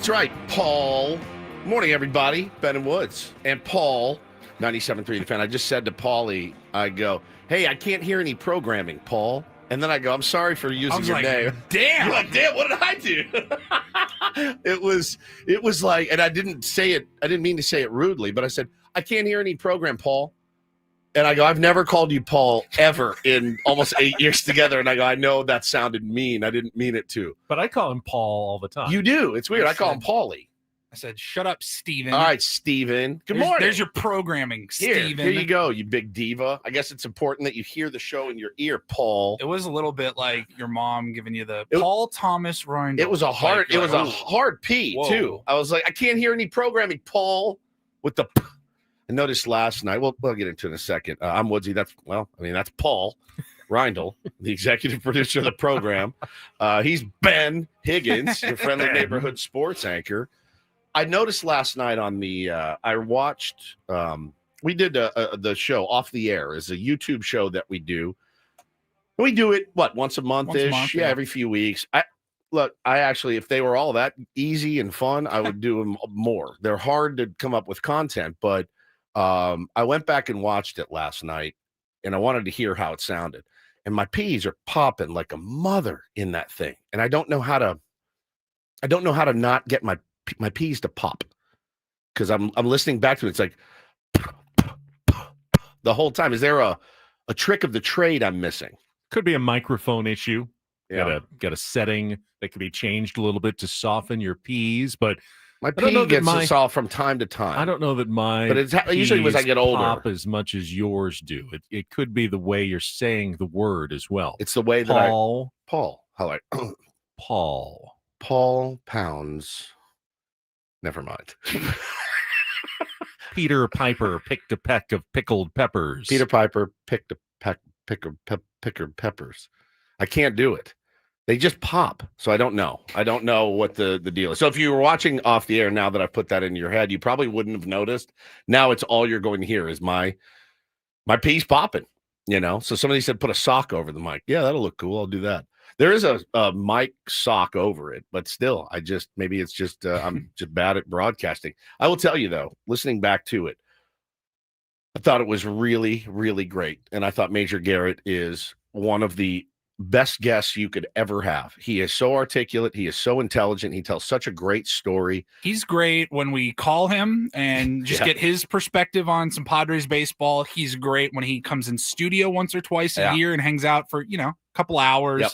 That's right, Paul. Morning, everybody. Ben and Woods. And Paul, 97.3 The Fan. I just said to Paulie, I go, hey, I can't hear any programming, Paul. And then I go, I'm sorry for using your name. Damn. You're like, damn, what did I do? It was like, and I didn't mean to say it rudely, but I said, I can't hear any program, Paul. And I go, I've never called you Paul ever in almost 8 years together. And I go, I know that sounded mean. I didn't mean it to. But I call him Paul all the time. You do. It's weird. I call him Paulie. I said, shut up, Steven. All right, Steven. Good morning. There's your programming, Steven. Here you go, you big diva. I guess it's important that you hear the show in your ear, Paul. It was a little bit like your mom giving you the Paul Thomas Reindl. It was a hard, a hard P, too. I was like, I can't hear any programming, Paul, with the P. I noticed last night, we'll get into it in a second. I'm Woodsy. That's Paul Reindl, the executive producer of the program. He's Ben Higgins, your friendly neighborhood sports anchor. I noticed last night on the, I watched, we did the show Off the Air is a YouTube show that we do. We do it, once a month-ish? Yeah, every few weeks. I actually, if they were all that easy and fun, I would do them more. They're hard to come up with content, but I went back and watched it last night, and I wanted to hear how it sounded. And my peas are popping like a mother in that thing, and I don't know how to not get my peas to pop because I'm listening back to it. It's like the whole time. Is there a trick of the trade I'm missing? Could be a microphone issue. Yeah. Got a setting that could be changed a little bit to soften your peas, but my pea gets us all from time to time. I don't know that but it's usually as I get older, pop as much as yours do. It could be the way you're saying the word as well. It's the way that Paul. How like Paul Pounds. Never mind. Peter Piper picked a peck of pickled peppers. Peter Piper picked a peck pickled peppers. I can't do it. They just pop. So I don't know. I don't know what the deal is. So if you were watching Off the Air, now that I've put that in your head, you probably wouldn't have noticed. Now it's all you're going to hear is my peas popping, So somebody said put a sock over the mic. Yeah, that'll look cool. I'll do that. There is a mic sock over it, but still, maybe it's just I'm just bad at broadcasting. I will tell you, though, listening back to it, I thought it was really, really great. And I thought Major Garrett is one of the best guests you could ever have. He is so articulate. He is so intelligent. He tells such a great story. He's great when we call him and just get his perspective on some Padres baseball. He's great when he comes in studio once or twice a year and hangs out for, a couple hours. Yep.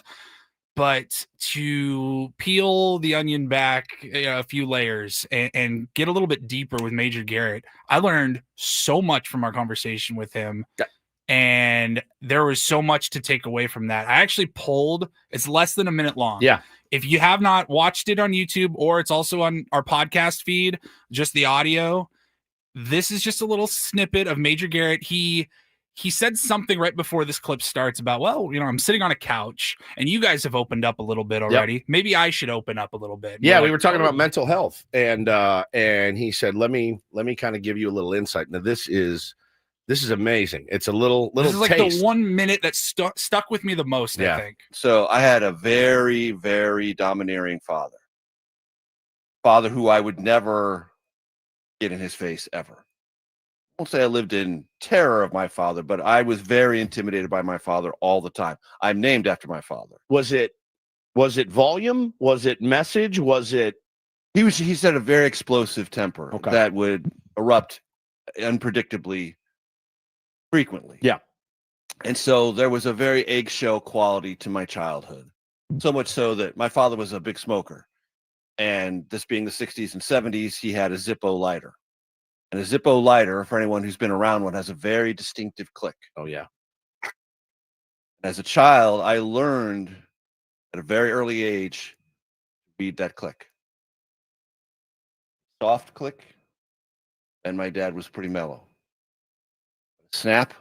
But to peel the onion back a few layers and get a little bit deeper with Major Garrett, I learned so much from our conversation with him. Yeah. And there was so much to take away from that. I actually polled. It's less than a minute long. Yeah. If you have not watched it on YouTube, or it's also on our podcast feed, just the audio, this is just a little snippet of Major Garrett. He said something right before this clip starts about, I'm sitting on a couch and you guys have opened up a little bit already. Yep. Maybe I should open up a little bit. Yeah, we were talking about mental health, and he said, let me kind of give you a little insight. Now, this is amazing. It's a little This is like taste. the 1 minute that stuck with me the most, I think. So I had a very, very domineering father who I would never get in his face ever. I won't say I lived in terror of my father, but I was very intimidated by my father all the time. I'm named after my father. Was it volume? Was it message? Was it? He said a very explosive temper that would erupt unpredictably frequently. Yeah. And so there was a very eggshell quality to my childhood. So much so that my father was a big smoker. And this being the 60s and 70s, he had a Zippo lighter. And a Zippo lighter, for anyone who's been around one, has a very distinctive click. Oh, yeah. As a child, I learned at a very early age to read that click. Soft click, and my dad was pretty mellow. Snap,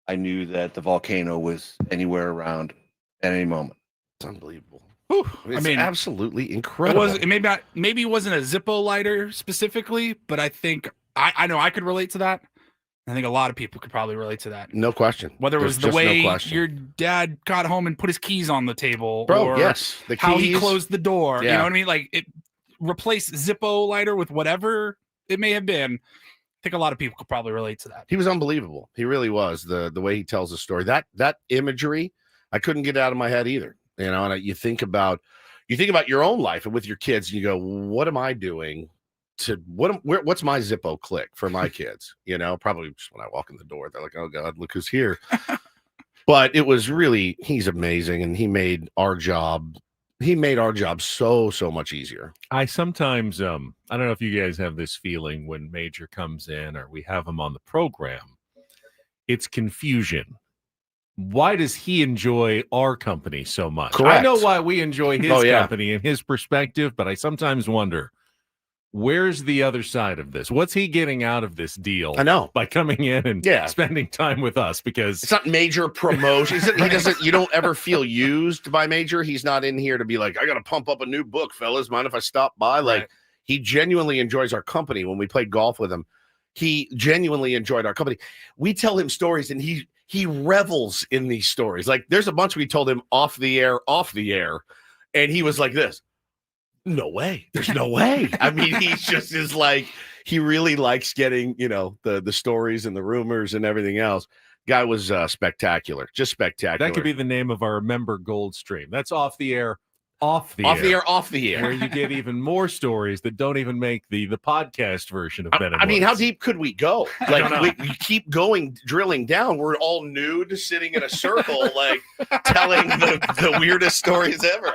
I knew that the volcano was anywhere around at any moment. It's unbelievable. It's absolutely It incredible. maybe it wasn't a Zippo lighter specifically, but I think I know I could relate to that. I think a lot of people could probably relate to that. No question. Whether it was the way your dad got home and put his keys on the table, Bro, or yes, the how he keys. closed the door. Yeah. You know what I mean? Like replace Zippo lighter with whatever it may have been. I think a lot of people could probably relate to that. He was unbelievable. He really was. The way he tells the story, that imagery, I couldn't get out of my head either. You know, and you think about your own life and with your kids, and you go, what am I doing what's my Zippo click for my kids? You know, probably just when I walk in the door, they're like, oh God, look who's here. But it was really, he's amazing. And he made our job so much easier. I sometimes, I don't know if you guys have this feeling when Major comes in or we have him on the program, it's confusion. Why does he enjoy our company so much? Correct. I know why we enjoy his company and his perspective, but I sometimes wonder, where's the other side of this? What's he getting out of this deal? I know. By coming in and spending time with us, because it's not Major promotion. You don't ever feel used by Major. He's not in here to be like, I got to pump up a new book, fellas. Mind if I stop by? Like, he genuinely enjoys our company. When we played golf with him, he genuinely enjoyed our company. We tell him stories and he revels in these stories. Like, there's a bunch we told him off the air. And he was like this. No way. There's no way. I mean, he just is like, he really likes getting, you know, the stories and the rumors and everything else. Guy was spectacular. Just spectacular. That could be the name of our member gold stream. That's off the air. Off the air. Where you get even more stories that don't even make the podcast version of Ben and I mean, Woods. how deep could we go? Like, we keep drilling down. We're all nude, sitting in a circle, like telling the weirdest stories ever.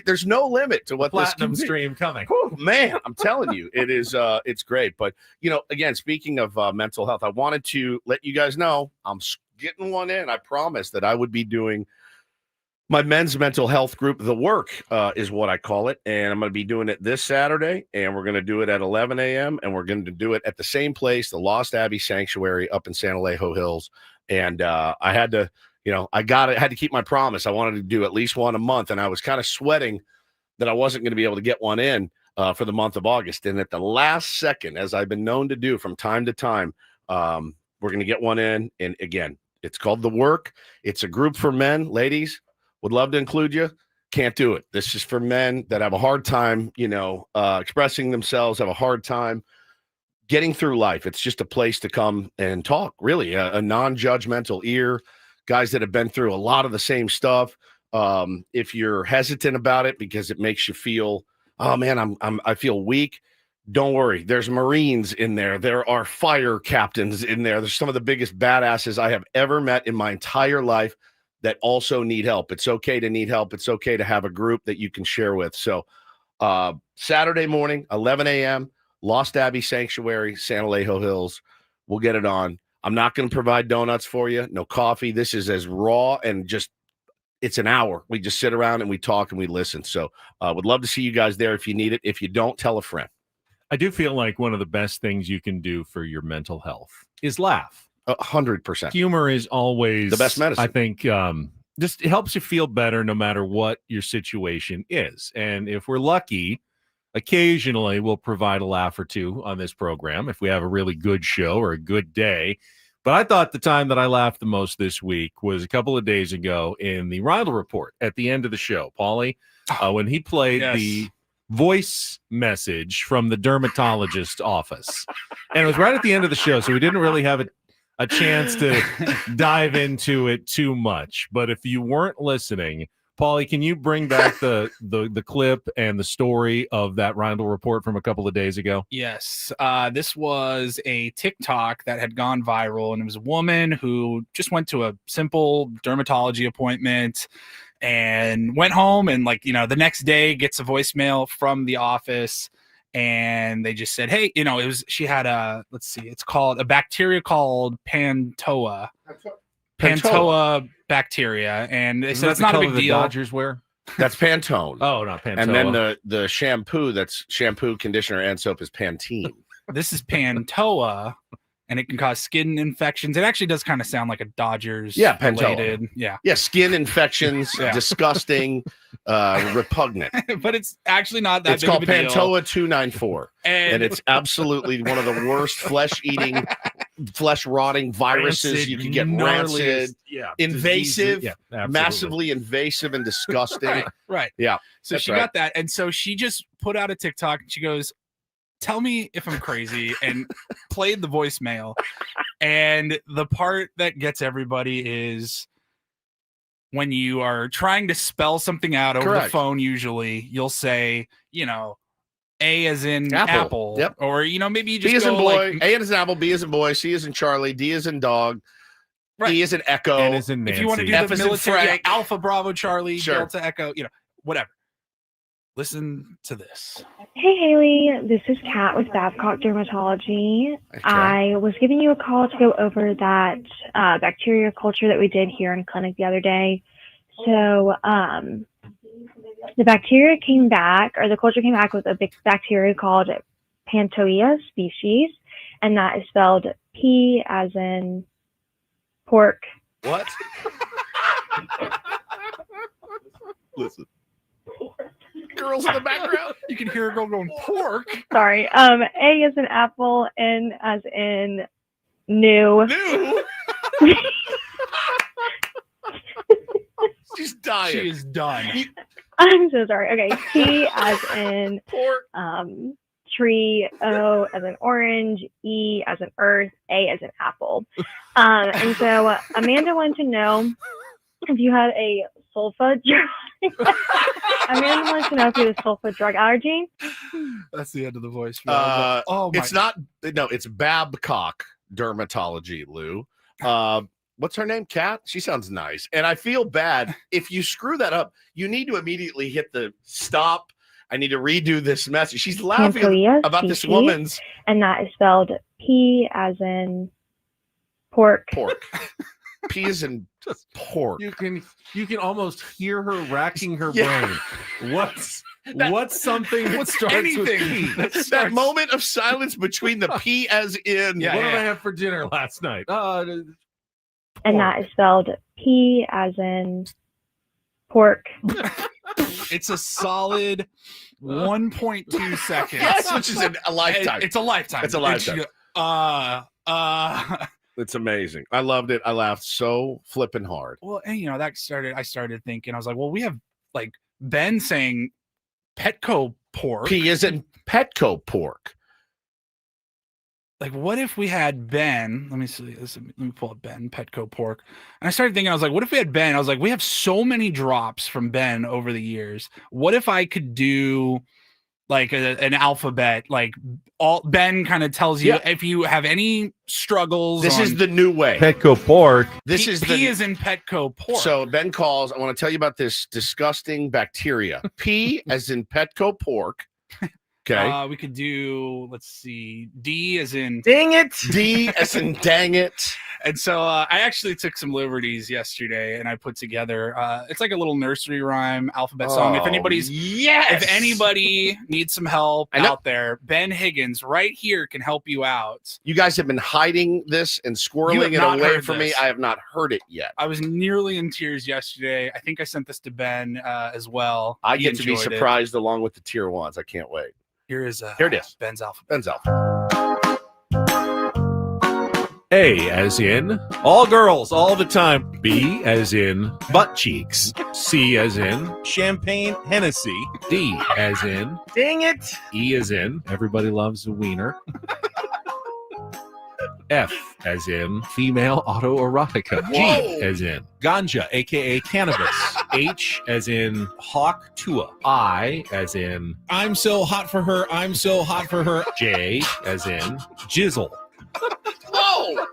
There's no limit to what Platinum this stream coming. Whew, man, I'm telling you, it is. It's great. But you know, again, speaking of mental health, I wanted to let you guys know I'm getting one in. I promised that I would be doing my men's mental health group. The Work is what I call it, and I'm going to be doing it this Saturday, and we're going to do it at 11 a.m. and we're going to do it at the same place, the Lost Abbey Sanctuary up in San Alejo Hills. And I had to. You know, I had to keep my promise. I wanted to do at least one a month, and I was kind of sweating that I wasn't going to be able to get one in for the month of August. And at the last second, as I've been known to do from time to time, we're going to get one in. And again, it's called The Work. It's a group for men. Ladies, would love to include you. Can't do it. This is for men that have a hard time, you know, expressing themselves, have a hard time getting through life. It's just a place to come and talk, really, a non-judgmental ear. Guys that have been through a lot of the same stuff. If you're hesitant about it because it makes you feel, oh man, I feel weak. Don't worry. There's Marines in there. There are fire captains in there. There's some of the biggest badasses I have ever met in my entire life that also need help. It's okay to need help. It's okay to have a group that you can share with. So Saturday morning, 11 a.m., Lost Abbey Sanctuary, San Alejo Hills. We'll get it on. I'm not going to provide donuts for you. No coffee. This is as raw and just, it's an hour. We just sit around and we talk and we listen. So would love to see you guys there if you need it. If you don't, tell a friend. I do feel like one of the best things you can do for your mental health is laugh. 100%. Humor is always the best medicine. I think just it helps you feel better no matter what your situation is. And if we're lucky, occasionally we'll provide a laugh or two on this program if we have a really good show or a good day. But I thought the time that I laughed the most this week was a couple of days ago in the Reindl Report at the end of the show. Paulie, when he played the voice message from the dermatologist office. And it was right at the end of the show, so we didn't really have a chance to dive into it too much. But if you weren't listening, Paulie, can you bring back the clip and the story of that Reindl Report from a couple of days ago? Yes. This was a TikTok that had gone viral, and it was a woman who just went to a simple dermatology appointment and went home, and the next day gets a voicemail from the office, and they just said, hey, she had it's called a bacteria called Pantoa bacteria, and they said it's not a big deal. Dodgers wear? That's Pantone. Oh, not Pantoa. And then the shampoo, that's shampoo, conditioner, and soap, is Pantene. This is Pantoa, and it can cause skin infections. It actually does kind of sound like a Dodgers related. Yeah, skin infections, disgusting, repugnant. But it's actually not that. It's called Pantoa 294, and it's absolutely one of the worst flesh-eating flesh rotting viruses. Rancid, You can get gnarliest, rancid, invasive, diseases. Yeah, absolutely. massively invasive and disgusting. Right. Yeah. So that's she got that. And so she just put out a TikTok and she goes, tell me if I'm crazy, and played the voicemail. And the part that gets everybody is when you are trying to spell something out over the phone, usually you'll say, A as in apple. Yep. Or, maybe you just B as in go boy, like, A as in apple, B as in boy, C as in Charlie, D as in dog, Right. E as in echo, N as in Nancy. if you want to do F the as in military, Frank. Alpha, Bravo, Charlie, Sure. Delta, Echo, whatever. Listen to this. Hey, Haley. This is Kat with Babcock Dermatology. Okay. I was giving you a call to go over that bacteria culture that we did here in clinic the other day. So the bacteria came back, or the culture came back with a big bacteria called Pantoia species, and that is spelled P as in pork. What? Listen. Girls in the background. You can hear a girl going, pork. Sorry. A as in apple, N as in new. New. She's dying. She is done. I'm so sorry. Okay. T as in Pork. tree, O as in orange, E as in earth, A as in apple. And so Amanda wanted to know if you had a sulfa drug. Amanda wants to know if you had a sulfa drug allergy. That's the end of the voice. It's not. No, it's Babcock Dermatology, Lou. What's her name? Kat? She sounds nice. And I feel bad. If you screw that up, you need to immediately hit the stop. I need to redo this message. She's laughing Pantoia about this species, woman's. And that is spelled P as in pork. Pork. P as in pork. You can almost hear her racking her brain. What's something that starts with P? That moment of silence between the P as in. What did I have for dinner last night? And that is spelled P as in pork. It's a solid 1.2 seconds. Yes, which is a lifetime. It's a lifetime. It's a lifetime. It's, It's amazing. I loved it. I laughed so flipping hard. well, and I started thinking, I was like, well, we have like Ben saying Petco pork. P is in Petco pork. Like, what if we had Ben? Let me see. Let me pull up Ben Petco pork. And I started thinking, I was like, what if we had Ben? I was like, we have so many drops from Ben over the years. What if I could do like an alphabet? Like all Ben kind of tells you if you have any struggles. This is the new way. Petco pork. This is P is in Petco pork. So Ben calls. I want to tell you about this disgusting bacteria. P as in Petco pork. Okay. We could do, let's see, D as in Dang it. D as in dang it. And so I actually took some liberties yesterday, and I put together. It's like a little nursery rhyme alphabet song. If anybody needs some help out there, Ben Higgins right here can help you out. You guys have been hiding this and squirreling it away from me. I have not heard it yet. I was nearly in tears yesterday. I think I sent this to Ben as well. I get to be surprised along with the tier ones. I can't wait. Here it is. Ben's alphabet. Ben's alphabet. A as in all girls all the time. B as in butt cheeks. C as in champagne Hennessy. D as in dang it. E as in everybody loves a wiener. F as in female autoerotica. G as in ganja, aka cannabis. H as in hawk tua. I as in I'm so hot for her, I'm so hot for her. J as in jizzle. Whoa!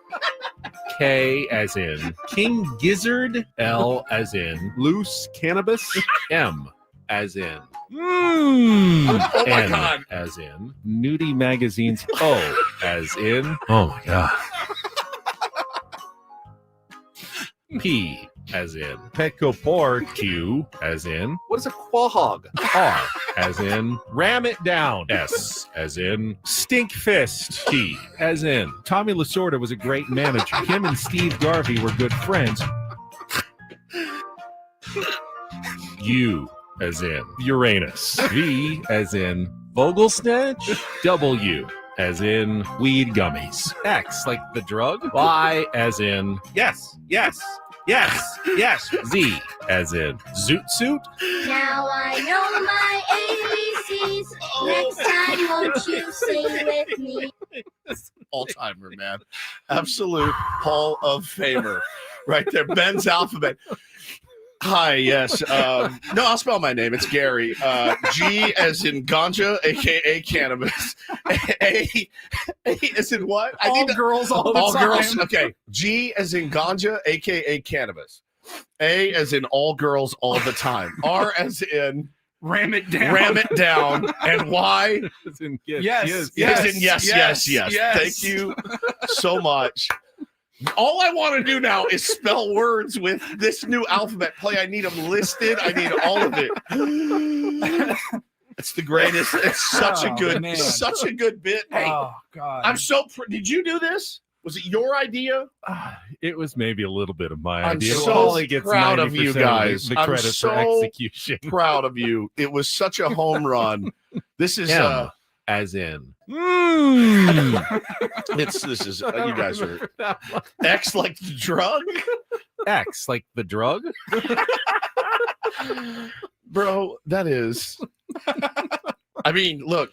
K as in king gizzard. L as in loose cannabis. M as in Oh my N God. as in nudie magazines. O as in oh my god. P as in Petco pork. Q as in what is a quahog? R as in ram it down. S as in stink fist. T as in Tommy Lasorda was a great manager. Him and Steve Garvey were good friends. U as in Uranus. V as in Vogelsnatch. W as in weed gummies. X, like the drug. Y, as in Yes. Z, as in zoot suit. Now I know my ABCs. Next time, won't you sing with me? All-timer, man. Absolute Hall of Famer. Right there. Ben's alphabet. Hi, yes. No, I'll spell my name. It's Gary. G as in ganja, a.k.a. cannabis. A as in what? All girls all the time. Girls. Okay. G as in ganja, a.k.a. cannabis. A as in all girls all the time. R as in Ram it down. And Y As in Yes. as in yes. Thank you so much. All I want to do now is spell words with this new alphabet play. I need them listed. I need all of it. It's the greatest. It's such a good bit. Hey, Oh God. I'm so. Did you do this? Was it your idea? It was maybe a little bit of my I'm idea. so Paulie gets proud of you 90% guys. The I'm credit so for execution. Proud of you. It was such a home run. This is. M, as in. This is. You guys are. X like the drug. X, like the drug. Bro, that is. I mean, look,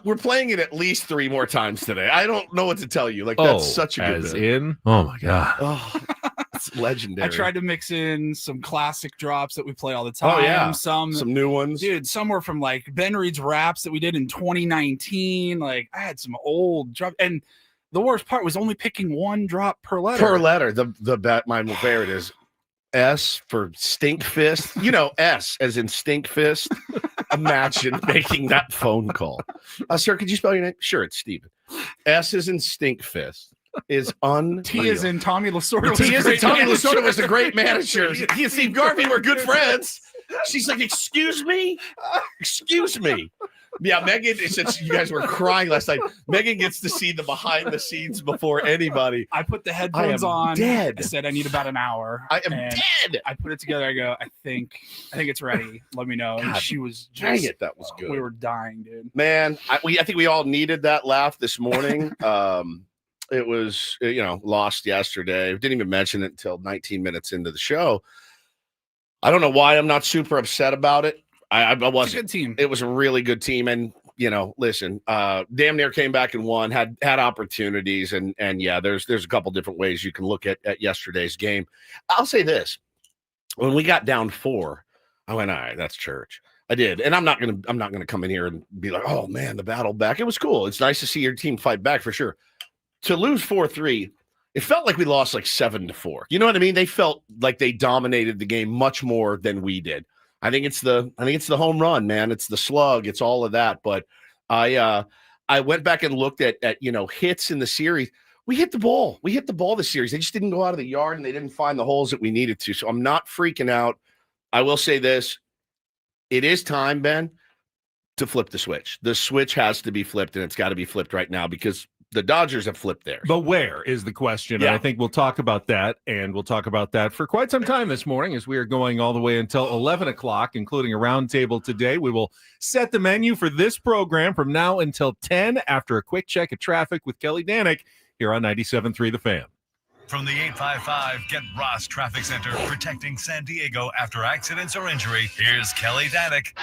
we're playing it at least 3 more times today. I don't know what to tell you. Like, that's such a good as bit. in. Oh my god. Oh, it's legendary. I tried to mix in some classic drops that we play all the time. Oh, yeah. Some new ones. Dude, some were from like Ben Reed's raps that we did in 2019. Like I had some old drop, and the worst part was only picking 1 drop per letter. Per letter. My favorite is S for stink fist. You know, S as in stink fist. Imagine making that phone call. Sir, could you spell your name? Sure, it's Steven. S is in stink fist. Is unreal. T is in Tommy Lasorda. T is in Tommy Lasorda was a great manager. He and Steve Garvey were good friends. She's like, excuse me? Excuse me. Yeah, Megan, since you guys were crying last night, Megan gets to see the behind the scenes before anybody. I put the headphones on. Dead. I said I need about an hour. I am and dead. I put it together. I go, I think it's ready. Let me know. And God, she was Dang just, it, that was good. we were dying, dude. Man, I think we all needed that laugh this morning. It was, lost yesterday. Didn't even mention it until 19 minutes into the show. I don't know why I'm not super upset about it. I wasn't. It's a good team. It was a really good team. And, listen, damn near came back and won, had opportunities. And yeah, there's a couple different ways you can look at yesterday's game. I'll say this. When we got down 4, I went, all right, that's church. I did. And I'm not gonna come in here and be like, oh man, the battle back. It was cool. It's nice to see your team fight back for sure. To lose 4-3, it felt like we lost like 7-4. You know what I mean? They felt like they dominated the game much more than we did. I think it's the home run, man. It's the slug. It's all of that. But I went back and looked at hits in the series. We hit the ball. We hit the ball this series. They just didn't go out of the yard and they didn't find the holes that we needed to. So I'm not freaking out. I will say this. It is time, Ben, to flip the switch. The switch has to be flipped, and it's got to be flipped right now because the Dodgers have flipped theirs. But where is the question? Yeah. And I think we'll talk about that, and we'll talk about that for quite some time this morning as we are going all the way until 11 o'clock, including a roundtable today. We will set the menu for this program from now until 10 after a quick check of traffic with Kelly Danick here on 97.3 The Fan. From the 855 Get Ross Traffic Center, protecting San Diego after accidents or injury, here's Kelly Danick.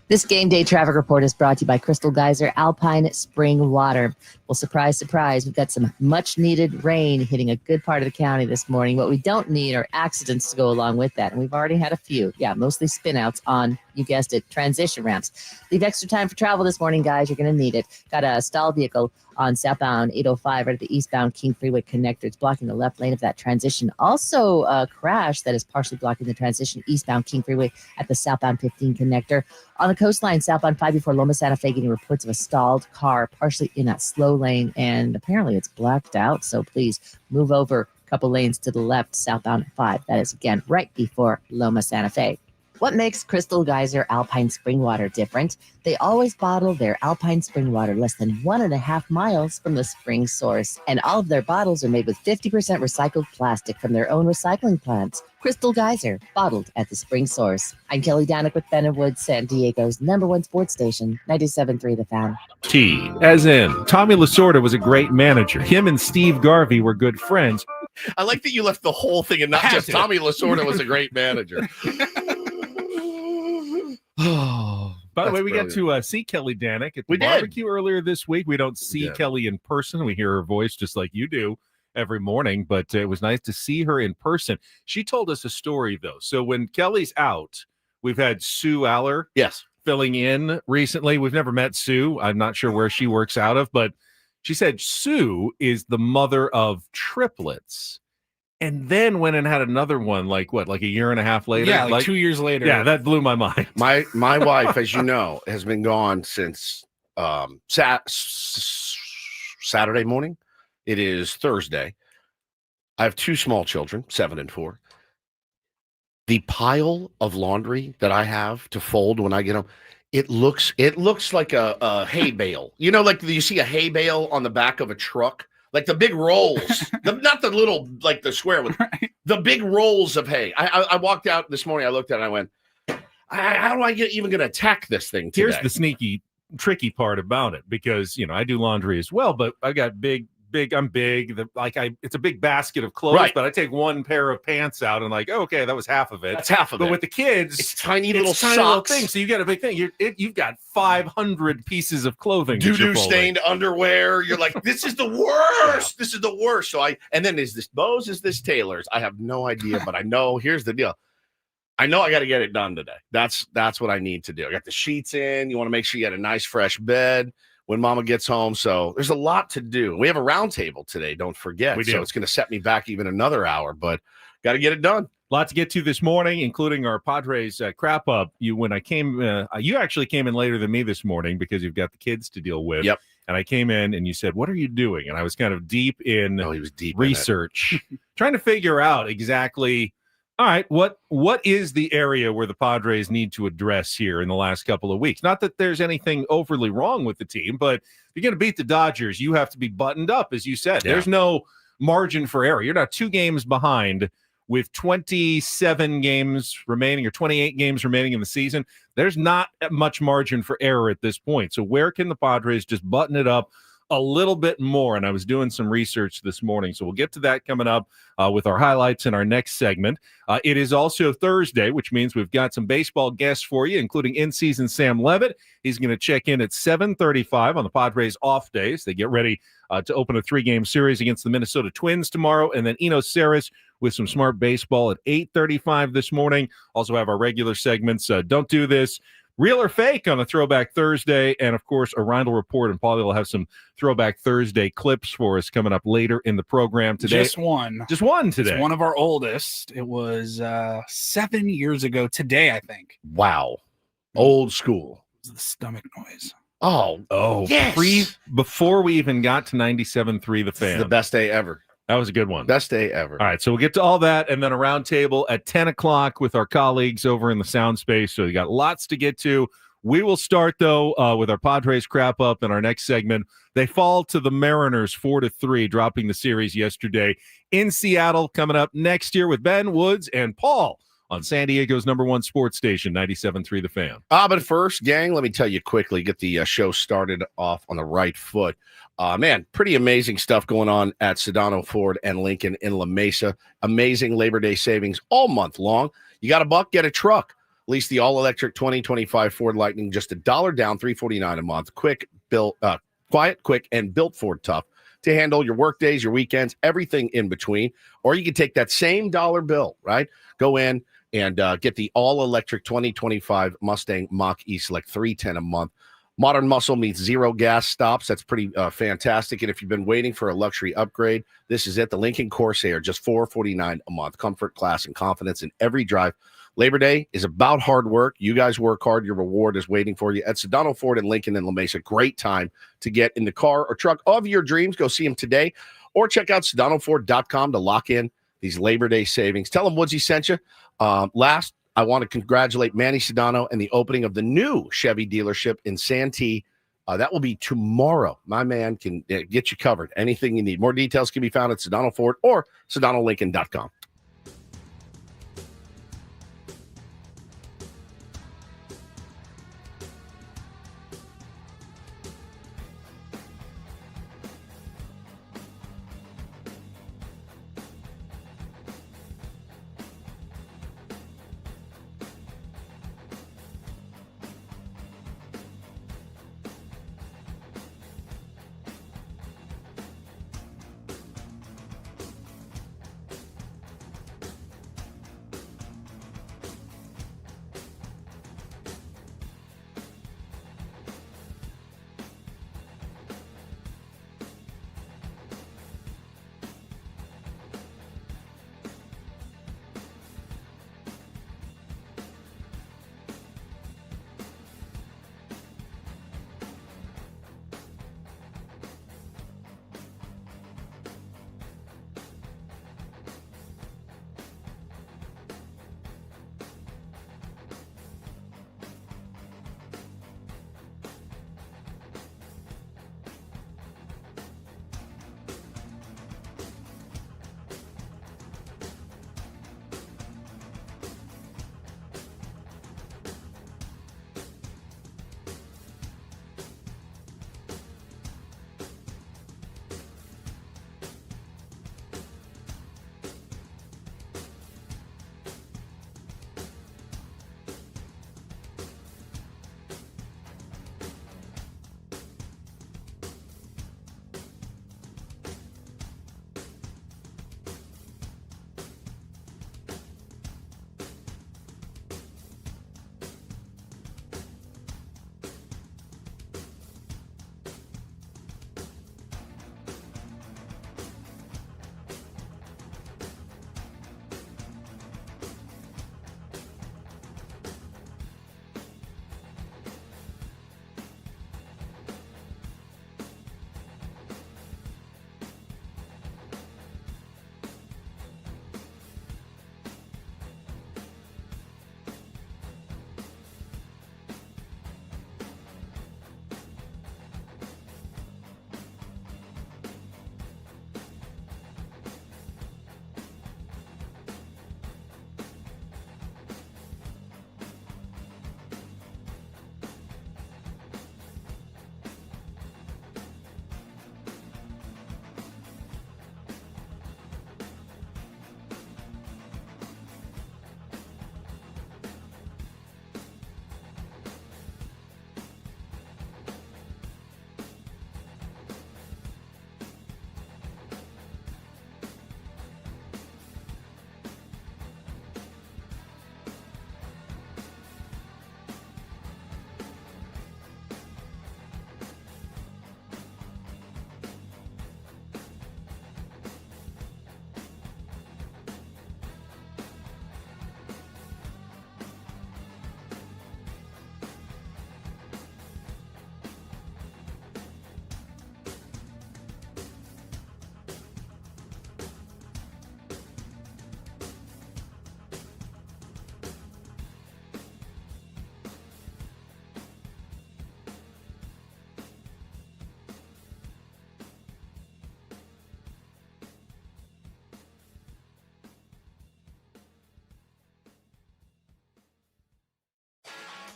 This game day traffic report is brought to you by Crystal Geyser Alpine Spring Water. Well, surprise, surprise, we've got some much needed rain hitting a good part of the county this morning. What we don't need are accidents to go along with that. And we've already had a few. Yeah, mostly spinouts on, you guessed it, transition ramps. Leave extra time for travel this morning, guys. You're going to need it. Got a stalled vehicle on southbound 805 right at the eastbound King Freeway connector. It's blocking the left lane of that transition. Also a crash that is partially blocking the transition eastbound King Freeway at the southbound 15 connector. On the coastline, southbound 5 before Loma Santa Fe, getting reports of a stalled car partially in that slow lane, and apparently it's blacked out. So please move over a couple lanes to the left, southbound 5. That is, again, right before Loma Santa Fe. What makes Crystal Geyser Alpine Spring Water different? They always bottle their Alpine Spring Water less than 1.5 miles from the spring source. And all of their bottles are made with 50% recycled plastic from their own recycling plants. Crystal Geyser, bottled at the spring source. I'm Kelly Danick with Ben and Woods, San Diego's #1 sports station, 97.3 The Fan. T, as in Tommy Lasorda was a great manager. Him and Steve Garvey were good friends. I like that you left the whole thing and not just Tommy Lasorda was a great manager. By the way, we got to see Kelly Danick at the barbecue earlier this week. We don't see Kelly in person. We hear her voice just like you do every morning, but it was nice to see her in person. She told us a story, though. So when Kelly's out, we've had Sue Aller filling in recently. We've never met Sue. I'm not sure where she works out of, but she said Sue is the mother of triplets. And then went and had another one, like a year and a half later? Yeah, like 2 years later. Yeah, that blew my mind. My wife, as you know, has been gone since Saturday morning. It is Thursday. I have 2 small children, 7 and 4. The pile of laundry that I have to fold when I get home, it looks like a hay bale. You know, like you see a hay bale on the back of a truck? Like the big rolls, not the little, like the square one, the big rolls of hay. I walked out this morning, I looked at it, and I went, how do I even going to attack this thing today? Here's the sneaky, tricky part about it, because, I do laundry as well, but I got I'm big. It's a big basket of clothes, but I take one pair of pants out and okay, that was half of it. That's half of it. But with the kids, it's tiny little things. So you got a big thing. You've got 500 pieces of clothing. Doo-doo stained underwear. You're like, this is the worst. This is the worst. And then is this Bose? Is this Taylor's? I have no idea, but I know. Here's the deal. I know I got to get it done today. That's what I need to do. I got the sheets in. You want to make sure you got a nice fresh bed when Mama gets home. So there's a lot to do. We have a round table today, don't forget. So it's going to set me back even another hour, but got to get it done. A lot to get to this morning, including our Padres Wrap-Up. You actually came in later than me this morning because you've got the kids to deal with. Yep. And I came in and you said, "What are you doing?" And I was kind of deep in research, trying to figure out exactly, all right, what is the area where the Padres need to address here in the last couple of weeks? Not that there's anything overly wrong with the team, but if you're going to beat the Dodgers, you have to be buttoned up, as you said. Yeah. There's no margin for error. You're not 2 games behind with 27 games remaining or 28 games remaining in the season. There's not much margin for error at this point. So where can the Padres just button it up a little bit more? And I was doing some research this morning, so we'll get to that coming up with our highlights in our next segment. It is also Thursday, which means we've got some baseball guests for you, including in-season Sam Levitt. He's going to check in at 7:35 on the Padres off days. They get ready to open a 3-game series against the Minnesota Twins tomorrow, and then Eno Sarris with some smart baseball at 8:35 this morning. Also have our regular segments, Don't Do This, Real or Fake on a Throwback Thursday, and, of course, a Reindl Report. And Paulie will have some Throwback Thursday clips for us coming up later in the program today. Just one today. It's one of our oldest. It was 7 years ago today, I think. Wow. Old school. It was the stomach noise. Oh, yes. Before we even got to 97.3 The Fan. It's the best day ever. That was a good one. Best day ever. All right, so we'll get to all that, and then a round table at 10 o'clock with our colleagues over in the sound space. So you got lots to get to. We will start, though, with our Padres Wrap-Up in our next segment. They fall to the Mariners 4-3, dropping the series yesterday in Seattle. Coming up next year with Ben, Woods, and Paul on San Diego's #1 sports station, 97.3 The Fan. But first, gang, let me tell you quickly, get the show started off on the right foot. Man, pretty amazing stuff going on at Sedano Ford and Lincoln in La Mesa. Amazing Labor Day savings all month long. You got $1, get a truck. Lease the all-electric 2025 Ford Lightning, just $1 down, $349 a month. Quiet, quick, and built Ford tough to handle your work days, your weekends, everything in between. Or you can take that same dollar bill, right? Go in and get the all-electric 2025 Mustang Mach-E Select, $310 a month. Modern muscle meets 0 gas stops. That's pretty fantastic. And if you've been waiting for a luxury upgrade, this is it. The Lincoln Corsair, just $449 a month. Comfort, class, and confidence in every drive. Labor Day is about hard work. You guys work hard. Your reward is waiting for you at Sedano Ford and Lincoln in La Mesa. Great time to get in the car or truck of your dreams. Go see them today or check out SedanoFord.com to lock in these Labor Day savings. Tell them Woodsy sent you. Last I want to congratulate Manny Sedano and the opening of the new Chevy dealership in Santee. That will be tomorrow. My man can get you covered. Anything you need. More details can be found at Sedano Ford or SedanoLincoln.com.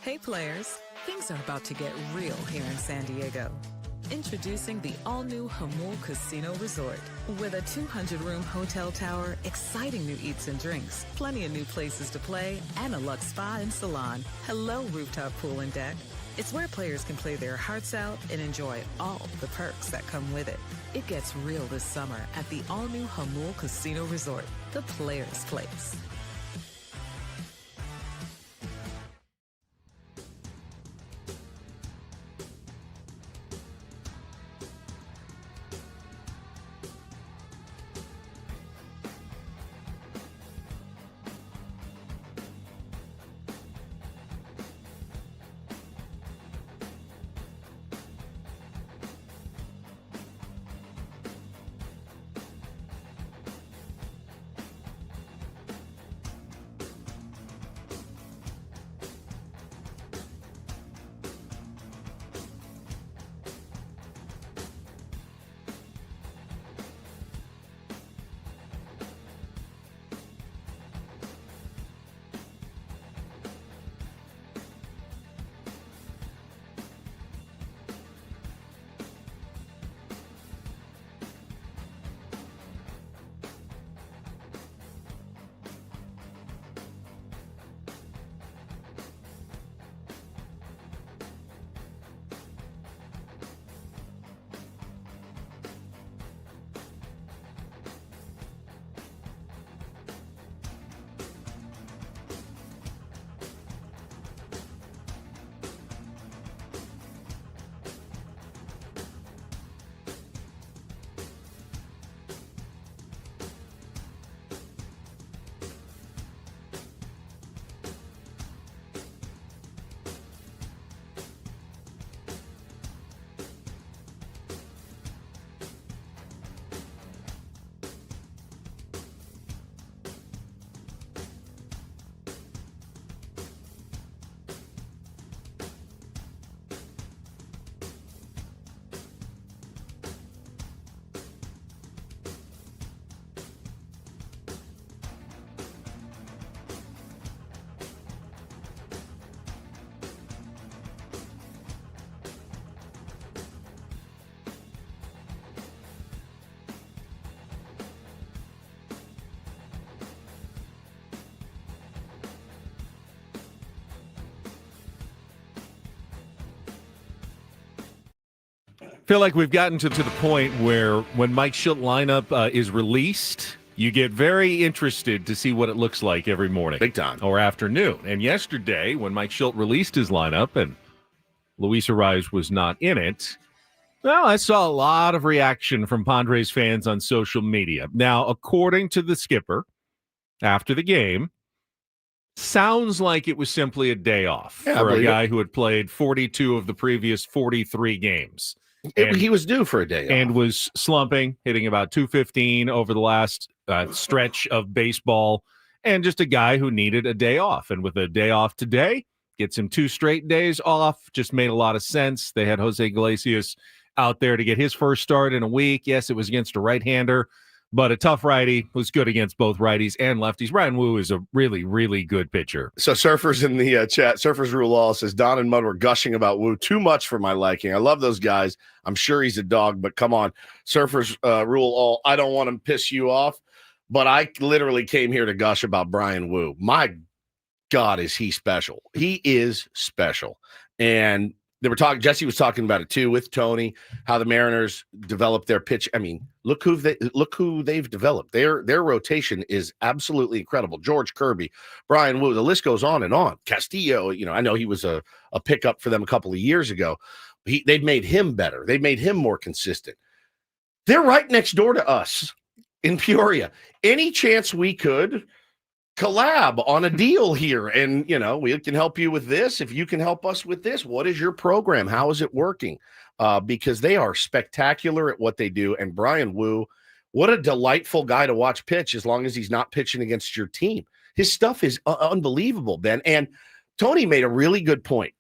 Hey players, things are about to get real here in San Diego. Introducing the all-new Hamul Casino Resort. With a 200-room hotel tower, exciting new eats and drinks, plenty of new places to play, and a luxe spa and salon. Hello, rooftop pool and deck. It's where players can play their hearts out and enjoy all the perks that come with it. It gets real this summer at the all-new Hamul Casino Resort, the players' place. feel like we've gotten to the point where when Mike Schilt lineup is released, you get very interested to see what it looks like every morning. Big time. Or afternoon. And yesterday, when Mike Schilt released his lineup and Luis Arraez was not in it, well, I saw a lot of reaction from Padres fans on social media. Now, according to the skipper, after the game, sounds like it was simply a day off for a guy who had played 42 of the previous 43 games. He was due for a day off. And was slumping, hitting about 215 over the last stretch of baseball, and just a guy who needed a day off. And with a day off today, gets him 2 straight days off. Just made a lot of sense. They had Jose Iglesias out there to get his first start in a week. Yes, it was against a right-hander, but a tough righty, was good against both righties and lefties. Brian Wu is a really, really good pitcher. So Surfers in the chat, Surfers Rule All says, Don and Mud were gushing about Wu too much for my liking. I love those guys. I'm sure he's a dog, but come on. Surfers Rule All, I don't want to piss you off, but I literally came here to gush about Brian Wu. My God, is he special. He is special. And they were talking, Jesse was talking about it too with Tony, how the Mariners developed their pitch. I mean, look who they've developed. Their rotation is absolutely incredible. George Kirby, Brian Wu, the list goes on and on. Castillo, I know he was a pickup for them a couple of years ago. They've made him better. They've made him more consistent. They're right next door to us in Peoria. Any chance we could collab on a deal here, and we can help you with this. If you can help us with this, what is your program? How is it working? Because they are spectacular at what they do. And Brian Wu, what a delightful guy to watch pitch, as long as he's not pitching against your team. His stuff is unbelievable, Ben. And Tony made a really good point.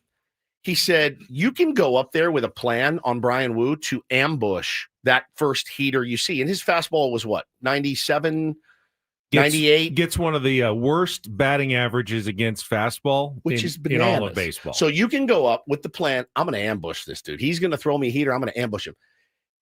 He said you can go up there with a plan on Brian Wu to ambush that first heater you see. And his fastball was what, 97, 98? Gets one of the worst batting averages against fastball, which is bananas. In all of baseball. So you can go up with the plan, I'm going to ambush this dude. He's going to throw me a heater. I'm going to ambush him.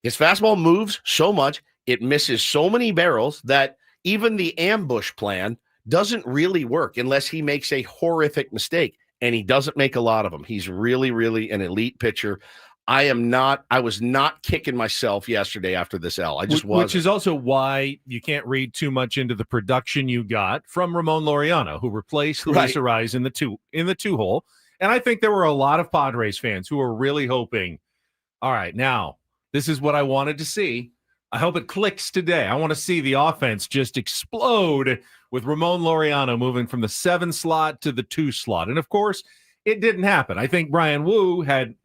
His fastball moves so much, it misses so many barrels that even the ambush plan doesn't really work unless he makes a horrific mistake. And he doesn't make a lot of them. He's really, really an elite pitcher. I was not kicking myself yesterday after this L. I just wasn't. Which is also why you can't read too much into the production you got from Ramon Laureano, who replaced Luis Arraez in the two hole. And I think there were a lot of Padres fans who were really hoping, all right, now this is what I wanted to see. I hope it clicks today. I want to see the offense just explode with Ramon Laureano moving from the 7 slot to the 2 slot. And of course, it didn't happen. I think Brian Wu had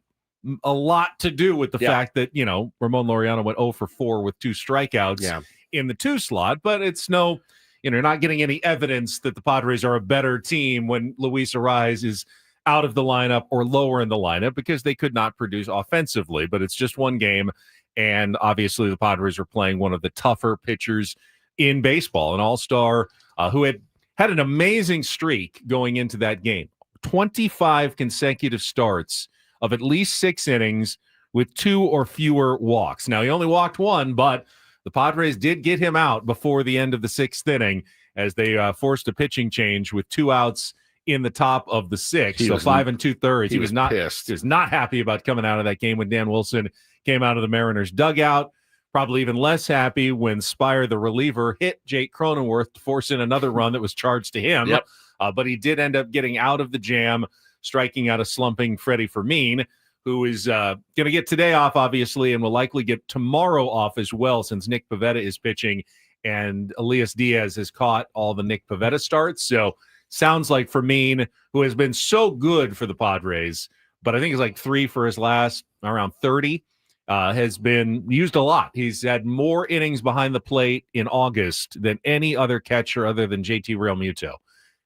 a lot to do with the fact that, Ramon Laureano went 0 for 4 with 2 strikeouts in the 2 slot, but it's you're not getting any evidence that the Padres are a better team when Luis Arraez is out of the lineup or lower in the lineup, because they could not produce offensively. But it's just one game, and obviously the Padres are playing one of the tougher pitchers in baseball, an all-star who had an amazing streak going into that game. 25 consecutive starts of at least 6 innings with 2 or fewer walks. Now, he only walked 1, but the Padres did get him out before the end of the 6th inning as they forced a pitching change with 2 outs in the top of the 6th. So 5 2/3. He was not pissed. He was not happy about coming out of that game when Dan Wilson came out of the Mariners dugout. Probably even less happy when Spire, the reliever, hit Jake Cronenworth to force in another run that was charged to him. Yep. But he did end up getting out of the jam, striking out a slumping Freddie Fermin, who is going to get today off, obviously, and will likely get tomorrow off as well, since Nick Pivetta is pitching and Elias Diaz has caught all the Nick Pivetta starts. So sounds like Fermin, who has been so good for the Padres, but I think it's like 3 for his last around 30, has been used a lot. He's had more innings behind the plate in August than any other catcher other than JT Realmuto.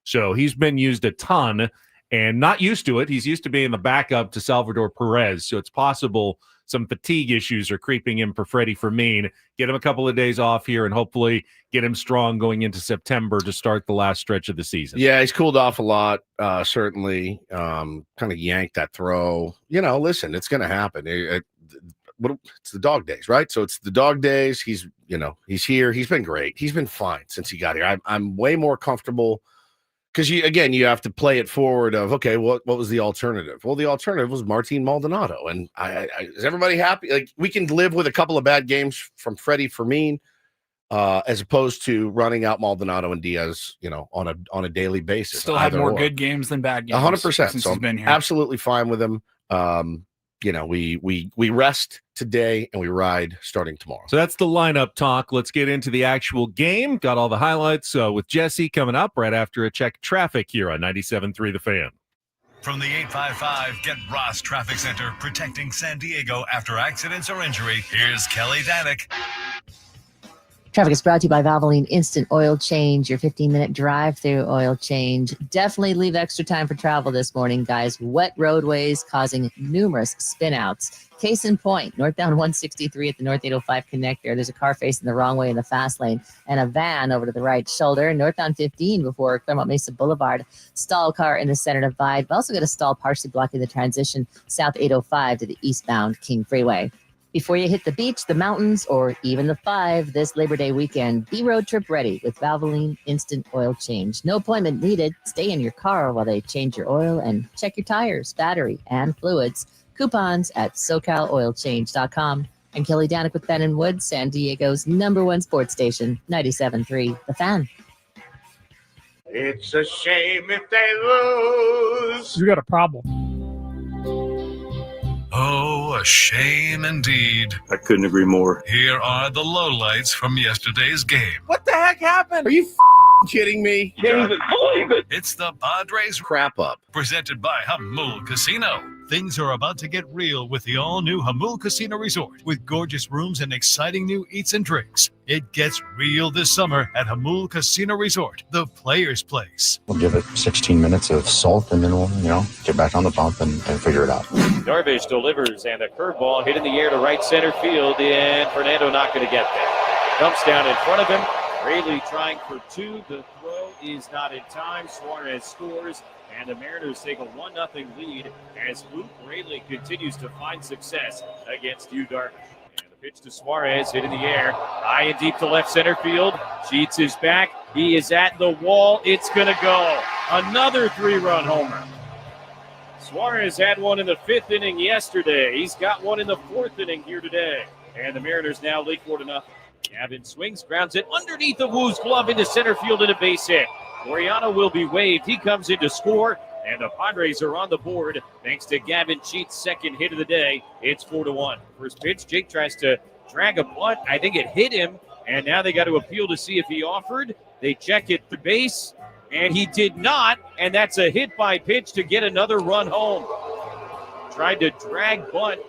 So he's been used a ton and not used to it. He's used to being the backup to Salvador Perez. So it's possible some fatigue issues are creeping in for Freddie Fermin. Get him a couple of days off here and hopefully get him strong going into September to start the last stretch of the season. Yeah, he's cooled off a lot, certainly. Kind of yanked that throw. Listen, it's going to happen. It's the dog days, right? So it's the dog days. He's here. He's been great. He's been fine since he got here. I'm way more comfortable because you have to play it forward of, okay, what was the alternative? Well, the alternative was Martin Maldonado. And is everybody happy? Like, we can live with a couple of bad games from Freddie Fermin, as opposed to running out Maldonado and Diaz, on a daily basis. Still have more good games than bad games. 100%. Since So he's been here. Absolutely fine with him. We rest today and we ride starting tomorrow. So that's the lineup talk. Let's get into the actual game. Got all the highlights with Jesse coming up right after a check traffic here on 97.3 The Fan. From the 855 Get Ross Traffic Center, protecting San Diego after accidents or injury, here's Kelly Danick. Traffic is brought to you by Valvoline Instant Oil Change, your 15-minute drive-through oil change. Definitely leave extra time for travel this morning, guys. Wet roadways causing numerous spin-outs. Case in point, northbound 163 at the North 805 connector. There's a car facing the wrong way in the fast lane and a van over to the right shoulder. Northbound 15 before Claremont Mesa Boulevard. Stall car in the center divide. We also got a stall partially blocking the transition south 805 to the eastbound King Freeway. Before you hit the beach, the mountains, or even the 5 this Labor Day weekend, be road trip ready with Valvoline Instant Oil Change. No appointment needed. Stay in your car while they change your oil and check your tires, battery, and fluids. Coupons at SoCalOilChange.com. I'm Kelly Danick with Ben and Wood, San Diego's #1 sports station, 97.3 The Fan. It's a shame if they lose. You got a problem. Oh, a shame indeed. I couldn't agree more. Here are the lowlights from yesterday's game. What the heck happened? Are you kidding me? Can't even believe it. It's the Padres Wrap-Up. presented by Hamul Casino. Things are about to get real with the all-new Hamul Casino Resort with gorgeous rooms and exciting new eats and drinks. It gets real this summer at Hamul Casino Resort, the player's place. We'll give it 16 minutes of salt and then we'll, get back on the bump and figure it out. Darvish delivers and a curveball hit in the air to right center field, and Fernando not going to get there. Dumps down in front of him. Rayleigh trying for 2. The throw is not in time. Suarez scores, and the Mariners take a 1-0 lead as Luke Rayleigh continues to find success against Yu Darvish. And the pitch to Suarez, hit in the air, high and deep to left center field. Sheets is back. He is at the wall. It's going to go. Another 3-run homer. Suarez had one in the 5th inning yesterday. He's got one in the 4th inning here today. And the Mariners now lead 4-0. Gavin swings, grounds it underneath the Wu's glove into center field and a base hit. Oriano will be waived. He comes in to score, and the Padres are on the board thanks to Gavin Cheat's second hit of the day. It's 4-1. First pitch, Jake tries to drag a bunt. I think it hit him, and now they got to appeal to see if he offered. They check it to base, and he did not, and that's a hit by pitch to get another run home. Tried to drag bunt,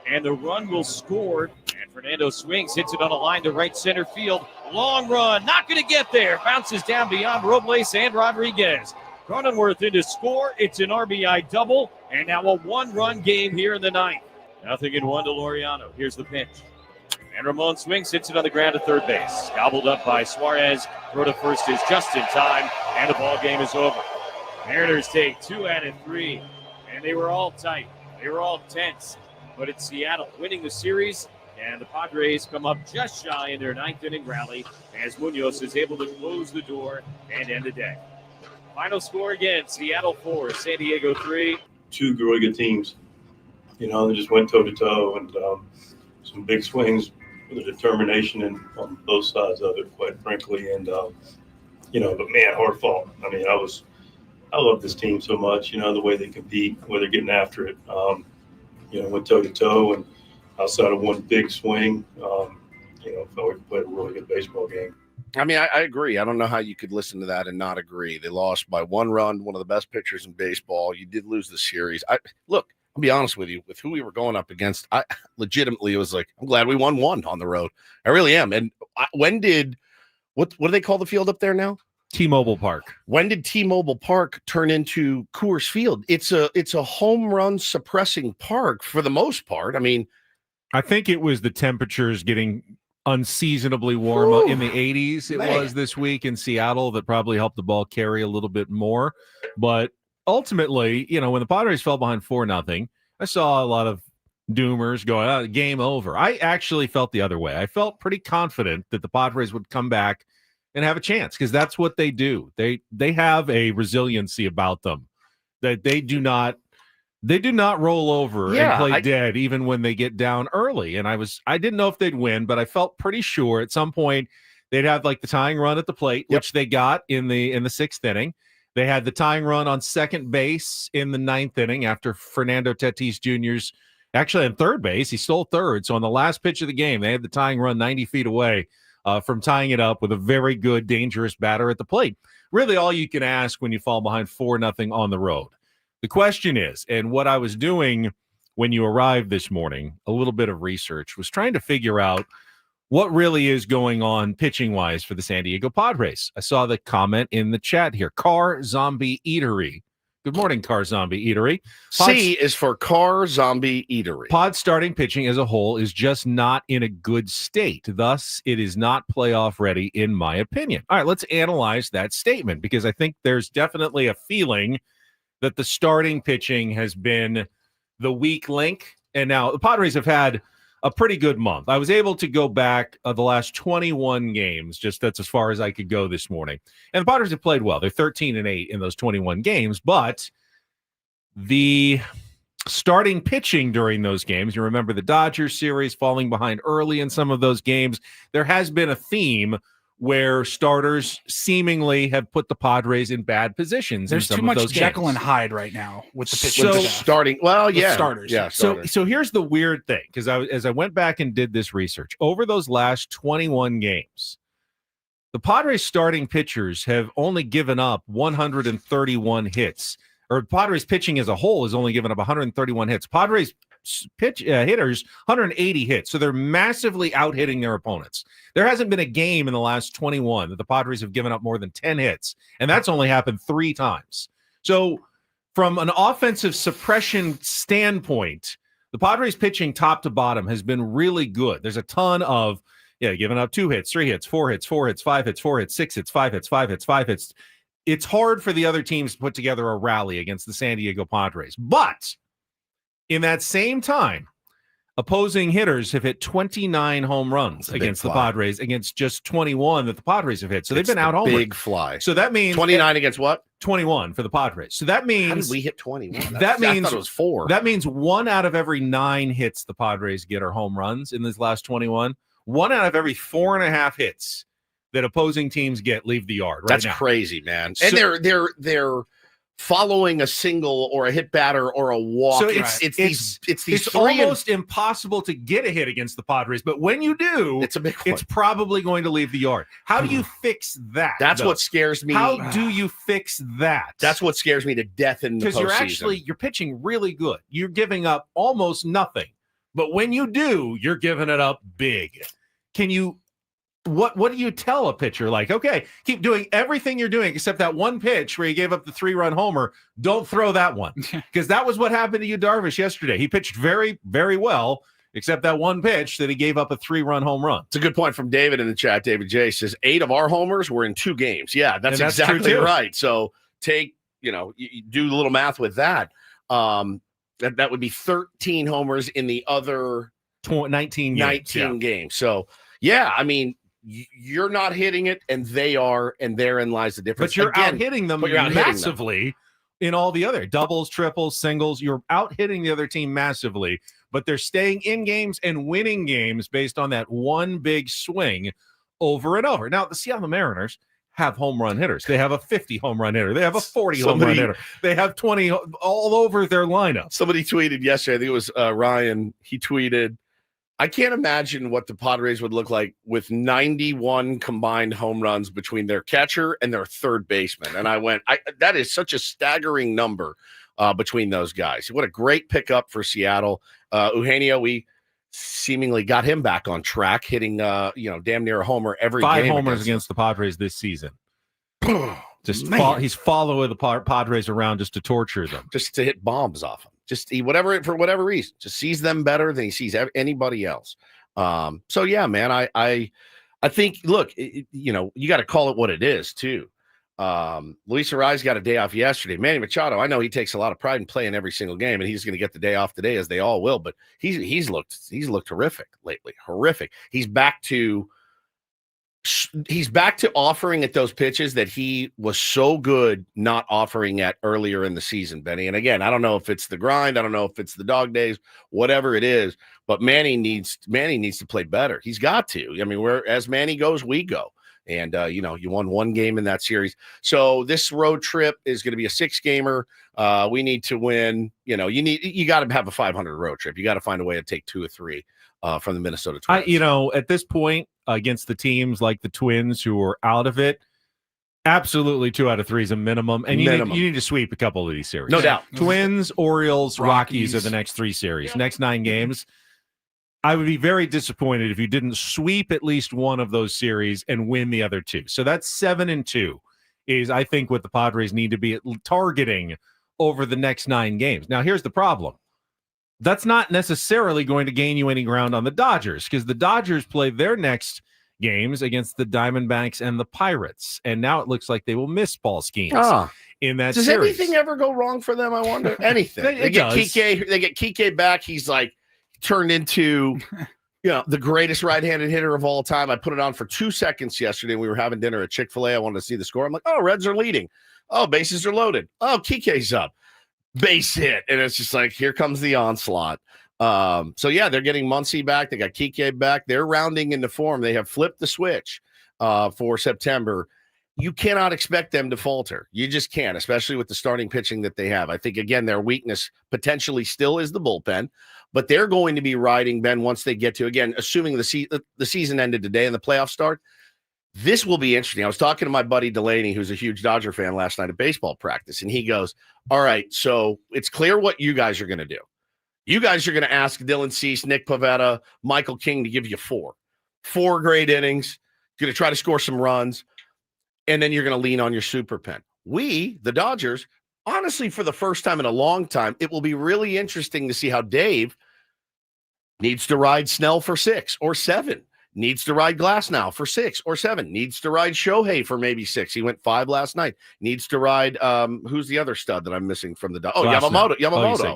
and the run will score. And Fernando swings, hits it on a line to right center field. Long run, not going to get there. Bounces down beyond Robles and Rodriguez. Cronenworth in to score. It's an RBI double, and now a 1-run game here in the 9th. 0-1 to Laureano. Here's the pitch. And Ramon swings, hits it on the ground to third base. Gobbled up by Suarez. Throw to first is just in time, and the ball game is over. Mariners take 2 out of 3, and they were all tight. They were all tense. But it's Seattle winning the series, and the Padres come up just shy in their 9th inning rally as Munoz is able to close the door and end the day. Final score again, Seattle 4, San Diego 3. 2 really good teams. They just went toe-to-toe, and some big swings with the determination on both sides of it, quite frankly. And, but man, hard fought. I love this team so much, the way they compete, the way they're getting after it. Went toe-to-toe, and outside of one big swing, felt like we played a really good baseball game. I agree. I don't know how you could listen to that and not agree. They lost by 1 run, one of the best pitchers in baseball. You did lose the series. I'll be honest with you, with who we were going up against, I legitimately was like, I'm glad we won 1 on the road. I really am. And what do they call the field up there now? T-Mobile Park. When did T-Mobile Park turn into Coors Field? It's a home run suppressing park for the most part. I think it was the temperatures getting unseasonably warm in the 80s. It was this week in Seattle that probably helped the ball carry a little bit more. But ultimately, when the Padres fell behind 4-0, I saw a lot of doomers going, game over. I actually felt the other way. I felt pretty confident that the Padres would come back and have a chance, because that's what they do. They have a resiliency about them that they do not roll over and play dead even when they get down early. And I didn't know if they'd win, but I felt pretty sure at some point they'd have like the tying run at the plate, which they got in the sixth inning. They had the tying run on second base in the ninth inning after Fernando Tatis Jr.'s actually on third base. He stole third. So on the last pitch of the game, they had the tying run 90 feet away from tying it up with a very good, dangerous batter at the plate. Really all you can ask when you fall behind 4-0 on the road. The question is, and what I was doing when you arrived this morning, a little bit of research, was trying to figure out what really is going on pitching-wise for the San Diego Padres. I saw the comment in the chat here, Car Zombie Eatery. Good morning, Car Zombie Eatery. C is for Car Zombie Eatery. Pod starting pitching as a whole is just not in a good state. Thus, it is not playoff ready, in my opinion. All right, let's analyze that statement, because I think there's definitely a feeling that the starting pitching has been the weak link. And now the Padres have had a pretty good month. I was able to go back the last 21 games, just that's as far as I could go this morning. And the Padres have played well. They're 13-8 in those 21 games, but the starting pitching during those games, you remember the Dodgers series falling behind early in some of those games, there has been a theme where starters seemingly have put the Padres in bad positions. There's in some too much of those Jekyll games. and Hyde right now with the pitching. So starting, well, yeah, starters. Yeah, starters. So here's the weird thing, because as I went back and did this research over those last 21 games, the Padres starting pitchers have only given up 131 hits, or Padres pitching as a whole has only given up 131 hits. Padres hitters 180 hits, so they're massively out hitting their opponents. There hasn't been a game in the last 21 that the Padres have given up more than 10 hits, and that's only happened 3 times. So from an offensive suppression standpoint, the Padres pitching top to bottom has been really good. There's a ton of giving up 2 hits, 3 hits, 4 hits, 4 hits, 5 hits, 4 hits, 6 hits, 5 hits, 5 hits, 5 hits. It's hard for the other teams to put together a rally against the San Diego Padres, but in that same time, opposing hitters have hit 29 home runs against the Padres against just 21 that the Padres have hit. So they've been out homered. Big fly. So that means 29 against what? 21 for the Padres. So that means how did we hit 21? That means I thought it was 4. That means 1 out of every 9 hits the Padres get are home runs in this last 21. 1 out of every 4.5 hits that opposing teams get leave the yard. Right now. That's crazy, man. And they're following a single or a hit batter or a walk. So it's almost impossible to get a hit against the Padres, but when you do, it's a big one. It's probably going to leave the yard. How do you fix that? That's what scares me. How do you fix that? That's what scares me to death in the postseason. Because you're pitching really good. You're giving up almost nothing, but when you do, you're giving it up big. What do you tell a pitcher? Like, okay, keep doing everything you're doing except that one pitch where you gave up the 3-run homer. Don't throw that one, because that was what happened to you, Darvish, yesterday. He pitched very, very well, except that one pitch that he gave up a 3-run home run. It's a good point from David in the chat. David J says 8 of our homers were in 2 games. Yeah, that's exactly right. So take, you do a little math with that. That would be 13 homers in the other 19 games. So, yeah, I mean, you're not hitting it, and they are, and therein lies the difference. But you're out hitting them massively in all the other doubles, triples, singles. You're out hitting the other team massively, but they're staying in games and winning games based on that one big swing over and over. Now, the Seattle Mariners have home run hitters. They have a 50 home run hitter. They have a 40 home run hitter. They have 20 all over their lineup. Somebody tweeted yesterday, I think it was Ryan. He tweeted, I can't imagine what the Padres would look like with 91 combined home runs between their catcher and their third baseman. And I went, that is such a staggering number between those guys. What a great pickup for Seattle. Eugenio, we seemingly got him back on track, hitting damn near a homer every 5 game. 5 homers against the Padres this season. He's following the Padres around just to torture them, just to hit bombs off them. Just for whatever reason, just sees them better than he sees anybody else. So yeah, man, I think, look, you got to call it what it is too. Luis Arraez got a day off yesterday. Manny Machado, I know he takes a lot of pride in playing every single game, and he's going to get the day off today, as they all will. But he's looked horrific lately. Horrific. He's back to he's back to offering at those pitches that he was so good not offering at earlier in the season, Benny. And again, I don't know if it's the grind, I don't know if it's the dog days, whatever it is, but Manny needs to play better. He's got to. I mean, as Manny goes, we go. And you won one game in that series. So this road trip is going to be a 6-gamer. We need to win. You got to have a 500 road trip. You got to find a way to take 2 or 3 from the Minnesota Twins. At this point, against the teams like the Twins who are out of it, absolutely 2 out of 3 is a minimum. And you need to sweep a couple of these series. No doubt. Twins, Orioles, Rockies are the next 3 series. Yep. Next 9 games. I would be very disappointed if you didn't sweep at least one of those series and win the other 2. So that's 7-2 is, I think, what the Padres need to be targeting over the next 9 games. Now, here's the problem. That's not necessarily going to gain you any ground on the Dodgers, because the Dodgers play their next games against the Diamondbacks and the Pirates. And now it looks like they will miss Paul Skeens in that Does series. anything ever go wrong for them, I wonder? Anything. They get Kike back. He's like turned into the greatest right-handed hitter of all time. I put it on for 2 seconds yesterday. We were having dinner at Chick-fil-A. I wanted to see the score. I'm like, oh, Reds are leading. Oh, bases are loaded. Oh, Kike's up. Base hit. And it's just like, here comes the onslaught. They're getting Muncy back. They got Kike back. They're rounding into form. They have flipped the switch for September. You cannot expect them to falter. You just can't, especially with the starting pitching that they have. I think, again, their weakness potentially still is the bullpen, but they're going to be riding, Ben, once they get to, again, assuming the season ended today and the playoffs start. This will be interesting. I was talking to my buddy Delaney, who's a huge Dodger fan, last night at baseball practice, and he goes, all right, so it's clear what you guys are going to do. You guys are going to ask Dylan Cease, Nick Pivetta, Michael King to give you 4 great innings, going to try to score some runs, and then you're going to lean on your super pen. We, the Dodgers, honestly, for the first time in a long time, it will be really interesting to see how Dave needs to ride Snell for 6 or 7. Needs to ride Glasnow for 6 or 7. Needs to ride Shohei for maybe 6. He went 5 last night. Needs to ride who's the other stud that I'm missing from the Yamamoto.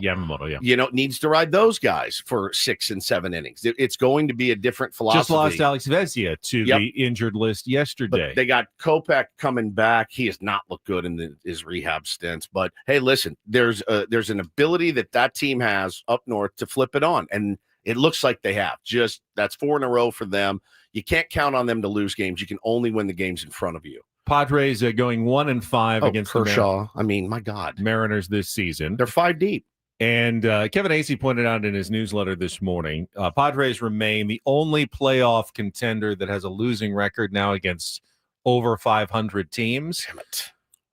Yeah. Needs to ride those guys for 6 and 7 innings. It's going to be a different philosophy. Just lost Alex Vezia to the injured list yesterday. But they got Kopech coming back. He has not looked good in his rehab stints. But hey, listen, there's an ability that team has up north to flip it on, and it looks like they have. Just that's 4 in a row for them. You can't count on them to lose games. You can only win the games in front of you. Padres are going 1-5 against Kershaw. My God, Mariners this season. They're 5 deep. And Kevin Acee pointed out in his newsletter this morning, Padres remain the only playoff contender that has a losing record now against over 500 teams. Damn it.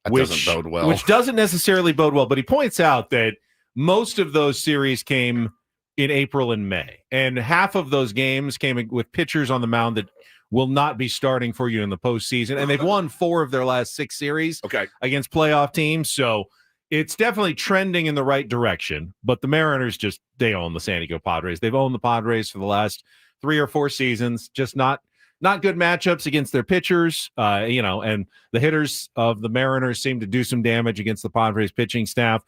That doesn't bode well. Which doesn't necessarily bode well. But he points out that most of those series came in April and May. And half of those games came with pitchers on the mound that will not be starting for you in the postseason. And they've won 4 of their last 6 series against playoff teams. So it's definitely trending in the right direction. But the Mariners they own the San Diego Padres. They've owned the Padres for the last 3 or 4 seasons. Just not good matchups against their pitchers. And the hitters of the Mariners seem to do some damage against the Padres pitching staff.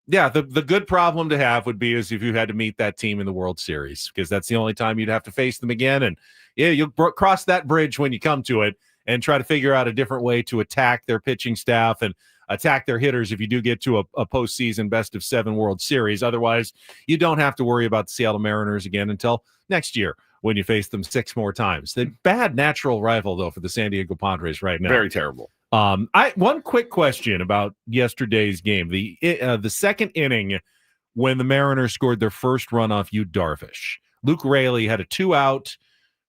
Yeah, the good problem to have would be is if you had to meet that team in the World Series, because that's the only time you'd have to face them again. And you'll cross that bridge when you come to it and try to figure out a different way to attack their pitching staff and attack their hitters if you do get to a postseason best-of-7 World Series. Otherwise, you don't have to worry about the Seattle Mariners again until next year when you face them 6 more times. The bad natural rival, though, for the San Diego Padres right now. Very terrible. One quick question about yesterday's game. The second inning when the Mariners scored their first run off Yu Darvish. Luke Raley had a 2-out,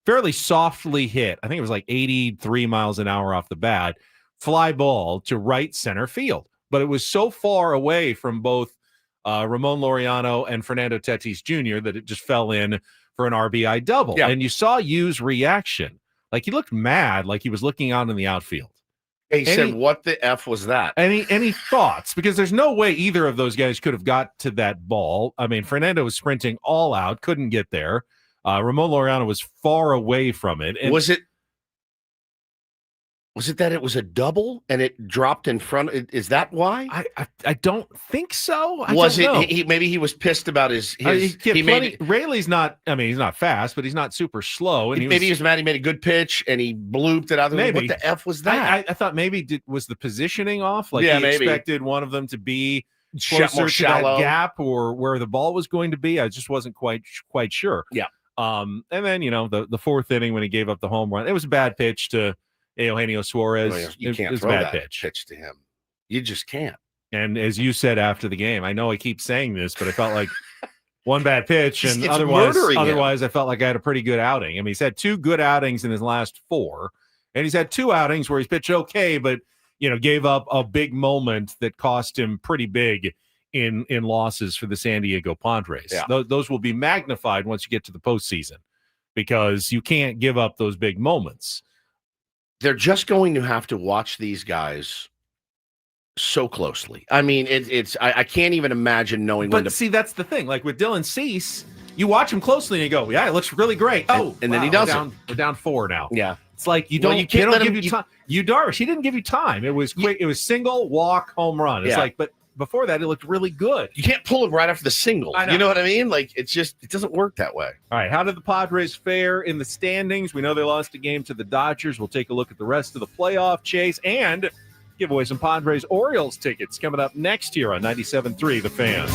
fairly softly hit. I think it was like 83 miles an hour off the bat, fly ball to right center field. But it was so far away from both Ramon Laureano and Fernando Tatis Jr. that it just fell in for an RBI double. Yeah. And you saw Yu's reaction. Like, he looked mad, like he was looking out in the outfield. He said, what the F was that? Any thoughts? Because there's no way either of those guys could have got to that ball. I mean, Fernando was sprinting all out, couldn't get there. Ramon Laureano was far away from it. And was it Was it that it was a double and it dropped in front? Is that why? I don't think so. Was it? Maybe he was pissed about his. Rayleigh's not. I mean, he's not fast, but he's not super slow. And maybe he was mad. He made a good pitch and he blooped it out. Maybe. What the f was that? I thought maybe was the positioning off? Like he expected one of them to be closer to that gap or where the ball was going to be. I just wasn't quite sure. Yeah. And then the fourth inning when he gave up the home run, it was a bad pitch to Eugenio Suarez. You can't throw that pitch to him. You just can't. And as you said after the game, I know I keep saying this, but I felt like one bad pitch, and otherwise I felt like I had a pretty good outing. I mean, he's had 2 good outings in his last 4, and he's had 2 outings where he's pitched okay, but gave up a big moment that cost him pretty big in losses for the San Diego Padres. Yeah. Those will be magnified once you get to the postseason because you can't give up those big moments. They're just going to have to watch these guys so closely. I mean, I can't even imagine knowing when to see, that's the thing. Like with Dylan Cease, you watch him closely and you go, yeah, it looks really great. And then he doesn't. We're down 4 now. Yeah. It's like you don't give you time. Darvish, he didn't give you time. It was quick. It was single, walk, home run. It's like, but before that, it looked really good. You can't pull him right after the single. You know what I mean? Like, it doesn't work that way. All right. How did the Padres fare in the standings? We know they lost a game to the Dodgers. We'll take a look at the rest of the playoff chase and give away some Padres Orioles tickets coming up next year on 97.3 The Fan.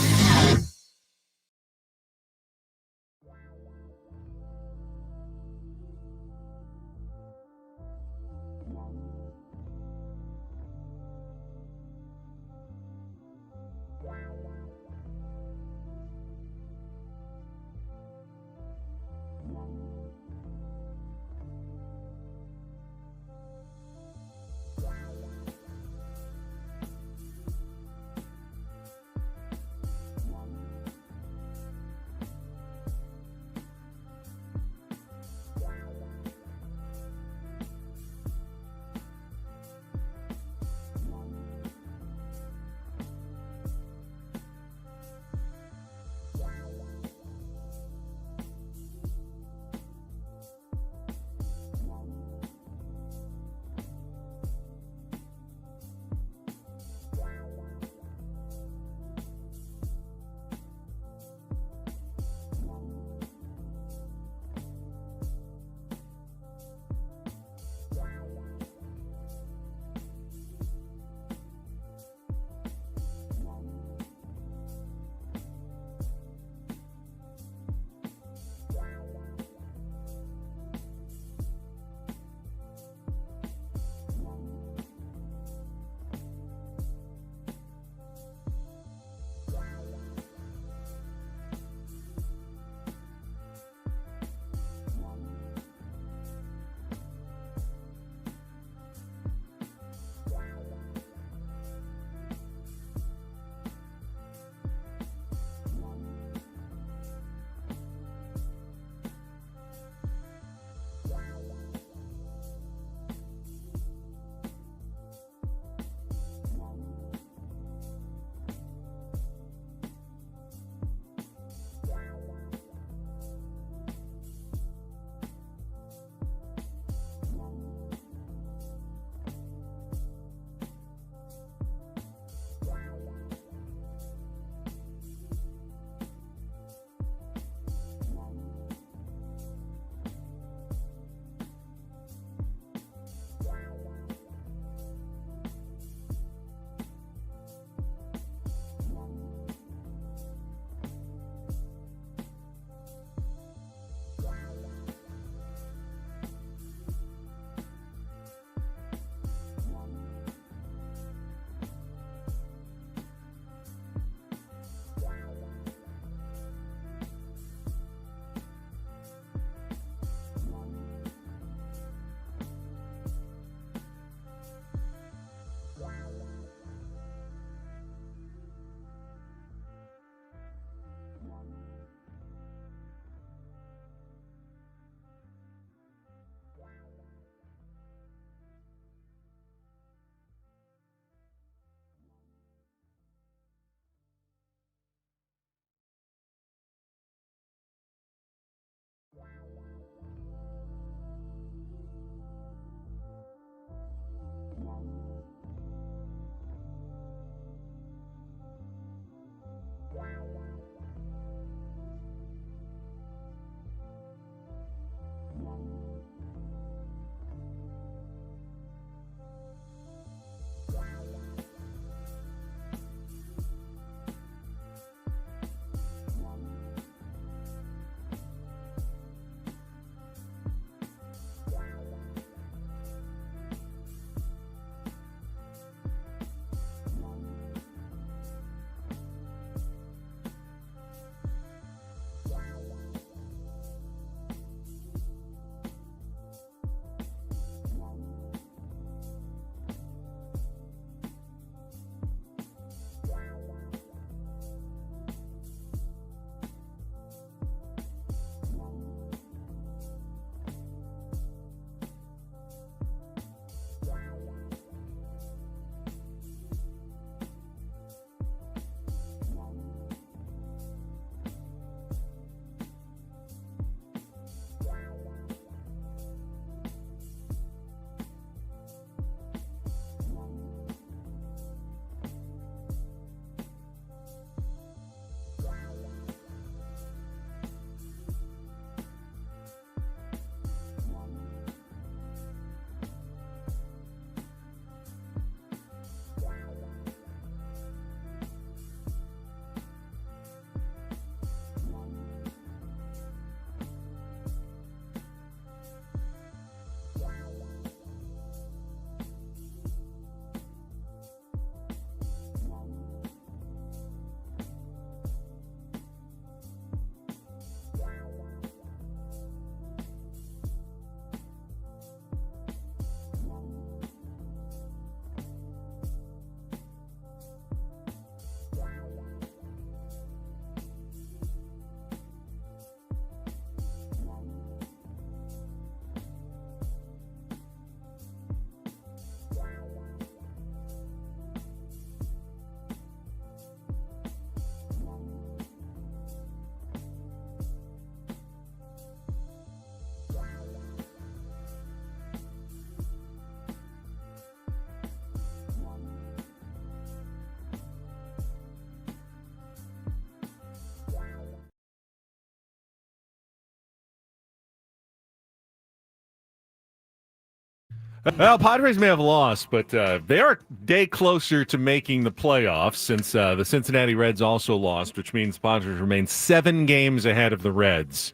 Well, Padres may have lost, but they are a day closer to making the playoffs since the Cincinnati Reds also lost, which means Padres remain 7 games ahead of the Reds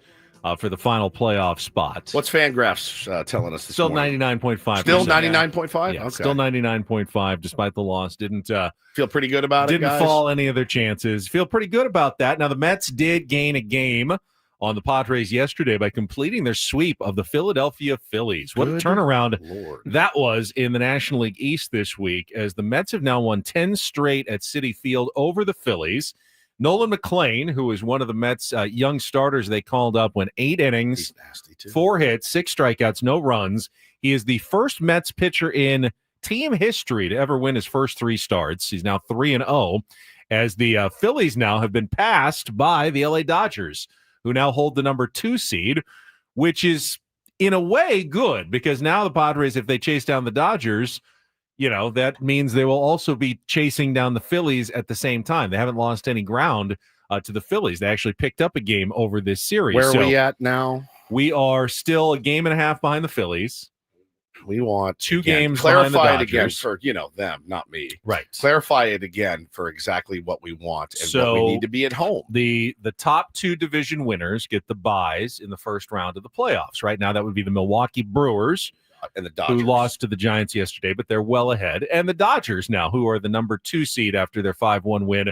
for the final playoff spot. What's Fangraphs telling us this Still morning? 99.5. Still 99.5? Yeah, okay. Still 99.5 despite the loss. Didn't feel pretty good about it, didn't guys? fall any of their chances. Feel pretty good about that. Now, the Mets did gain a game on the Padres yesterday by completing their sweep of the Philadelphia Phillies. What a turnaround that was in the National League East this week, as the Mets have now won 10 straight at Citi Field over the Phillies. Nolan McLean, who is one of the Mets' young starters they called up, went 8 innings, 4 hits, 6 strikeouts, no runs. He is the first Mets pitcher in team history to ever win his first 3 starts. He's now 3-0, as the Phillies now have been passed by the LA Dodgers, who now hold the number 2 seed, which is in a way good, because now the Padres, if they chase down the Dodgers, that means they will also be chasing down the Phillies at the same time. They haven't lost any ground to the Phillies. They actually picked up a game over this series. Where are we at now? We are still a game and a half behind the Phillies. We want 2 again, games behind the clarify it Dodgers. again for them, not me. Right. Clarify it again for exactly what we want and So what we need to be at home. The top 2 division winners get the byes in the first round of the playoffs. Right now, that would be the Milwaukee Brewers, and the Dodgers, who lost to the Giants yesterday, but they're well ahead, and the Dodgers now, who are the number 2 seed after their 5-1 win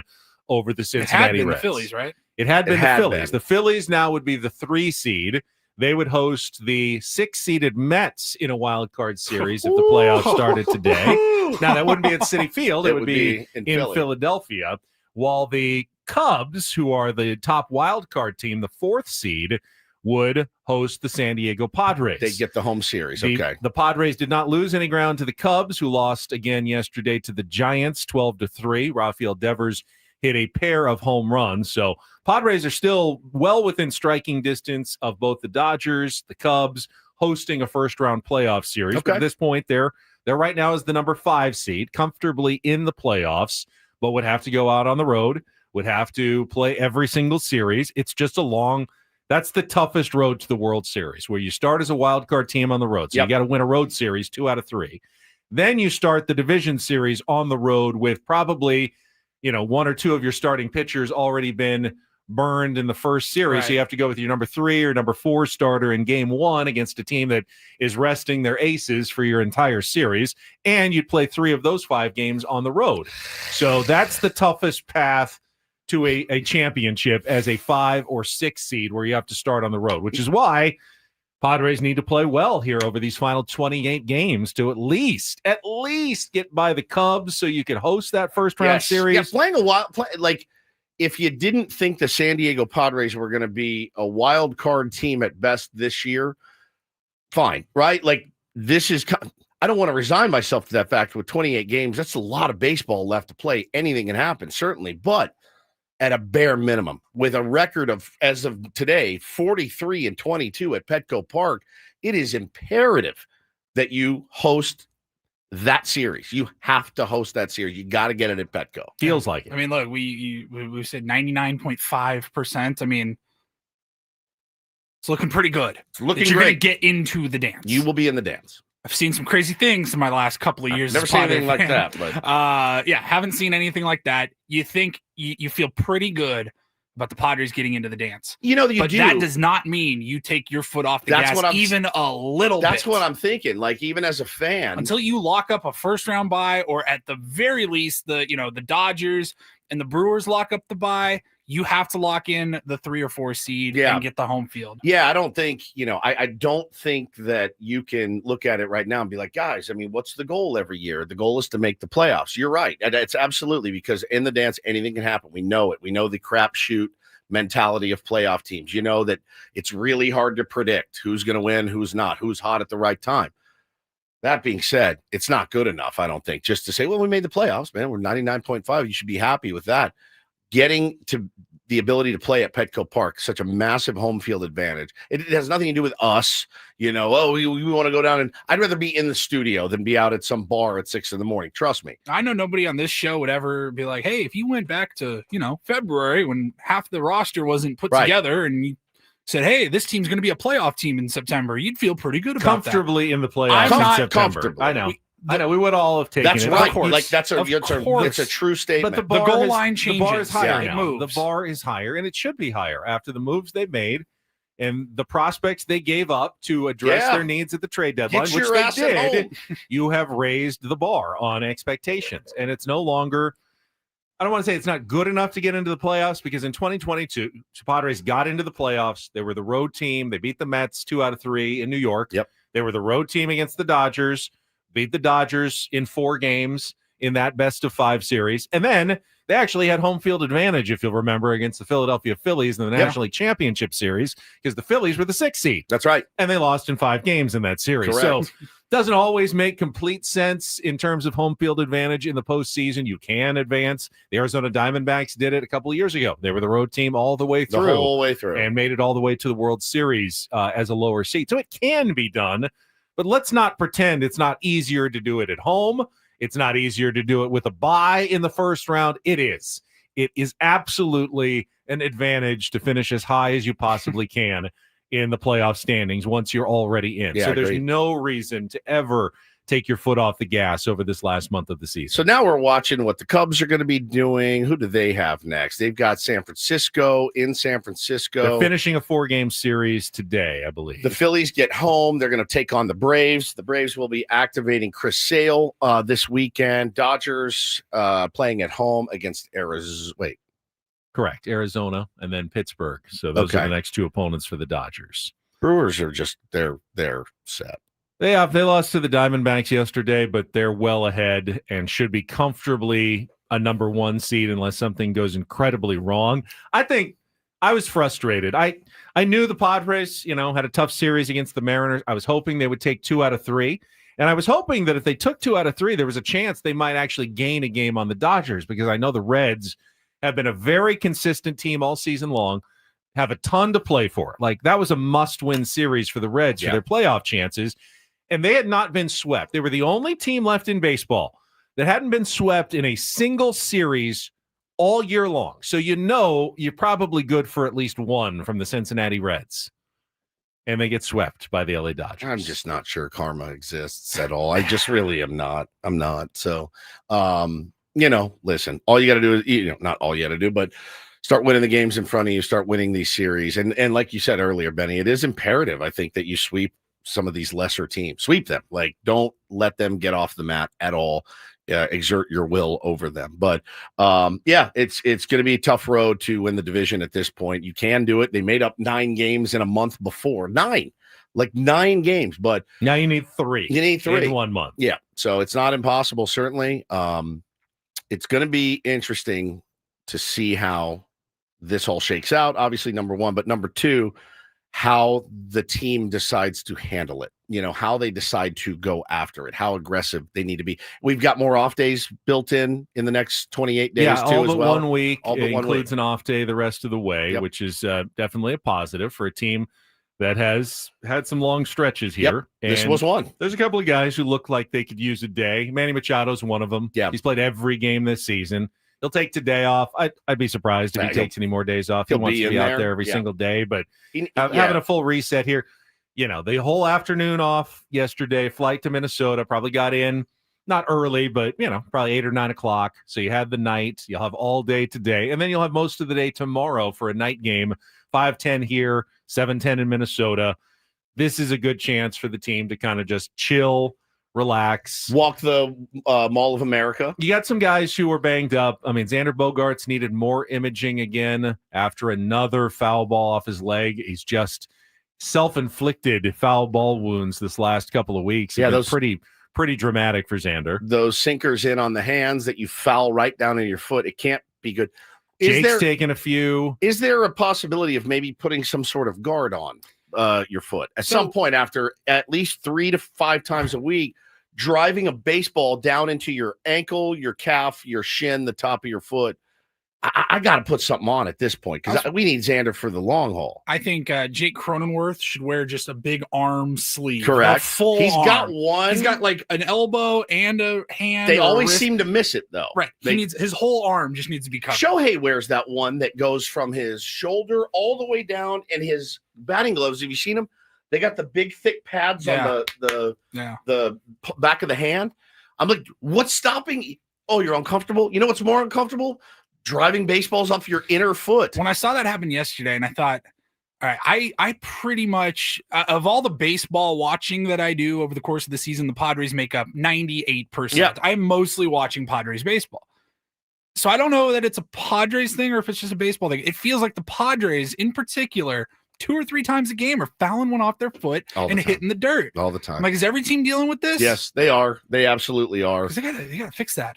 over the Cincinnati It had been Reds. the Phillies, right? It had been the Phillies. been. The Phillies now would be the 3 seed. They would host the 6-seeded Mets in a wild card series if the playoffs started today. Now, that wouldn't be at Citi Field. It would be in Philadelphia, while the Cubs, who are the top wild card team, the 4th seed, would host the San Diego Padres. They get the home series. Okay. The Padres did not lose any ground to the Cubs, who lost again yesterday to the Giants 12-3. Rafael Devers hit a pair of home runs. So Padres are still well within striking distance of both the Dodgers, the Cubs, hosting a first-round playoff series. Okay. But at this point, they're right now as the number 5 seed, comfortably in the playoffs, but would have to go out on the road, would have to play every single series. It's just that's the toughest road to the World Series, where you start as a wild card team on the road. So you got to win a road series 2 out of 3. Then you start the division series on the road with probably, 1 or 2 of your starting pitchers already been burned in the first series. Right. So you have to go with your number 3 or number 4 starter in game 1 against a team that is resting their aces for your entire series. And you'd play 3 of those 5 games on the road. So that's the toughest path to a championship as a 5 or 6 seed, where you have to start on the road, which is why Padres need to play well here over these final 28 games to at least get by the Cubs so you can host that first round series. Yeah, playing like if you didn't think the San Diego Padres were going to be a wild card team at best this year, fine, right? Like I don't want to resign myself to that fact. With 28 games, that's a lot of baseball left to play. Anything can happen, certainly, but at a bare minimum, with a record of, as of today, 43-22 at Petco Park, it is imperative that you host that series. You have to host that series. You got to get it at Petco. Feels like it. I mean, look, we said 99.5%. I mean, it's looking pretty good. It's looking you're great. going to get into the dance. You will be in the dance. I've seen some crazy things in my last couple of years. Never seen anything like that, but haven't seen anything like that. You think you feel pretty good about the Padres getting into the dance. But that does not mean you take your foot off the gas even a little bit. That's what I'm thinking. Like, even as a fan, until you lock up a first round bye, or at the very least, the Dodgers and the Brewers lock up the bye, you have to lock in the 3 or 4 seed and get the home field. Yeah, I don't think, I don't think that you can look at it right now and be like, guys, I mean, what's the goal every year? The goal is to make the playoffs. You're right. It's absolutely, because in the dance, anything can happen. We know it. We know the crapshoot mentality of playoff teams. You know that it's really hard to predict who's going to win, who's not, who's hot at the right time. That being said, it's not good enough, I don't think, just to say, well, we made the playoffs, man. We're 99.5. You should be happy with that. Getting to the ability to play at Petco Park, such a massive home field advantage. It has nothing to do with us, we want to go down, and I'd rather be in the studio than be out at some bar at 6 a.m. Trust me. I know nobody on this show would ever be like, hey, if you went back to, February when half the roster wasn't put together and you said, hey, this team's going to be a playoff team in September, you'd feel pretty good about comfortably in the playoffs I'm in not September. I know. We would all have taken That's it. right. Of course. Like it's a true statement. But the goal line changes. The bar is higher It now. moves. The bar is higher, and it should be higher after the moves they've made and the prospects they gave up to address their needs at the trade deadline, Get which your they ass at did. You have raised the bar on expectations, and it's no longer. I don't want to say it's not good enough to get into the playoffs, because in 2022, Padres got into the playoffs. They were the road team. They beat the Mets 2 out of 3 in New York. Yep. They were the road team against the Dodgers, beat the Dodgers in 4 games in that best-of-5 series. And then they actually had home field advantage, if you'll remember, against the Philadelphia Phillies in the National League Championship Series, because the Phillies were the 6th seed. That's right. And they lost in 5 games in that series. Correct. So doesn't always make complete sense in terms of home field advantage in the postseason. You can advance. The Arizona Diamondbacks did it a couple of years ago. They were the road team all the way through. The whole way through. And made it all the way to the World Series as a lower seed. So it can be done, but let's not pretend it's not easier to do it at home. It's not easier to do it with a bye in the first round. It is. It is absolutely an advantage to finish as high as you possibly can in the playoff standings once you're already in. Yeah, so there's agreed. no reason to ever take your foot off the gas over this last month of the season. So now we're watching what the Cubs are going to be doing. Who do they have next? They've got San Francisco in San Francisco. They're finishing a 4-game series today, I believe. The Phillies get home. They're going to take on the Braves. The Braves will be activating Chris Sale this weekend. Dodgers playing at home against Arizona. Wait. Correct. Arizona and then Pittsburgh. So those are the next 2 opponents for the Dodgers. Brewers are just they're set. They lost to the Diamondbacks yesterday, but they're well ahead and should be comfortably a number 1 seed unless something goes incredibly wrong. I think I was frustrated. I knew the Padres, had a tough series against the Mariners. I was hoping they would take 2 out of 3. And I was hoping that if they took 2 out of 3, there was a chance they might actually gain a game on the Dodgers, because I know the Reds have been a very consistent team all season long, have a ton to play for. Like, that was a must-win series for the Reds for their playoff chances, and they had not been swept. They were the only team left in baseball that hadn't been swept in a single series all year long. So you're probably good for at least 1 from the Cincinnati Reds. And they get swept by the LA Dodgers. I'm just not sure karma exists at all. I just really am not. I'm not. So, listen, all you got to do is, not all you got to do, but start winning the games in front of you, start winning these series. And like you said earlier, Benny, it is imperative, I think, that you sweep some of these lesser teams. Sweep them. Like, don't let them get off the mat at all. Exert your will over them. But it's going to be a tough road to win the division at this point. You can do it. They made up 9 games in a month before. 9 games, but now you need 3. You need 3 in 1 month. Yeah. So it's not impossible, certainly. It's going to be interesting to see how this all shakes out. Obviously, number 1, but number 2, how the team decides to handle it, how they decide to go after it, how aggressive they need to be. We've got more off days built in the next 28 days too, all as but well. 1 week. All but it 1 includes week. an off day the rest of the way, which is definitely a positive for a team that has had some long stretches here. Yep. This was one. There's a couple of guys who look like they could use a day. Manny Machado's one of them. Yeah. He's played every game this season. He'll take today off. I'd be surprised if he takes any more days off. He wants to be out there every single day, but having a full reset here, the whole afternoon off yesterday, flight to Minnesota, probably got in, not early, but, probably 8 or 9 o'clock. So you had the night, you'll have all day today, and then you'll have most of the day tomorrow for a night game, 5:10 here, 7:10 in Minnesota. This is a good chance for the team to kind of just chill, relax, walk the Mall of America. You got some guys who were banged up. I mean, Xander Bogaerts needed more imaging again after another foul ball off his leg. He's just self-inflicted foul ball wounds this last couple of weeks. Yeah, those pretty dramatic for Xander. Those sinkers in on the hands that you foul right down in your foot. It can't be good. Jake's taking a few. Is there a possibility of maybe putting some sort of guard on your foot at some point after at least 3 to 5 times a week, driving a baseball down into your ankle, your calf, your shin, the top of your foot? I got to put something on at this point because we need Xander for the long haul. I think Jake Cronenworth should wear just a big arm sleeve. Correct. He's arm. got one. He's got like an elbow and a hand. They always seem to miss it though. Right. He needs his whole arm just needs to be covered. Shohei wears that one that goes from his shoulder all the way down, and his batting gloves. Have you seen them? They got the big thick pads on the back of the hand. I'm like, what's stopping? Oh, you're uncomfortable. You know what's more uncomfortable? Driving baseballs off your inner foot. When I saw that happen yesterday, and I thought, all right, I pretty much of all the baseball watching that I do over the course of the season, the Padres make up 98%. Yep. I'm mostly watching Padres baseball. So I don't know that it's a Padres thing or if it's just a baseball thing. It feels like the Padres in particular 2 or 3 times a game are fouling one off their foot and hitting the dirt all the time. I'm like, is every team dealing with this? Yes, they are. They absolutely are. They gotta fix that.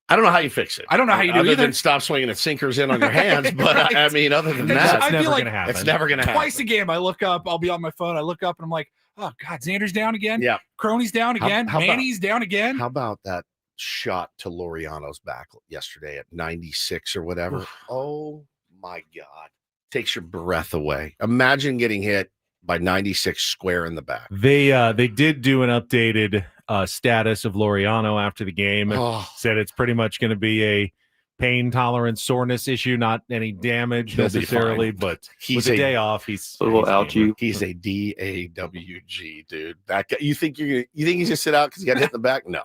I don't know how you fix it. I don't know how you do other either. than stop swinging at sinkers in on your hands. But Right. I mean, other than that, I feel like it's never going to happen. Twice a game, I look up. I'll be on my phone. I look up and I'm like, oh God, Xander's down again. Yeah, Crony's down again. Manny's down again. How about that shot to Laureano's back yesterday at 96 or whatever? Oh my God, takes your breath away. Imagine getting hit by 96 square in the back. They did do an updated status of Laureano after the game. Said it's pretty much going to be a pain tolerance soreness issue, not any damage necessarily, but with a day off, he's a little ouchie. He's a DAWG, dude. That guy, you think he's just sit out because he got hit in the back? No.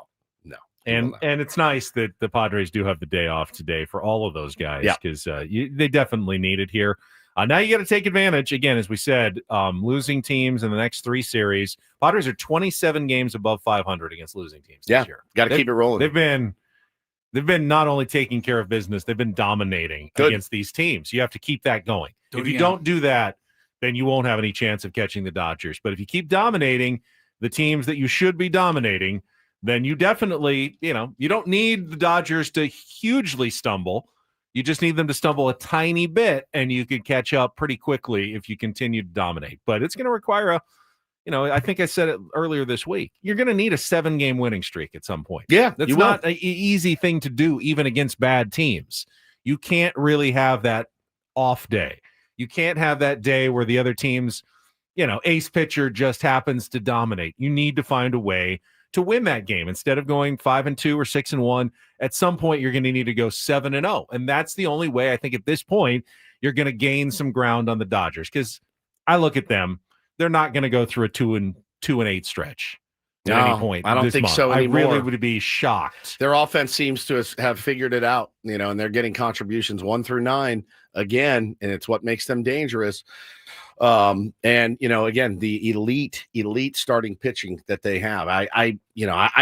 And it's nice that the Padres do have the day off today for all of those guys because they definitely need it here. Now you got to take advantage. Again, as we said, losing teams in the next 3 series. Padres are 27 games above 500 against losing teams this year. Got to keep it rolling. They've been not only taking care of business, they've been dominating against these teams. You have to keep that going. If you don't do that, then you won't have any chance of catching the Dodgers. But if you keep dominating the teams that you should be dominating, then you definitely, you don't need the Dodgers to hugely stumble. You just need them to stumble a tiny bit, and you could catch up pretty quickly if you continue to dominate. But it's going to require I think I said it earlier this week, you're going to need a 7-game winning streak at some point. Yeah, that's not an easy thing to do, even against bad teams. You can't really have that off day. You can't have that day where the other team's, ace pitcher just happens to dominate. You need to find a way to win that game instead of going 5-2 or 6-1. At some point, you're going to need to go 7-0, and that's the only way I think at this point you're going to gain some ground on the Dodgers. Because I look at them, they're not going to go through a 2-8 stretch at any point. I don't think so anymore. I really would be shocked. Their offense seems to have figured it out, and they're getting contributions 1 through 9 again, and it's what makes them dangerous. And again, the elite starting pitching that they have, I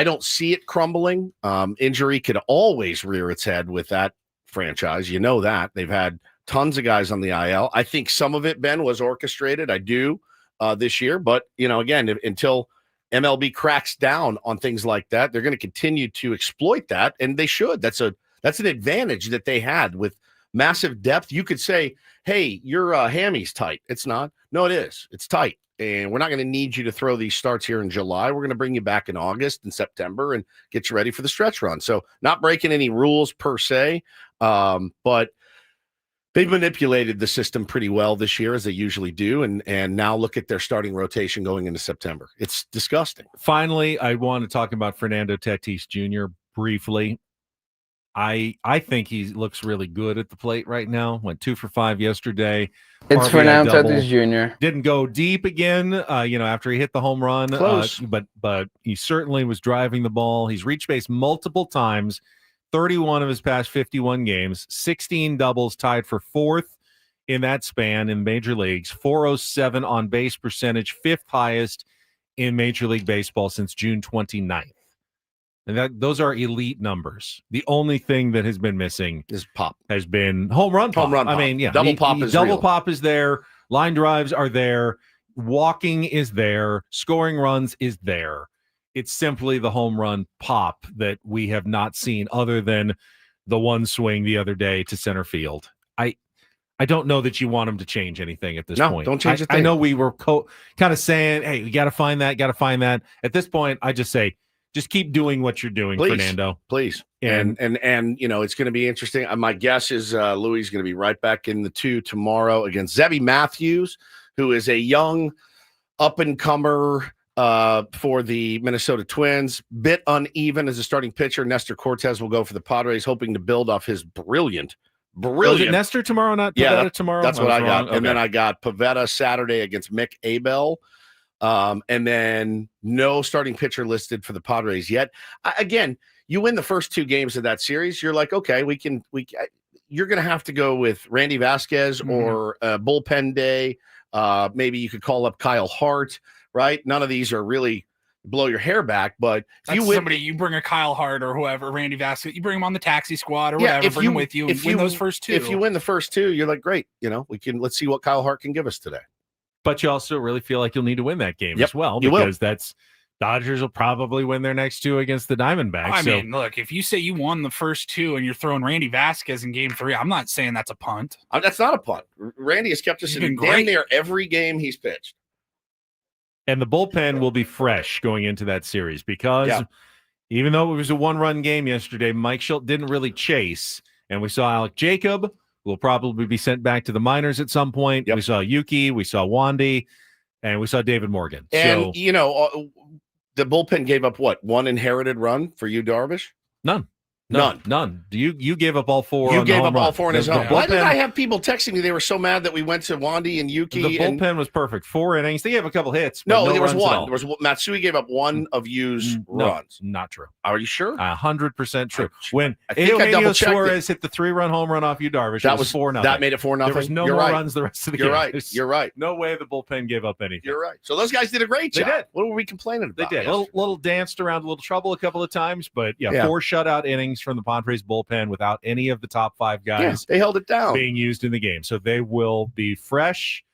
don't see it crumbling. Injury could always rear its head with that franchise. That they've had tons of guys on the IL. I think some of it, Ben, was orchestrated. I do this year, but again, until MLB cracks down on things like that, they're going to continue to exploit that, and they should. That's an advantage that they had with massive depth. You could say, hey, your hammy's tight. It's not. No, it is. It's tight. And we're not going to need you to throw these starts here in July. We're going to bring you back in August and September and get you ready for the stretch run. So not breaking any rules per se, but they've manipulated the system pretty well this year, as they usually do. And now look at their starting rotation going into September. It's disgusting. Finally, I want to talk about Fernando Tatis Jr. briefly. I think he looks really good at the plate right now. Went 2 for 5 yesterday. It's RBI Fernando double. Tatis Jr. Didn't go deep again, after he hit the home run. Close. But he certainly was driving the ball. He's reached base multiple times, 31 of his past 51 games, 16 doubles, tied for 4th in that span in major leagues, 407 on base percentage, 5th highest in Major League Baseball since June 29th. And those are elite numbers. The only thing that has been missing is pop. Has been home run pop. Pop. I mean, yeah, double pop is there. Line drives are there. Walking is there. Scoring runs is there. It's simply the home run pop that we have not seen, other than the one swing the other day to center field. I don't know that you want him to change anything at this point. Don't change it. I know we were kind of saying, hey, we got to find that. At this point, I just say, just keep doing what you're doing, Please. Fernando. Please. And And it's going to be interesting. My guess is Louis is going to be right back in the 2 tomorrow against Zebby Matthews, who is a young up-and-comer for the Minnesota Twins. Bit uneven as a starting pitcher. Nestor Cortez will go for the Padres, hoping to build off his brilliant. Was it Nestor tomorrow, not Pavetta tomorrow? That's what I got. Okay. And then I got Pavetta Saturday against Mick Abel. And then no starting pitcher listed for the Padres yet. Again, you win the first 2 games of that series, you're like, okay, you're going to have to go with Randy Vasquez or bullpen day. Maybe you could call up Kyle Hart, right? None of these are really blow your hair back, but if you bring a Kyle Hart or whoever, Randy Vasquez, you bring him on the taxi squad or whatever, bring him with you and win those first 2. If you win the first 2, you're like, great, let's see what Kyle Hart can give us today. But you also really feel like you'll need to win that game as well, because Dodgers will probably win their next 2 against the Diamondbacks. I mean, look, if you say you won the first 2 and you're throwing Randy Vasquez in game 3, I'm not saying that's a punt. That's not a punt. Randy has kept us in damn near every game he's pitched. And the bullpen will be fresh going into that series because even though it was a 1-run game yesterday, Mike Schultz didn't really chase. And we saw Alec Jacob, who will probably be sent back to the minors at some point. We saw Yuki, we saw Wandy, and we saw David Morgan. And, the bullpen gave up what? 1 inherited run for you, Darvish? None. You gave up all 4. You gave up all 4 in his home. home. Why did I have people texting me? They were so mad that we went to Wandy and Yuki. The bullpen was perfect. 4 innings. They gave a couple hits. No, there was 1. There was Matsui gave up 1 of Yu's runs. Not true. Are you sure? 100% true. When Eugenio Suarez hit the 3-run home run off you, Darvish, that was 4-0. That made it 4-0. There was no more runs the rest of the game. You're right. No way the bullpen gave up anything. You're right. So those guys did a great job. They did. What were we complaining about? They did. Little danced around a little trouble a couple of times, but 4 shutout innings from the Padres bullpen without any of the top 5 guys. They held it down. Being used in the game. So they will be fresh,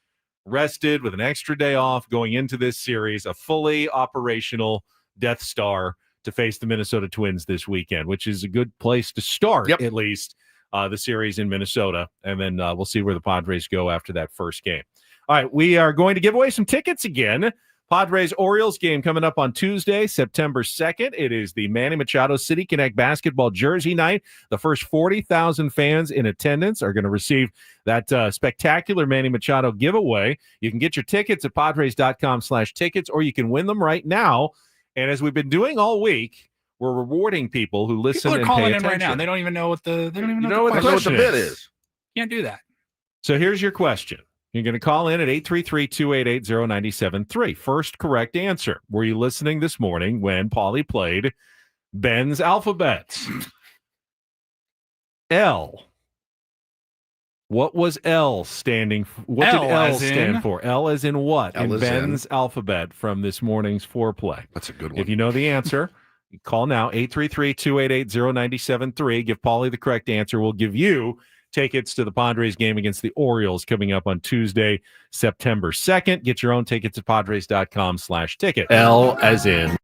rested with an extra day off going into this series, a fully operational Death Star to face the Minnesota Twins this weekend, which is a good place to start, at least, the series in Minnesota. And then we'll see where the Padres go after that first game. All right, we are going to give away some tickets again. Padres-Orioles game coming up on Tuesday, September 2nd. It is the Manny Machado City Connect basketball jersey night. The first 40,000 fans in attendance are going to receive that spectacular Manny Machado giveaway. You can get your tickets at Padres.com/tickets, or you can win them right now. And as we've been doing all week, we're rewarding people who listen and pay attention. People are calling in right now. And they don't even know what the bid is. Can't do that. So here's your question. You're going to call in at 833-288-0973. First correct answer. Were you listening this morning when Paulie played Ben's Alphabet? L. What was L standing for? What did L stand for? L as in what? In Ben's Alphabet from this morning's Foreplay. That's a good one. If you know the answer, call now, 833-288-0973. Give Paulie the correct answer. We'll give you tickets to the Padres game against the Orioles coming up on Tuesday, September 2nd. Get your own tickets at Padres.com/ticket. L as in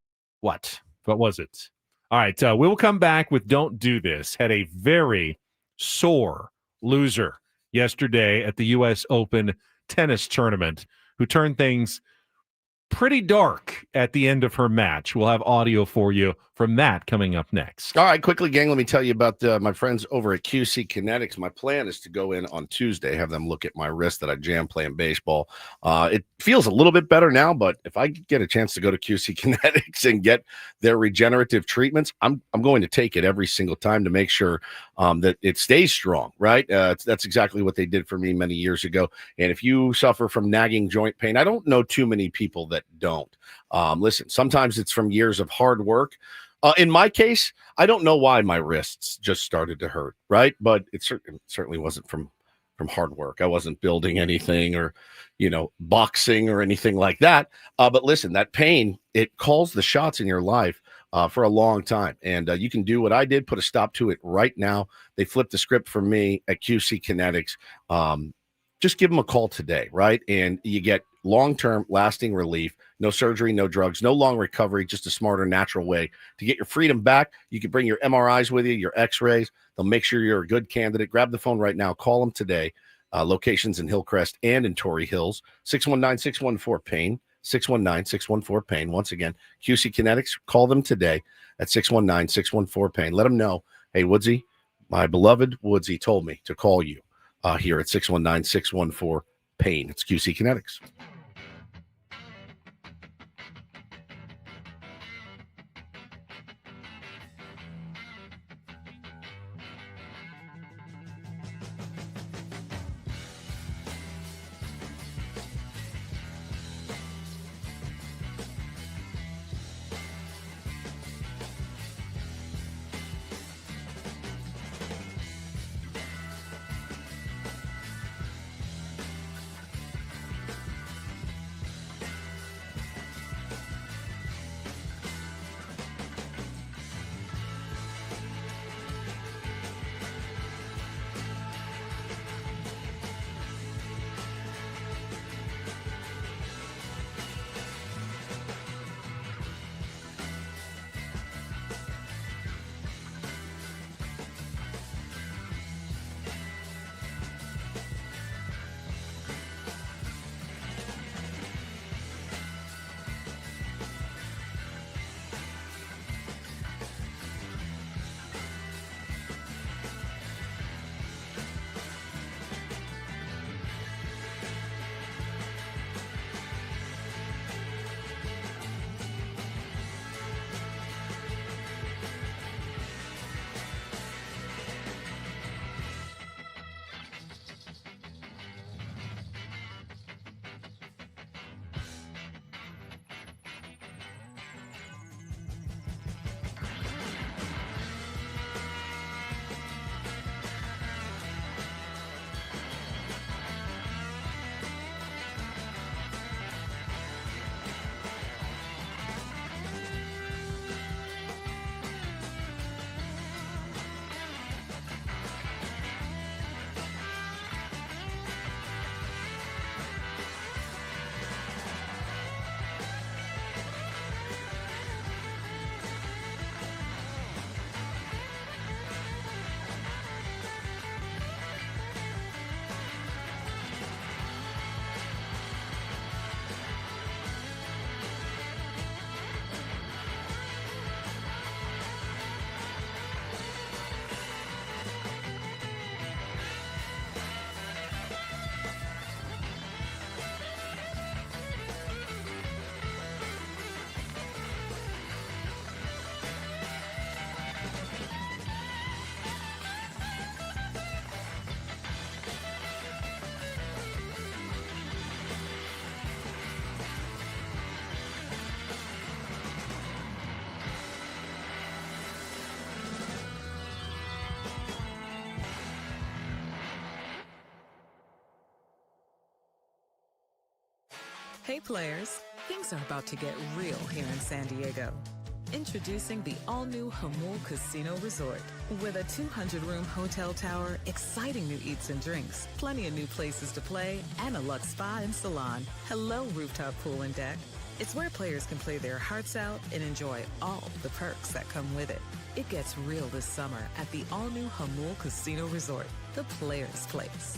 what? What was it? All right. We will come back with Don't Do This. Had a very sore loser yesterday at the U.S. Open tennis tournament who turned things pretty dark at the end of her match. We'll have audio for you from that coming up next. All right, quickly, gang, let me tell you about my friends over at QC Kinetics. My plan is to go in on Tuesday, have them look at my wrist that I jammed playing baseball. It feels a little bit better now, but if I get a chance to go to QC Kinetics and get their regenerative treatments, I'm going to take it every single time to make sure that it stays strong, right? That's exactly what they did for me many years ago. And if you suffer from nagging joint pain, I don't know too many people that don't. Listen, sometimes it's from years of hard work. In my case, I don't know why my wrists just started to hurt, right? But it certainly wasn't from hard work. I wasn't building anything or, boxing or anything like that. But listen, that pain, it calls the shots in your life for a long time. And you can do what I did, put a stop to it right now. They flipped the script for me at QC Kinetics. Just give them a call today, right? And you get long-term lasting relief, no surgery, no drugs, no long recovery, just a smarter, natural way to get your freedom back. You can bring your MRIs with you, your x-rays. They'll make sure you're a good candidate. Grab the phone right now. Call them today. Locations in Hillcrest and in Torrey Hills, 619-614-PAIN, 619-614-PAIN. Once again, QC Kinetics, call them today at 619-614-PAIN. Let them know, hey, Woodsy, my beloved Woodsy told me to call you here at 619-614-PAIN. It's QC Kinetics. Hey players, things are about to get real here in San Diego. Introducing the all-new Hamul Casino Resort. With a 200-room hotel tower, exciting new eats and drinks, plenty of new places to play, and a luxe spa and salon. Hello, rooftop pool and deck. It's where players can play their hearts out and enjoy all the perks that come with it. It gets real this summer at the all-new Hamul Casino Resort, the players' place.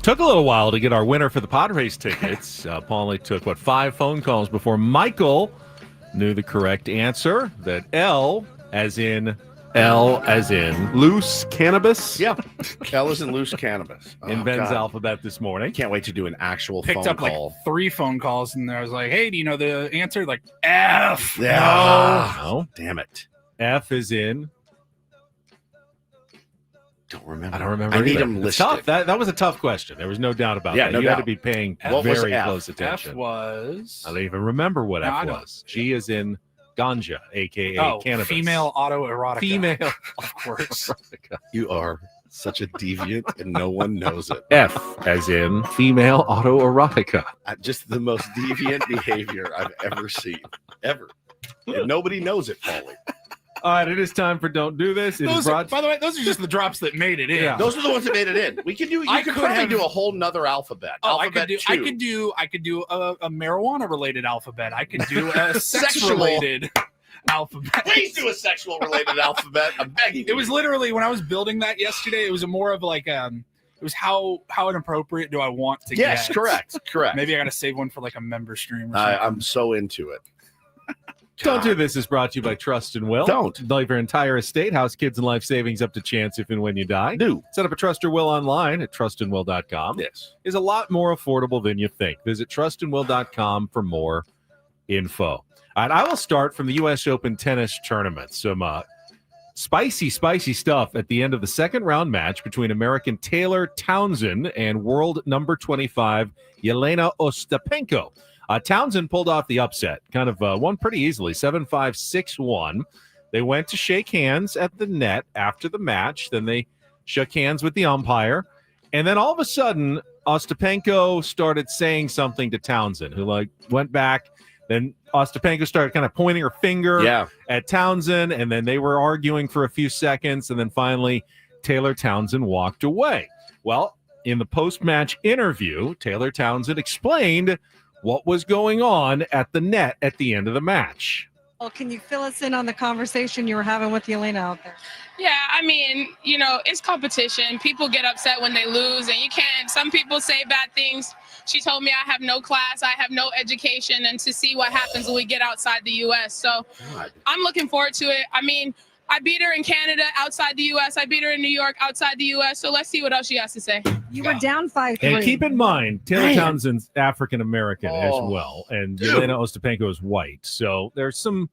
Took a little while to get our winner for the Padres tickets. Paulie took, 5 phone calls before Michael knew the correct answer. That L as in loose cannabis. Yeah. L is in loose cannabis. In Ben's alphabet this morning. Can't wait to do an actual Picked phone up call. like 3 phone calls, and I was like, "Hey, do you know the answer?" Like F. Yeah. No. Damn it. F is in. Don't remember. I don't remember. I need either. them It's listed. tough. That was a tough question. There was no doubt about that. No You had doubt. to be paying What was very F? close attention. F was. I don't even remember what No, I F don't. was. G is in ganja, aka cannabis. Female autoerotica. Female. Of course. You are such a deviant, and no one knows it. F as in female autoerotica. Just the most deviant behavior I've ever seen. Ever. And nobody knows it, Paulie. All right, it is time for Don't Do This. It is By the way, those are just the drops that made it in. Yeah. Those are the ones that made it in. We could do. You could probably do a whole nother alphabet. Oh, Alphabet I 2. could do a marijuana related alphabet. I could do a sex Sexual. related alphabet. Please do a sexual related alphabet. I'm begging. It was literally when I was building that yesterday. It was more of like it was how inappropriate do I want to Yes, get? correct. Maybe I got to save one for like a member stream. Or something. I'm so into it. Don't Do This is brought to you by Trust and Will. Don't. Leave your entire estate, house, kids, and life savings up to chance if and when you die. Do. Set up a Trust or Will online at trustandwill.com. Yes. Is a lot more affordable than you think. Visit trustandwill.com for more info. All right, I will start from the U.S. Open tennis tournament. Some spicy stuff at the end of the second round match between American Taylor Townsend and world number 25 Yelena Ostapenko. Townsend pulled off the upset, kind of won pretty easily, 7-5, 6-1. They went to shake hands at the net after the match. Then they shook hands with the umpire. And then all of a sudden, Ostapenko started saying something to Townsend, who went back. Then Ostapenko started kind of pointing her finger at Townsend, and then they were arguing for a few seconds. And then finally, Taylor Townsend walked away. Well, in the post-match interview, Taylor Townsend explained what was going on at the net at the end of the match. Well, can you fill us in on the conversation you were having with Yelena out there? Yeah, I mean, it's competition. People get upset when they lose, and some people say bad things. She told me I have no class, I have no education, and to see what happens when we get outside the U.S. So I'm looking forward to it. I mean, I beat her in Canada outside the U.S. I beat her in New York outside the U.S. So let's see what else she has to say. You were down 5-3. And keep in mind, Taylor Townsend's African-American as well, and Yelena Ostapenko is white. So there's some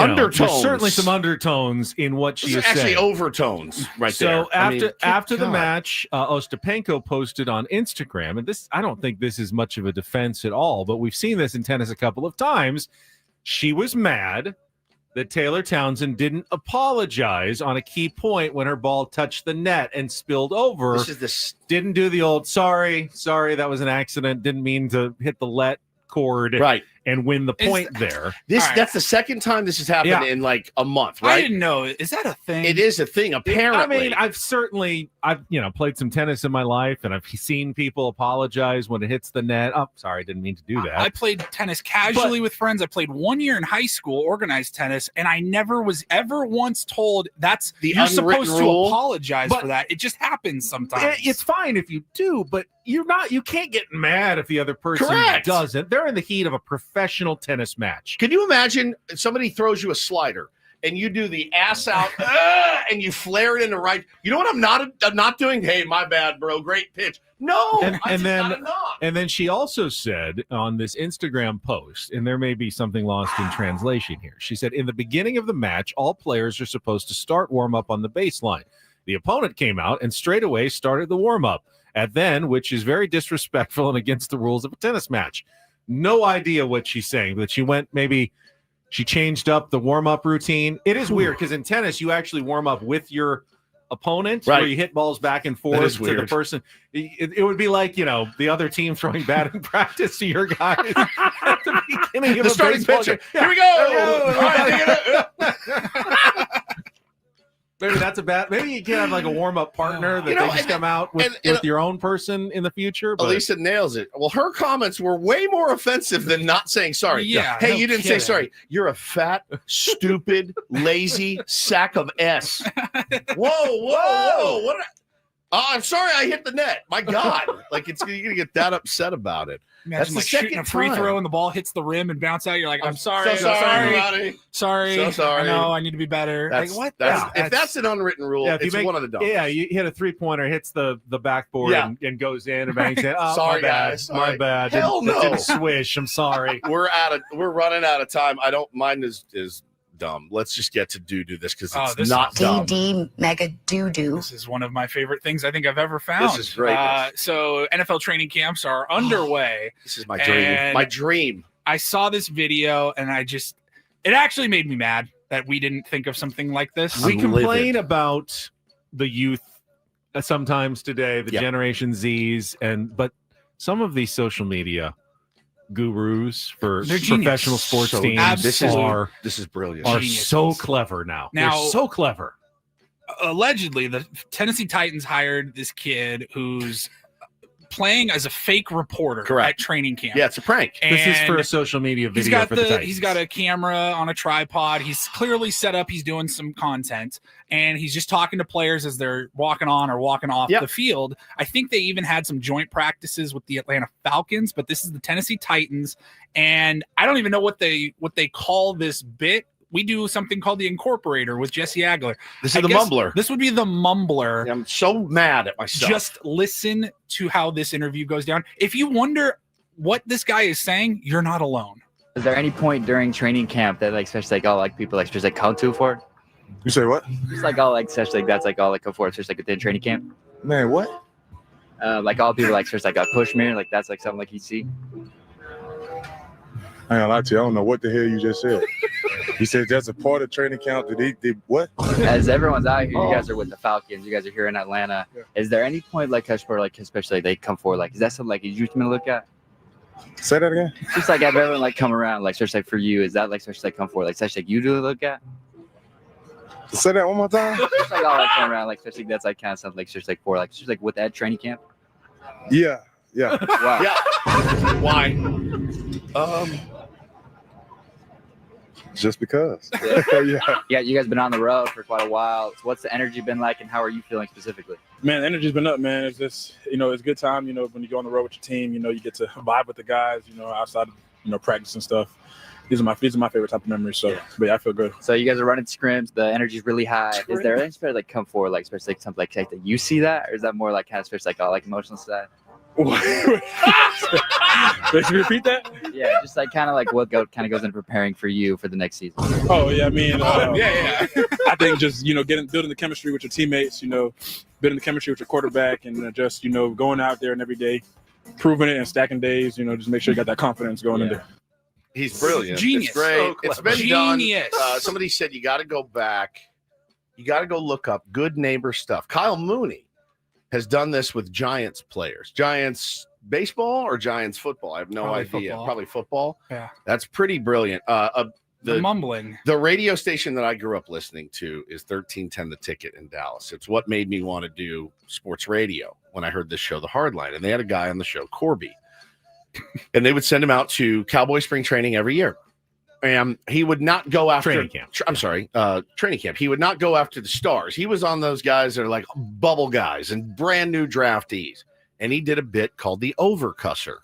undertones. There's certainly some undertones in what she is actually saying. Overtones right there. So after the match, Ostapenko posted on Instagram, and I don't think this is much of a defense at all, but we've seen this in tennis a couple of times. She was mad that Taylor Townsend didn't apologize on a key point when her ball touched the net and spilled over. Didn't do the old sorry, that was an accident. Didn't mean to hit the let cord and win the point there. That's the second time this has happened in like a month, right? I didn't know. Is that a thing? It is a thing, apparently. I mean, I've played some tennis in my life, and I've seen people apologize when it hits the net. Oh, sorry, didn't mean to do that. I played tennis casually with friends. I played 1 year in high school, organized tennis, and I never was ever once told you're supposed to apologize for that. It just happens sometimes. It's fine if you do, but you can't get mad if the other person doesn't. They're in the heat of a professional tennis match. Can you imagine if somebody throws you a slider and you do the ass out and you flare it in the right? You know what I'm not doing? Hey, my bad, bro. Great pitch. No, and then she also said on this Instagram post, and there may be something lost in translation here. She said, in the beginning of the match, all players are supposed to start warm up on the baseline. The opponent came out and straight away started the warm up. Which is very disrespectful and against the rules of a tennis match. No idea what she's saying, but she changed up the warm-up routine. It is weird because in tennis, you actually warm up with your opponent where you hit balls back and forth to the person. It would be like, the other team throwing batting practice to your guys at the beginning of the starting pitcher. Here we go. Maybe that's maybe you can have like a warm-up partner that they just come out with your own person in the future. But Elisa nails it. Well, her comments were way more offensive than not saying sorry. Yeah. Hey, you didn't say sorry. You're a fat, stupid, lazy sack of S. Whoa. What? Oh, I'm sorry, I hit the net. My God, like you're gonna get that upset about it. Imagine That's the like shooting second a free time. throw and the ball hits the rim and bounce out. You're like, I'm sorry, So sorry. sorry. So sorry. I know I need to be better. That's, like what? if that's an unwritten rule, it's one of the dumbest. Yeah, you hit a 3-pointer, hits the backboard and goes in and bangs it. Oh, Sorry, my bad. guys. Sorry. My bad. Hell no. Didn't swish. I'm sorry. We're running out of time. I don't mind is dumb. Let's just get to do this because it's not dumb. DD mega doo-doo. This is one of my favorite things I think I've ever found. This is great. So NFL training camps are underway. This is my dream. My dream. I saw this video and it actually made me mad that we didn't think of something like this. We complain about the youth sometimes today, the Generation Zs, but some of these social media gurus for professional sports teams this is brilliant. Are so clever now. They're so clever. Allegedly, the Tennessee Titans hired this kid who's playing as a fake reporter at training camp. Yeah, it's a prank. This is for a social media video for the Titans. He's got a camera on a tripod. He's clearly set up. He's doing some content, and he's just talking to players as they're walking on or walking off the field. I think they even had some joint practices with the Atlanta Falcons, but this is the Tennessee Titans, and I don't even know what they call this bit. We do something called the Incorporator with Jesse Agler. This is the Mumbler. This would be the Mumbler. I'm so mad at myself. Just listen to how this interview goes down. If you wonder what this guy is saying, you're not alone. Is there any point during training camp that especially people just come to for it? You say what? Just especially that's all come for it, just within training camp. Man, what? All people just push me, that's something you see. I ain't gonna lie to you. I don't know what the hell you just said. He said that's a part of training camp. Did they what? As everyone's out here, you guys are with the Falcons. You guys are here in Atlanta. Yeah. Is there any point especially they come forward, is that something you used to look at? Say that again. Just have everyone come around, especially for you. Is that especially come forward, especially you do look at? Say that one more time. Just all come around, especially that's kind of something just for just with that training camp. Yeah. Wow. Yeah. Why? Just because. Yeah, you guys been on the road for quite a while. So what's the energy been like, and how are you feeling specifically? Man, the energy's been up, man. It's just, it's a good time, when you go on the road with your team, you get to vibe with the guys, outside of, practice and stuff. These are my favorite type of memories. So, but yeah, I feel good. So you guys are running scrims. The energy's really high. Is there anything come forward, especially something that you see that, or is that more kind of especially emotional side? Did you repeat that? Yeah, just kind of what goes into preparing for you for the next season. Oh yeah, I mean, I think just building the chemistry with your teammates, building the chemistry with your quarterback, and just going out there and every day, proving it and stacking days. Just make sure you got that confidence going in there. He's brilliant. Genius. It's great. So it's been Genius. done. Somebody said you got to go back. You got to go look up good neighbor stuff. Kyle Mooney has done this with Giants players. Giants baseball or Giants football? I have no idea. Football. Probably football. Yeah. That's pretty brilliant. The mumbling. The radio station that I grew up listening to is 1310 The Ticket in Dallas. It's what made me want to do sports radio when I heard this show, The Hardline. And they had a guy on the show, Corby. And they would send him out to Cowboy spring training every year. And he would not go after training camp. Training camp. He would not go after the stars. He was on those guys that are like bubble guys and brand new draftees. And he did a bit called the overcusser.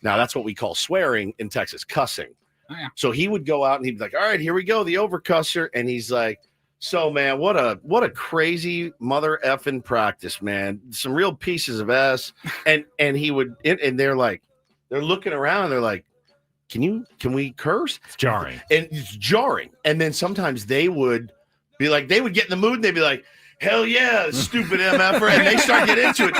Now that's what we call swearing in Texas, cussing. Oh, yeah. So he would go out and he'd be like, all right, here we go, the overcusser. And he's like, so man, what a crazy mother effing practice, man. Some real pieces of ass. And he would, and they're like, they're looking around and they're like, can we curse? It's jarring. And it's jarring. And then sometimes they would be like, they would get in the mood and they'd be like, hell yeah, stupid MFer. And they start getting into it.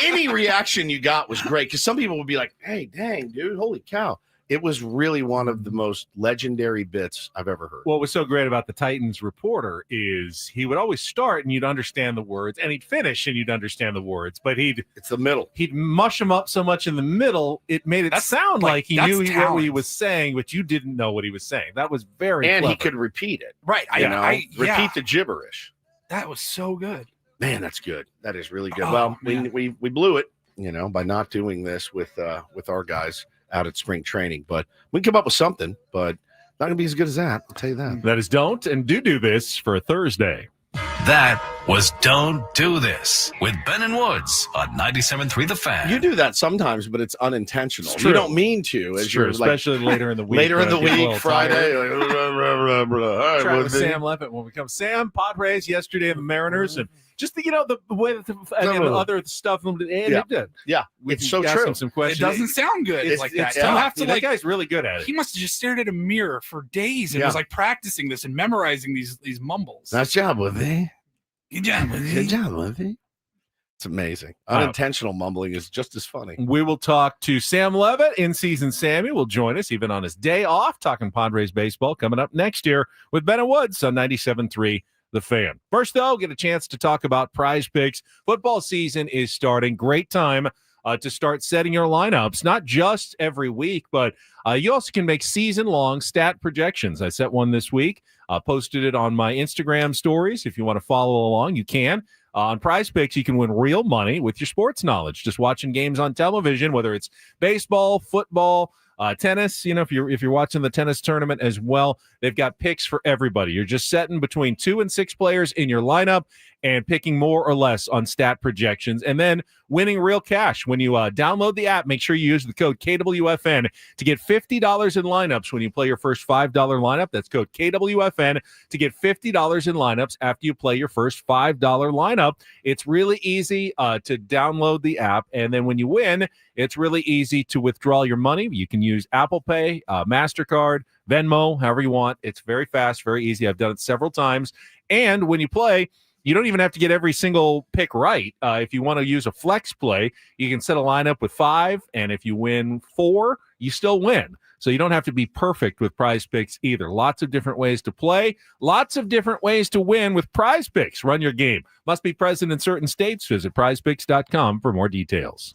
Any reaction you got was great. Because some people would be like, hey, dang, dude, holy cow. It was really one of the most legendary bits I've ever heard. What was so great about the Titans reporter is he would always start and you'd understand the words, and he'd finish and you'd understand the words, but it's the middle. He'd mush them up so much in the middle, it made it sound like he knew what he was saying, but you didn't know what he was saying. That was very And clever. he could repeat it. Right. Repeat the gibberish. That was so good. Man, that's good. That is really good. Oh, well, man. we blew it, by not doing this with our guys out at spring training, but we can come up with something, but not gonna be as good as that. I'll tell you that. That is don't and do this for a Thursday. That was Don't do this with Ben and Woods on 97.3 The Fan. You do that sometimes, but it's unintentional. It's true. You don't mean to. It's true, especially later in the week. Later in the when I get a week, little Friday. tired. All right, Try with Woodsy. Sam Levitt when we come. Sam, Padres yesterday, and the Mariners, and just the way that and other stuff. Yeah, we it's can so ask true. him some questions. It doesn't sound good. It's like that. tough. You have to That guy's really good at it. He must have just stared at a mirror for days and Yeah. was like practicing this and memorizing these mumbles. Nice job, Woodsy. Good job, Woodsy. Good job, Woodsy. It's amazing. Unintentional mumbling is just as funny. We will talk to Sam Levitt. In-season Sammy will join us even on his day off, talking Padres baseball coming up next year with Ben and Woods on 97.3 The Fan. First, though, get a chance to talk about Prize Picks. Football season is starting. Great time to start setting your lineups, not just every week, but you also can make season-long stat projections. I set one this week, posted it on my Instagram stories. If you want to follow along, you can. On Prize Picks, you can win real money with your sports knowledge. Just watching games on television, whether it's baseball, football, tennis. If you're watching the tennis tournament as well, they've got picks for everybody. You're just setting between 2 and 6 players in your lineup and picking more or less on stat projections, and then winning real cash. When you download the app, make sure you use the code KWFN to get $50 in lineups when you play your first $5 lineup. That's code KWFN to get $50 in lineups after you play your first $5 lineup. It's really easy to download the app, and then when you win, it's really easy to withdraw your money. You can use Apple Pay, MasterCard, Venmo, however you want. It's very fast, very easy. I've done it several times. And when you play, you don't even have to get every single pick right. If you want to use a flex play, you can set a lineup with 5, and if you win 4, you still win. So you don't have to be perfect with Prize Picks either. Lots of different ways to play, lots of different ways to win with Prize Picks. Run your game. Must be present in certain states. Visit prizepicks.com for more details.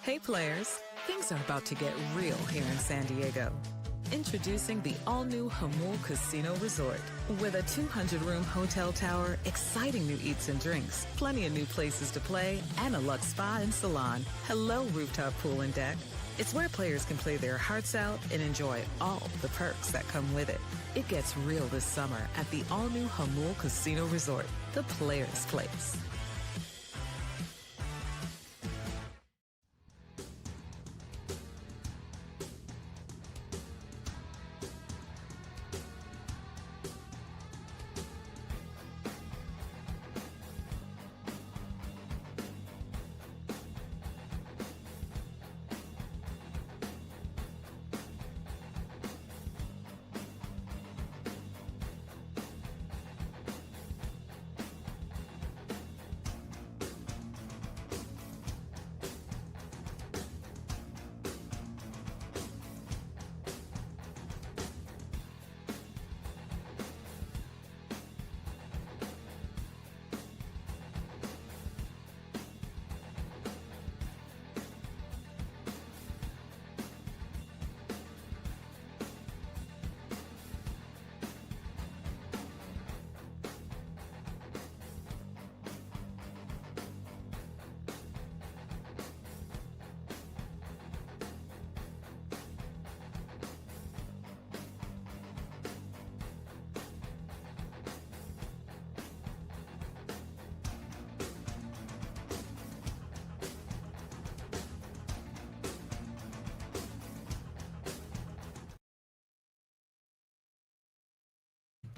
Hey players, things are about to get real here in San Diego. Introducing the all-new Hamul Casino Resort. With a 200-room hotel tower, exciting new eats and drinks, plenty of new places to play, and a luxe spa and salon. Hello, rooftop pool and deck. It's where players can play their hearts out and enjoy all the perks that come with it. It gets real this summer at the all-new Hamul Casino Resort, the players' place.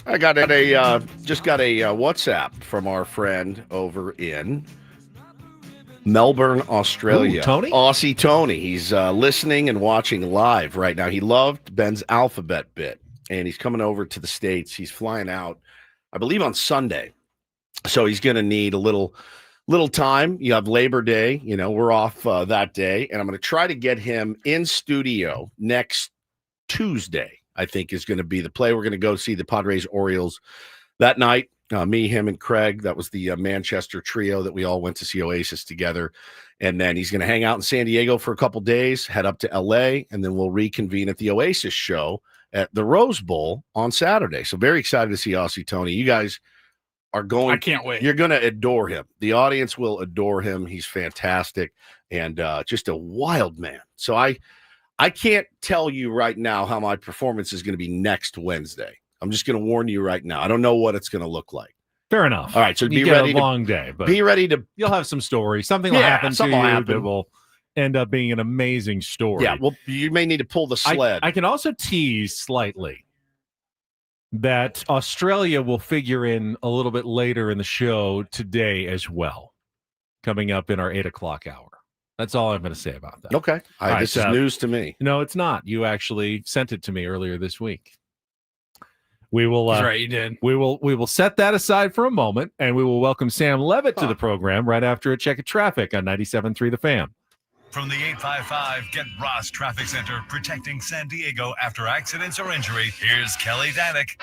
I got just got a WhatsApp from our friend over in Melbourne, Australia. Ooh, Tony? Aussie Tony. He's listening and watching live right now. He loved Ben's alphabet bit, and he's coming over to the States. He's flying out, I believe, on Sunday. So he's going to need a little time. You have Labor Day. You know, we're off that day, and I'm going to try to get him in studio next Tuesday. I think is going to be the play. We're going to go see the Padres Orioles that night. Me, him, and Craig. That was the Manchester trio that we all went to see Oasis together. And then he's going to hang out in San Diego for a couple days, head up to LA, and then we'll reconvene at the Oasis show at the Rose Bowl on Saturday. So very excited to see Aussie Tony. You guys are going. I can't wait. You're going to adore him. The audience will adore him. He's fantastic and just a wild man. So I can't tell you right now how my performance is going to be next Wednesday. I'm just going to warn you right now. I don't know what it's going to look like. Fair enough. All right, so you be ready. A long day, but be ready to. You'll have some stories. Something will happen to you that will end up being an amazing story. Yeah, well, you may need to pull the sled. I can also tease slightly that Australia will figure in a little bit later in the show today as well, coming up in our 8 o'clock hour. That's all I'm going to say about that. Okay. This is news to me. No, it's not. You actually sent it to me earlier this week. We will. That's right, you did. We will set that aside for a moment, and we will welcome Sam Levitt to the program right after a check of traffic on 97.3 The Fan. From the 855 Get Ross Traffic Center, protecting San Diego after accidents or injury, here's Kelly Danick.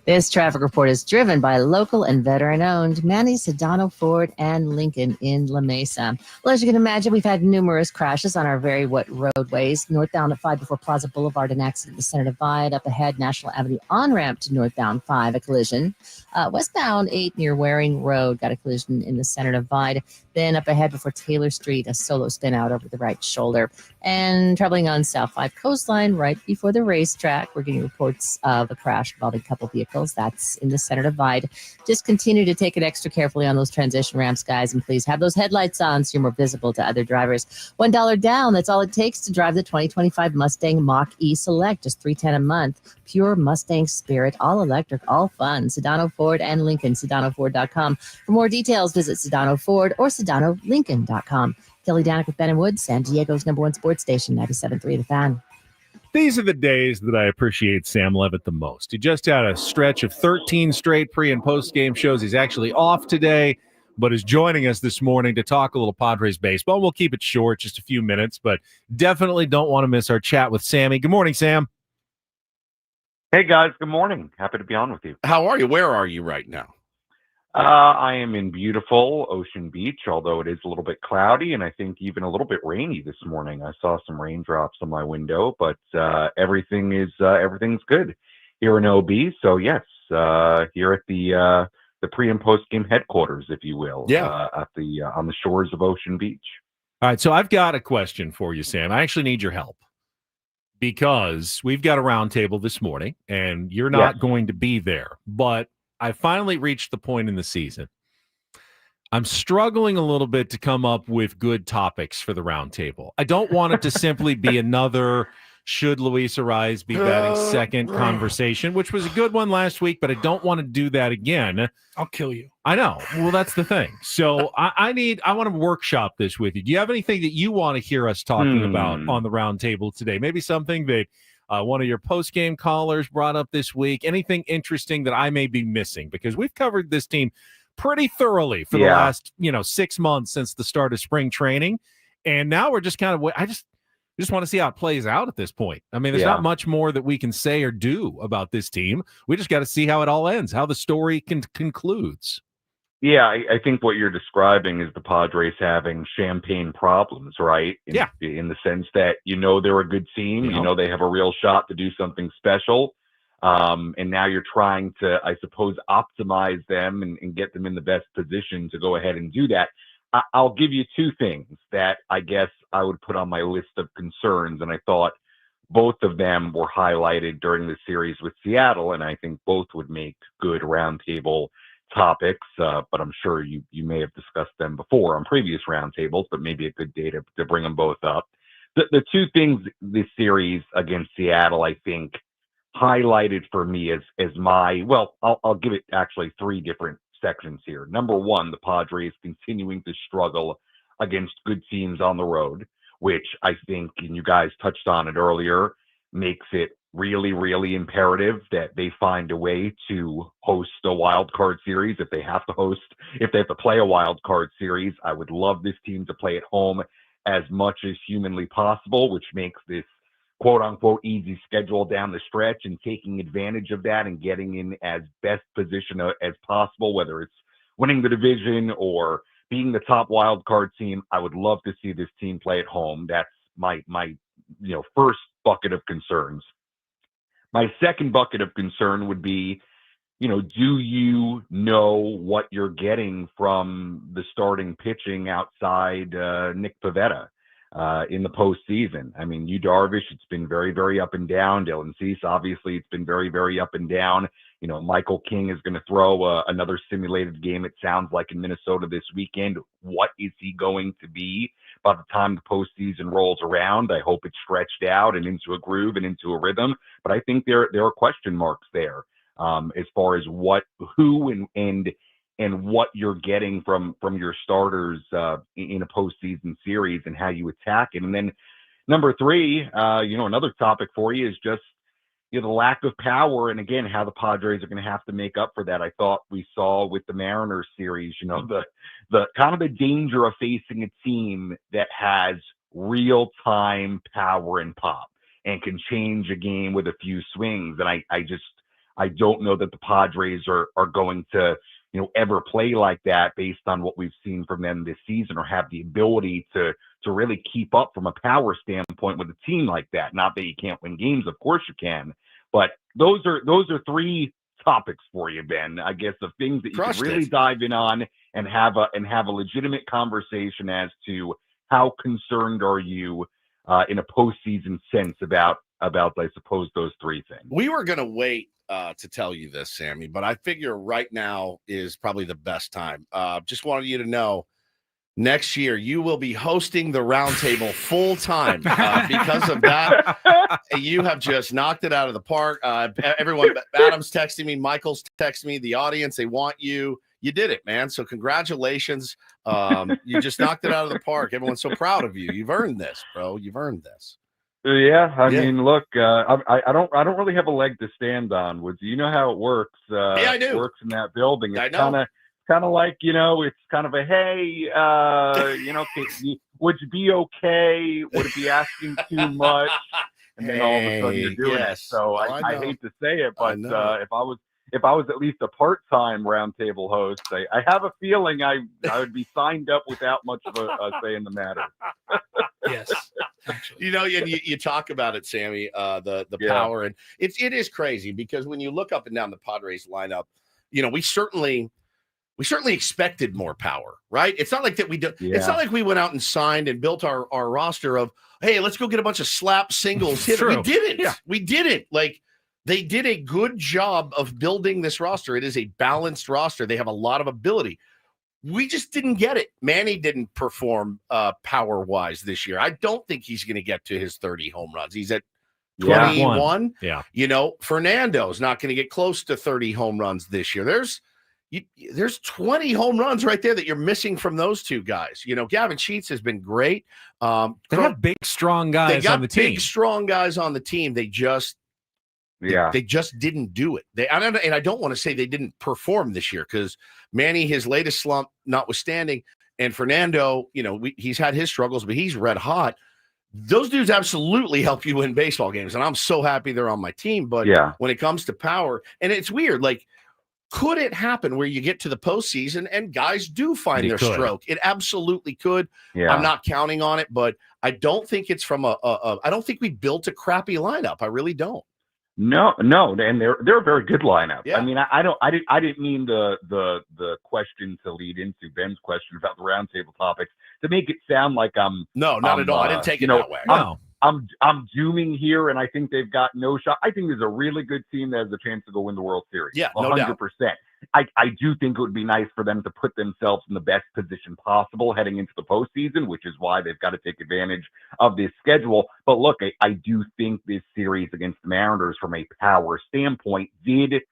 This traffic report is driven by local and veteran-owned Manny Sedano Ford and Lincoln in La Mesa. Well, as you can imagine, we've had numerous crashes on our very wet roadways. Northbound at 5 before Plaza Boulevard, an accident at the Center Divide. Up ahead, National Avenue on-ramp to northbound 5, a collision. Westbound 8 near Waring Road, got a collision in the Center Divide. Then up ahead before Taylor Street, a solo spin out over the right shoulder. And traveling on South 5 Coastline right before the racetrack, we're getting reports of a crash involving a couple vehicles. That's in the Center Divide. Just continue to take it extra carefully on those transition ramps, guys, and please have those headlights on so you're more visible to other drivers. $1 down, that's all it takes to drive the 2025 Mustang Mach-E Select, just $310 a month. Pure Mustang spirit, all electric, all fun. Sedano Ford and Lincoln, SedanoFord.com. For more details, visit Sedano Ford or SedanoLincoln.com. Kelly Danick with Ben and Wood, San Diego's #1 sports station, 97.3 The Fan. These are the days that I appreciate Sam Levitt the most. He just had a stretch of 13 straight pre- and post-game shows. He's actually off today, but is joining us this morning to talk a little Padres baseball. We'll keep it short, just a few minutes, but definitely don't want to miss our chat with Sammy. Good morning, Sam. Hey, guys. Good morning. Happy to be on with you. How are you? Where are you right now? I am in beautiful Ocean Beach, although it is a little bit cloudy and I think even a little bit rainy this morning. I saw some raindrops on my window, but everything's good here in OB. So yes, here at the pre and post game headquarters, if you will, at the on the shores of Ocean Beach. All right, so I've got a question for you, Sam. I actually need your help because we've got a roundtable this morning, and you're not going to be there, but I finally reached the point in the season. I'm struggling a little bit to come up with good topics for the roundtable. I don't want it to simply be another should Luis Ariz be batting second conversation, which was a good one last week, but I don't want to do that again. I'll kill you. I know. Well, that's the thing. So I want to workshop this with you. Do you have anything that you want to hear us talking about on the roundtable today? Maybe something that one of your post-game callers brought up this week. Anything interesting that I may be missing? Because we've covered this team pretty thoroughly for the last 6 months since the start of spring training, and now we're just kind of I just want to see how it plays out at this point. I mean, there's not much more that we can say or do about this team. We just got to see how it all ends, how the story concludes. Yeah, I think what you're describing is the Padres having champagne problems, right? In the sense that they're a good team, they have a real shot to do something special, and now you're trying to, I suppose, optimize them and get them in the best position to go ahead and do that. I'll give you two things that I guess I would put on my list of concerns, and I thought both of them were highlighted during the series with Seattle, and I think both would make good roundtable topics, but I'm sure you may have discussed them before on previous roundtables, but maybe a good day to bring them both up. The two things this series against Seattle, I think, highlighted for me as my, well, I'll give it actually three different sections here. Number one, the Padres continuing to struggle against good teams on the road, which I think, and you guys touched on it earlier, makes it really, really imperative that they find a way to host a wild card series. If they have to play a wild card series, I would love this team to play at home as much as humanly possible, which makes this quote unquote easy schedule down the stretch, and taking advantage of that and getting in as best position as possible, whether it's winning the division or being the top wild card team. I would love to see this team play at home. That's my first bucket of concerns. My second bucket of concern would be, do you know what you're getting from the starting pitching outside Nick Pivetta in the postseason? I mean, Yu Darvish, it's been very, very up and down. Dylan Cease, obviously, it's been very, very up and down. Michael King is going to throw another simulated game, it sounds like, in Minnesota this weekend. What is he going to be by the time the postseason rolls around? I hope it's stretched out and into a groove and into a rhythm. But I think there are question marks there as far as who and what you're getting from your starters in a postseason series and how you attack it. And then number three, another topic for you is just the lack of power, and again, how the Padres are going to have to make up for that. I thought we saw with the Mariners series, the kind of the danger of facing a team that has real-time power and pop and can change a game with a few swings. And I don't know that the Padres are going to ever play like that based on what we've seen from them this season, or have the ability to really keep up from a power standpoint with a team like that. Not that you can't win games, of course you can, but those are three topics for you, Ben, I guess, of things that you can really dive in on and have a legitimate conversation as to how concerned are you in a postseason sense about I suppose those three things. We were going to wait to tell you this, Sammy, but I figure right now is probably the best time. Just wanted you to know, next year you will be hosting the roundtable full time because of that. You have just knocked it out of the park. Everyone, Adam's texting me, Michael's texting me, the audience, they want you. You did it, man. So congratulations. You just knocked it out of the park. Everyone's so proud of you. You've earned this, bro. You've earned this. Yeah, I mean, look, I don't really have a leg to stand on. Would you know how it works? Yeah, I do. It works in that building. I It's know. kind of like, it's kind of a hey, would you be okay? Would it be asking too much? And then all of a sudden you're doing it. So I hate to say it, but if if I was at least a part-time roundtable host, I have a feeling I would be signed up without much of a say in the matter. Yes. You know, you talk about it, Sammy, the Yeah. power, and it is crazy because when you look up and down the Padres lineup, you know, we certainly expected more power, right? It's not like that we do. It's not like we went out and signed and built our roster of, hey, let's go get a bunch of slap singles hitters. We didn't. Yeah. We didn't. Like, they did a good job of building this roster. It is a balanced roster. They have a lot of ability. We just didn't get it. Manny didn't perform power-wise this year. I don't think he's going to get to his 30 home runs. He's at 21. Yeah. You know, Fernando's not going to get close to 30 home runs this year. There's 20 home runs right there that you're missing from those two guys. You know, Gavin Sheets has been great. They have big, strong guys on the team. Big, strong guys on the team. They just didn't do it. I don't want to say they didn't perform this year because Manny, his latest slump notwithstanding, and Fernando, you know, he's had his struggles, but he's red hot. Those dudes absolutely help you win baseball games, and I'm so happy they're on my team. But when it comes to power, and it's weird, like, could it happen where you get to the postseason and guys do find their stroke? It absolutely could. Yeah. I'm not counting on it, but I don't think it's from I don't think we built a crappy lineup. I really don't. No, and they're a very good lineup. Yeah. I mean, I didn't mean the question to lead into Ben's question about the roundtable topics to make it sound like I'm not at all. I didn't take it that way. I'm dooming here, and I think they've got no shot. I think there's a really good team that has a chance to go win the World Series. Yeah, no 100%. doubt. I do think it would be nice for them to put themselves in the best position possible heading into the postseason, which is why they've got to take advantage of this schedule. But look, I do think this series against the Mariners, from a power standpoint, did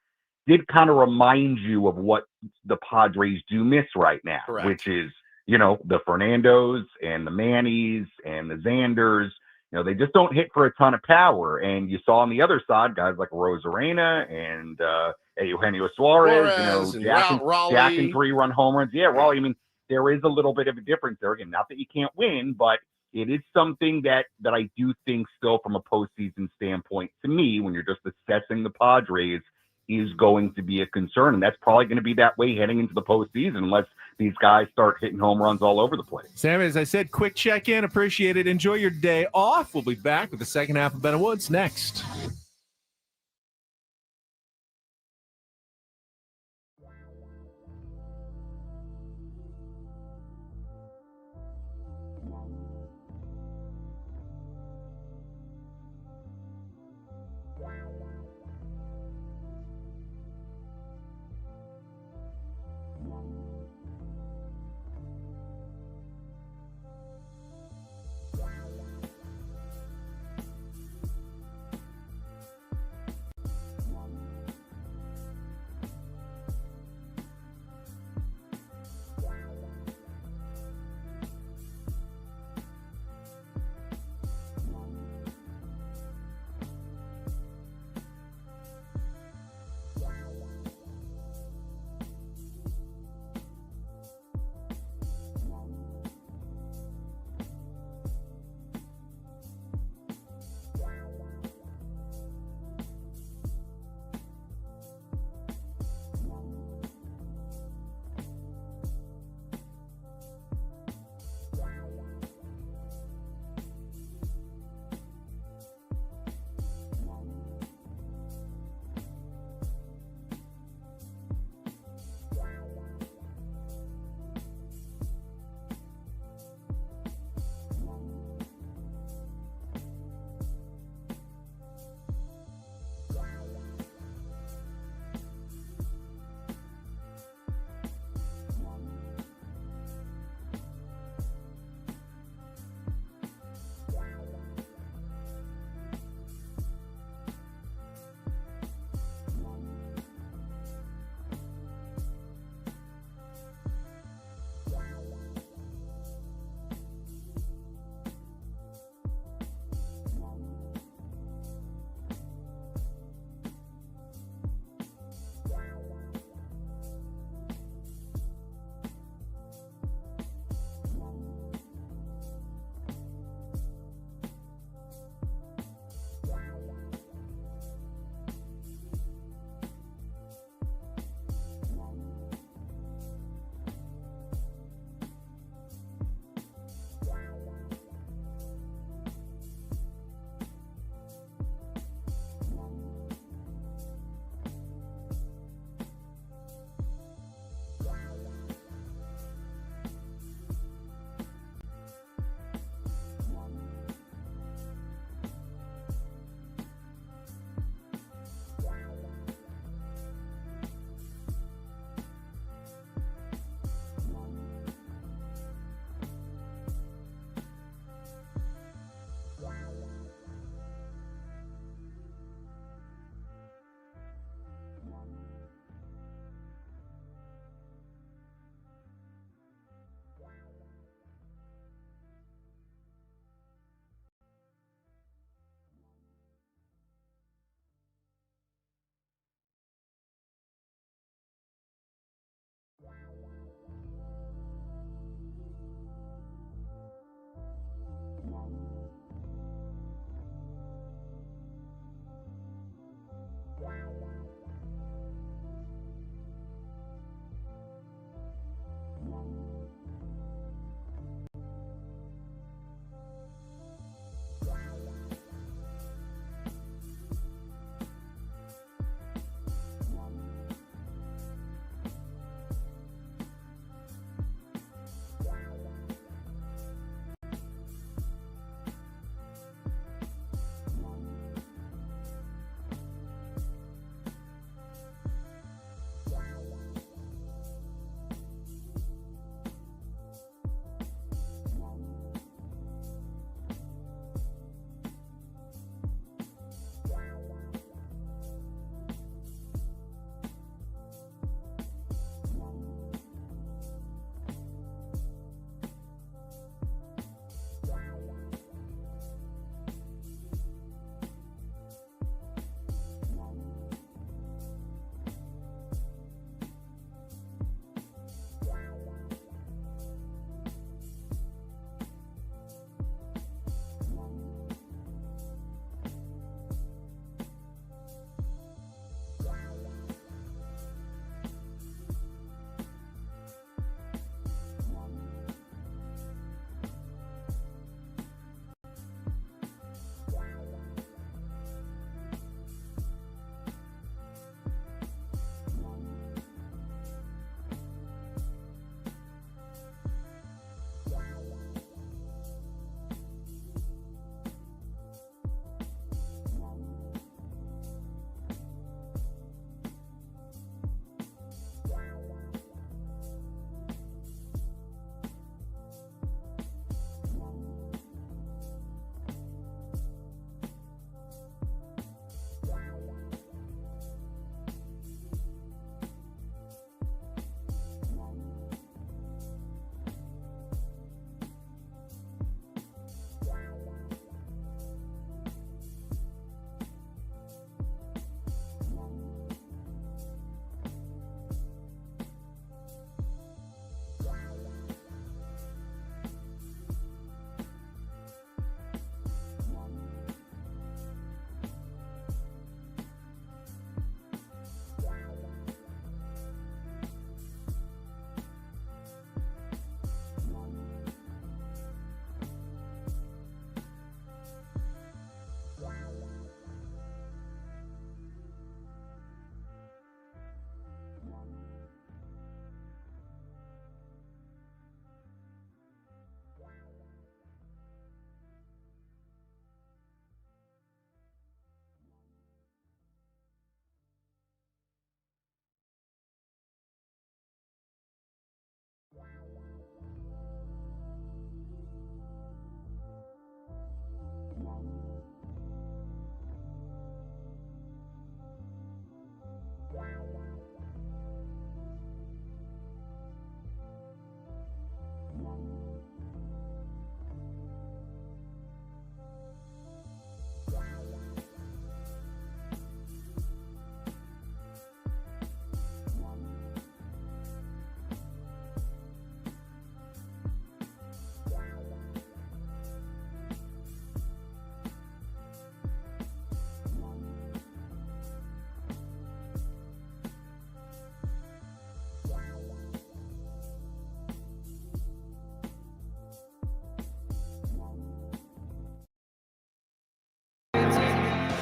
kind of remind you of what the Padres do miss right now, which is, you know, the Fernandos and the Mannies and the Xanders. You know, they just don't hit for a ton of power. And you saw on the other side guys like Rosarena and Eugenio Suarez, you know, jacking 3-run home runs. Yeah, Raleigh, I mean, there is a little bit of a difference there. Again, not that you can't win, but it is something that I do think still from a postseason standpoint, to me, when you're just assessing the Padres, is going to be a concern. And that's probably going to be that way heading into the postseason unless these guys start hitting home runs all over the place. Sam, as I said, quick check-in. Appreciate it. Enjoy your day off. We'll be back with the second half of Ben and Woods next.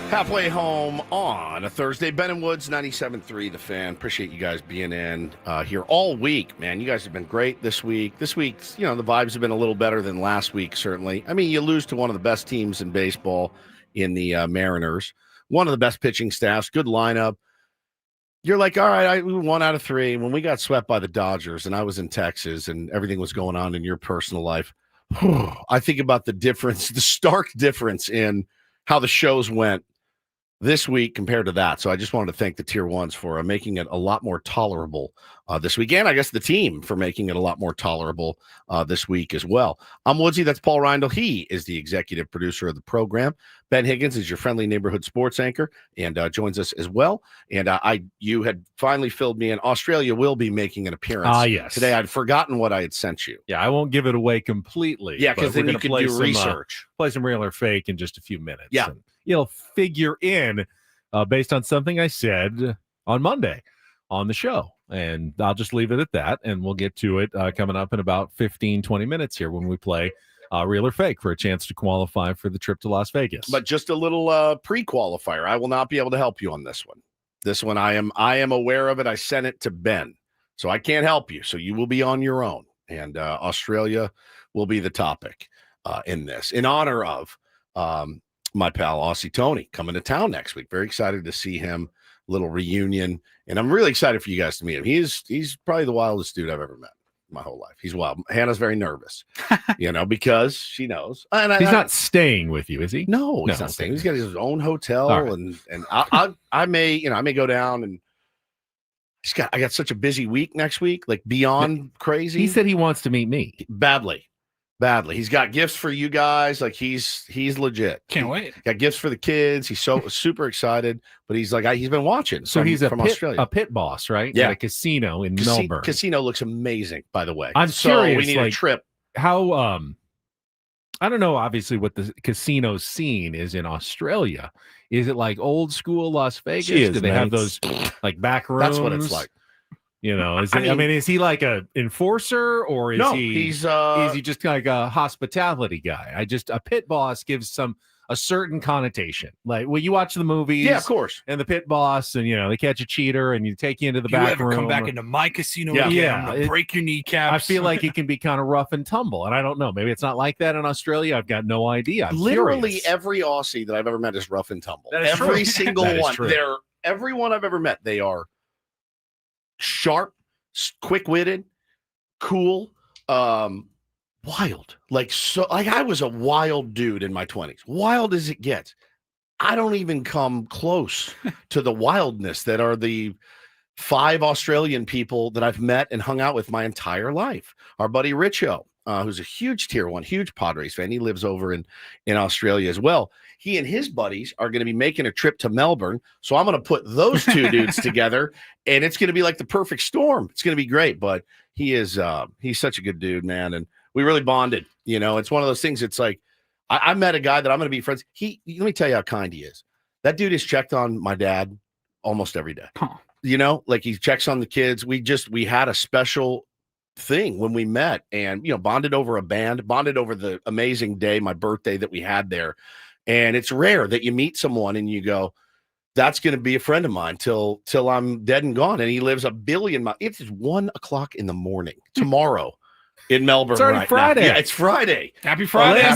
Halfway home on a Thursday. Ben and Woods, 97.3 The Fan. Appreciate you guys being in here all week, man. You guys have been great this week. This week's, the vibes have been a little better than last week, certainly. I mean, you lose to one of the best teams in baseball in the Mariners. One of the best pitching staffs, good lineup. You're like, all right, we 1 out of 3. When we got swept by the Dodgers and I was in Texas and everything was going on in your personal life, I think about the difference, the stark difference in how the shows went this week compared to that. So I just wanted to thank the Tier 1s for making it a lot more tolerable this weekend. I guess the team for making it a lot more tolerable this week as well. I'm Woodsy. That's Paul Reindl. He is the executive producer of the program. Ben Higgins is your friendly neighborhood sports anchor and joins us as well. And you had finally filled me in. Australia will be making an appearance yes. today. I'd forgotten what I had sent you. Yeah, I won't give it away completely. Yeah, because then you can do research. Play some real or fake in just a few minutes. Yeah. And you'll figure in based on something I said on Monday on the show. And I'll just leave it at that. And we'll get to it coming up in about 15, 20 minutes here when we play real or fake for a chance to qualify for the trip to Las Vegas. But just a little pre-qualifier. I will not be able to help you on this one. This one, I am aware of it. I sent it to Ben. So I can't help you. So you will be on your own. And Australia will be the topic in this. In honor of my pal Aussie Tony coming to town next week. Very excited to see him. Little reunion, and I'm really excited for you guys to meet him. He's probably the wildest dude I've ever met in my whole life. He's wild. Hannah's very nervous, because she knows. And he's not staying with you, is he? No, he's not staying. He's got his own hotel, right. and I may go down and. I got such a busy week next week, like beyond crazy. He said he wants to meet me badly. He's got gifts for you guys. Like he's legit. Can't wait. Got gifts for the kids. He's so super excited, but he's like, he's been watching. So he's from Australia. A pit boss, right? Yeah. At a casino in Melbourne. Casino looks amazing, by the way. I'm curious. We need a trip. How, I don't know, obviously, what the casino scene is in Australia. Is it like old school Las Vegas? Do they have those like back rooms? That's what it's like. Is he like a enforcer or is he's he just like a hospitality guy? A pit boss gives a certain connotation. Like when you watch the movies, yeah, of course, and the pit boss, and they catch a cheater and you take you into the back room. Come back into my casino again, again, break your kneecaps. I feel like it can be kind of rough and tumble, and I don't know. Maybe it's not like that in Australia. I've got no idea. I'm Literally curious. every Aussie that I've ever met is rough and tumble. Every single one. Everyone I've ever met, they are sharp, quick-witted, cool, wild. Like I was a wild dude in my 20s. Wild as it gets. I don't even come close to the wildness that are the 5 Australian people that I've met and hung out with my entire life. Our buddy Richo, who's a huge Tier 1, huge Padres fan. He lives over in Australia as well. He and his buddies are going to be making a trip to Melbourne. So I'm going to put those 2 dudes together, and it's going to be like the perfect storm. It's going to be great. But he's such a good dude, man. And we really bonded. It's one of those things. It's like, I met a guy that I'm going to be friends. Let me tell you how kind he is. That dude has checked on my dad almost every day. Huh. Like he checks on the kids. We had a special thing when we met and, bonded over a band, bonded over the amazing day, my birthday that we had there. And it's rare that you meet someone and you go, that's going to be a friend of mine till I'm dead and gone. And he lives a billion miles. It's 1:00 in the morning tomorrow in Melbourne. It's already right Friday. Now. Yeah, it's Friday. Happy Friday,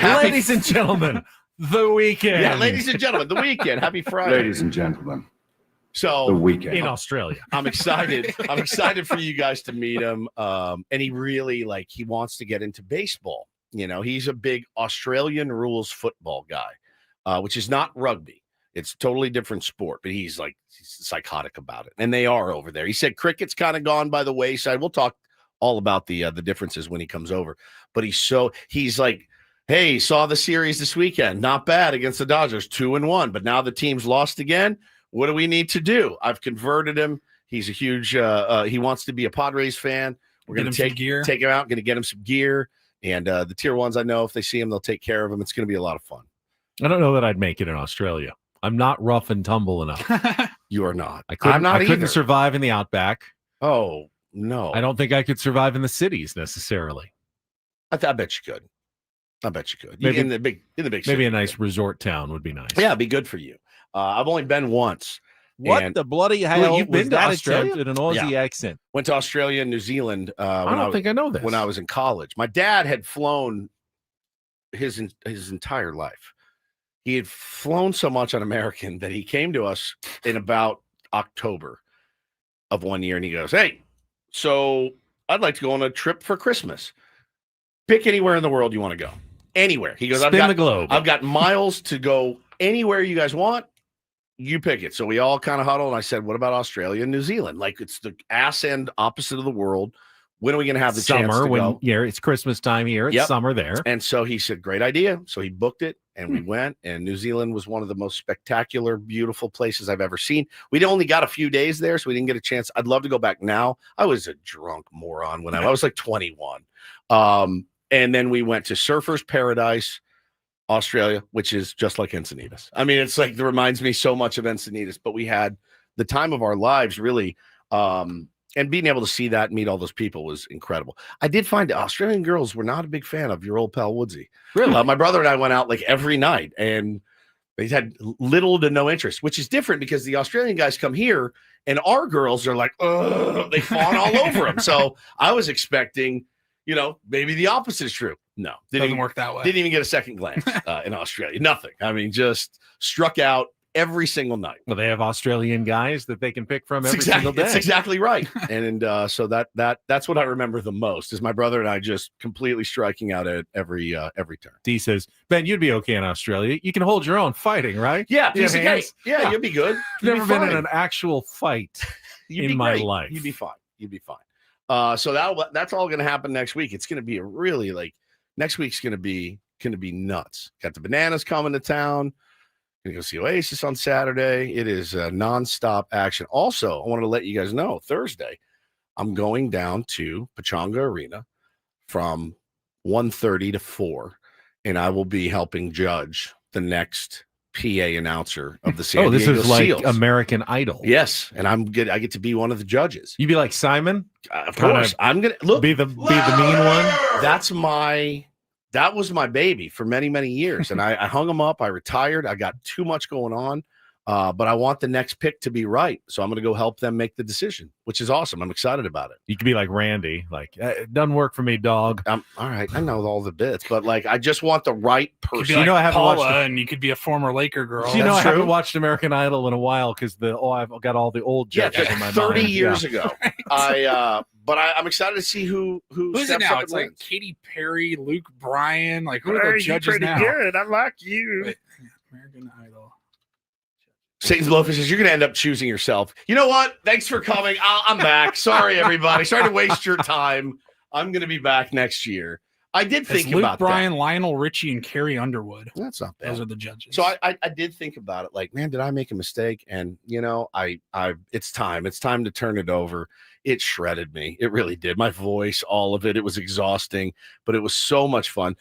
ladies and gentlemen, the weekend. Yeah, ladies and gentlemen, the weekend. Happy Friday. Ladies and gentlemen, so the weekend in Australia. I'm excited. I'm excited for you guys to meet him. And he really he wants to get into baseball. He's a big Australian rules football guy, which is not rugby. It's a totally different sport, but he's psychotic about it. And they are over there. He said cricket's kind of gone by the wayside. We'll talk all about the differences when he comes over. But he's like, hey, saw the series this weekend. Not bad against the Dodgers, 2-1. But now the team's lost again. What do we need to do? I've converted him. He's a huge he wants to be a Padres fan. We're going to take him out, going to get him some gear. And the Tier 1s, I know if they see him, they'll take care of him. It's going to be a lot of fun. I don't know that I'd make it in Australia. I'm not rough and tumble enough. You are not. I couldn't survive in the outback. Oh, no. I don't think I could survive in the cities necessarily. I bet you could. I bet you could. Maybe in the big maybe city. a nice resort town would be nice. Yeah, it'd be good for you. I've only been once. What and- the bloody Well, hell you've was been to that Australia? attempt in an Aussie Yeah. accent? Went to Australia and New Zealand. I don't think I know this. When I was in college. My dad had flown his entire life. He had flown so much on American that he came to us in about October of one year, and he goes, "Hey, so I'd like to go on a trip for Christmas. Pick anywhere in the world you want to go. Anywhere." He goes, Spin the globe. I've got miles to go anywhere you guys want. You pick it." So we all kind of huddled, and I said, "What about Australia and New Zealand? Like, it's the ass end opposite of the world. When are we going to have the chance Summer to when go?" it's Christmas time here. It's Yep. summer there. And so he said, "Great idea." So he booked it, and we went. And New Zealand was one of the most spectacular, beautiful places I've ever seen. We'd only got a few days there, so we didn't get a chance. I'd love to go back now. I was a drunk moron when I was like 21. And then we went to Surfers Paradise, Australia, which is just like Encinitas. I mean, it's like, it reminds me so much of Encinitas, but we had the time of our lives, really. And being able to see that and meet all those people was incredible. I did find Australian girls were not a big fan of your old pal Woodsy. Really? My brother and I went out like every night, and they had little to no interest, which is different because the Australian guys come here and our girls are like, "Ugh," they fawn all over them. So I was expecting, maybe the opposite is true. No, Doesn't work that way. Didn't even get a second glance in Australia. Nothing. I mean, just struck out every single night. Well, they have Australian guys that they can pick from every single day. That's exactly right. And so that's what I remember the most is my brother and I just completely striking out at every turn. D says, "Ben, you'd be okay in Australia. You can hold your own fighting, right?" Yeah, You have piece of hands? cake. Yeah, you'll be good. You'll Never be been in fine. an actual fight You'd in be my great. life. You'd be fine. You'd be fine. So that's all going to happen next week. It's going to be a really next week's going to be nuts. Got the Bananas coming to town. Gonna go see Oasis on Saturday. It is nonstop action. Also, I wanted to let you guys know Thursday, I'm going down to Pechanga Arena from 1:30 to 4, and I will be helping judge the next PA announcer of the San this Diego is like Seals. American Idol. Yes, and I get to be one of the judges. You'd be like Simon. Of Kinda course, I'm gonna look. Be the mean one. That was my baby for many, many years. And I hung him up. I retired. I got too much going on. But I want the next pick to be right. So I'm going to go help them make the decision, which is awesome. I'm excited about it. You could be like Randy. Like, it doesn't work for me, dog. All right. I know all the bits, but I just want the right You could person. be like I haven't Paula, watched and you could be a former Laker girl. I haven't watched American Idol in a while because I've got all the old judges in my 30 mind. years Yeah. ago. But I'm excited to see who Who's it steps now? up It's and like wins. Katy Perry, Luke Bryan. Like, who are the judges now? I like you. Wait, American Idol. Satan's Blowfish says you're going to end up choosing yourself. You know what? Thanks for coming. I'm back. Sorry, everybody. Sorry to waste your time. I'm going to be back next year. I did It's think Luke about Bryan, Lionel Richie, and Carrie Underwood. That's not bad. Those are the judges. So I did think about it. Like, man, did I make a mistake? And it's time. It's time to turn it over. It shredded me. It really did. My voice, all of it. It was exhausting, but it was so much fun.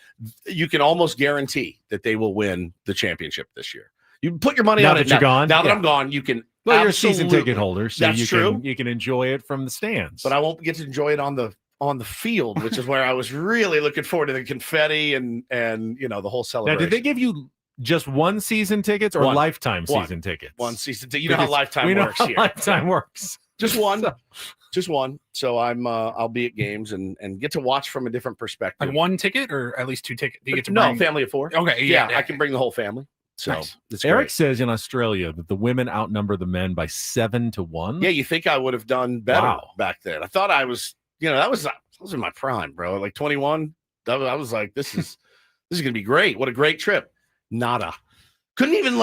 You can almost guarantee that they will win the championship this year. You put your money Now on that it. you're gone? Now that Yeah. I'm gone, you can. Well, you're a season absolutely- ticket holder, so That's you true. can enjoy it from the stands. But I won't get to enjoy it on the field, which is where I was really looking forward to the confetti and the whole Now, celebration. did they give you just one season tickets or One. lifetime One. season tickets? One season ticket. You know how Because lifetime we know works how here. lifetime works. Just one. Just one. So I'll be at games and get to watch from a different perspective. Like one ticket or at least two tickets? Do you get to No, bring... family of 4. Okay, Yeah, yeah. I can bring the whole family. So Nice. it's Eric great. says in Australia that the women outnumber the men by 7-1. Yeah, you think I would have done better Wow. back then? I thought I was. That was in my prime, bro. Like 21. I was like, this is gonna be great. What a great trip. Nada. Couldn't even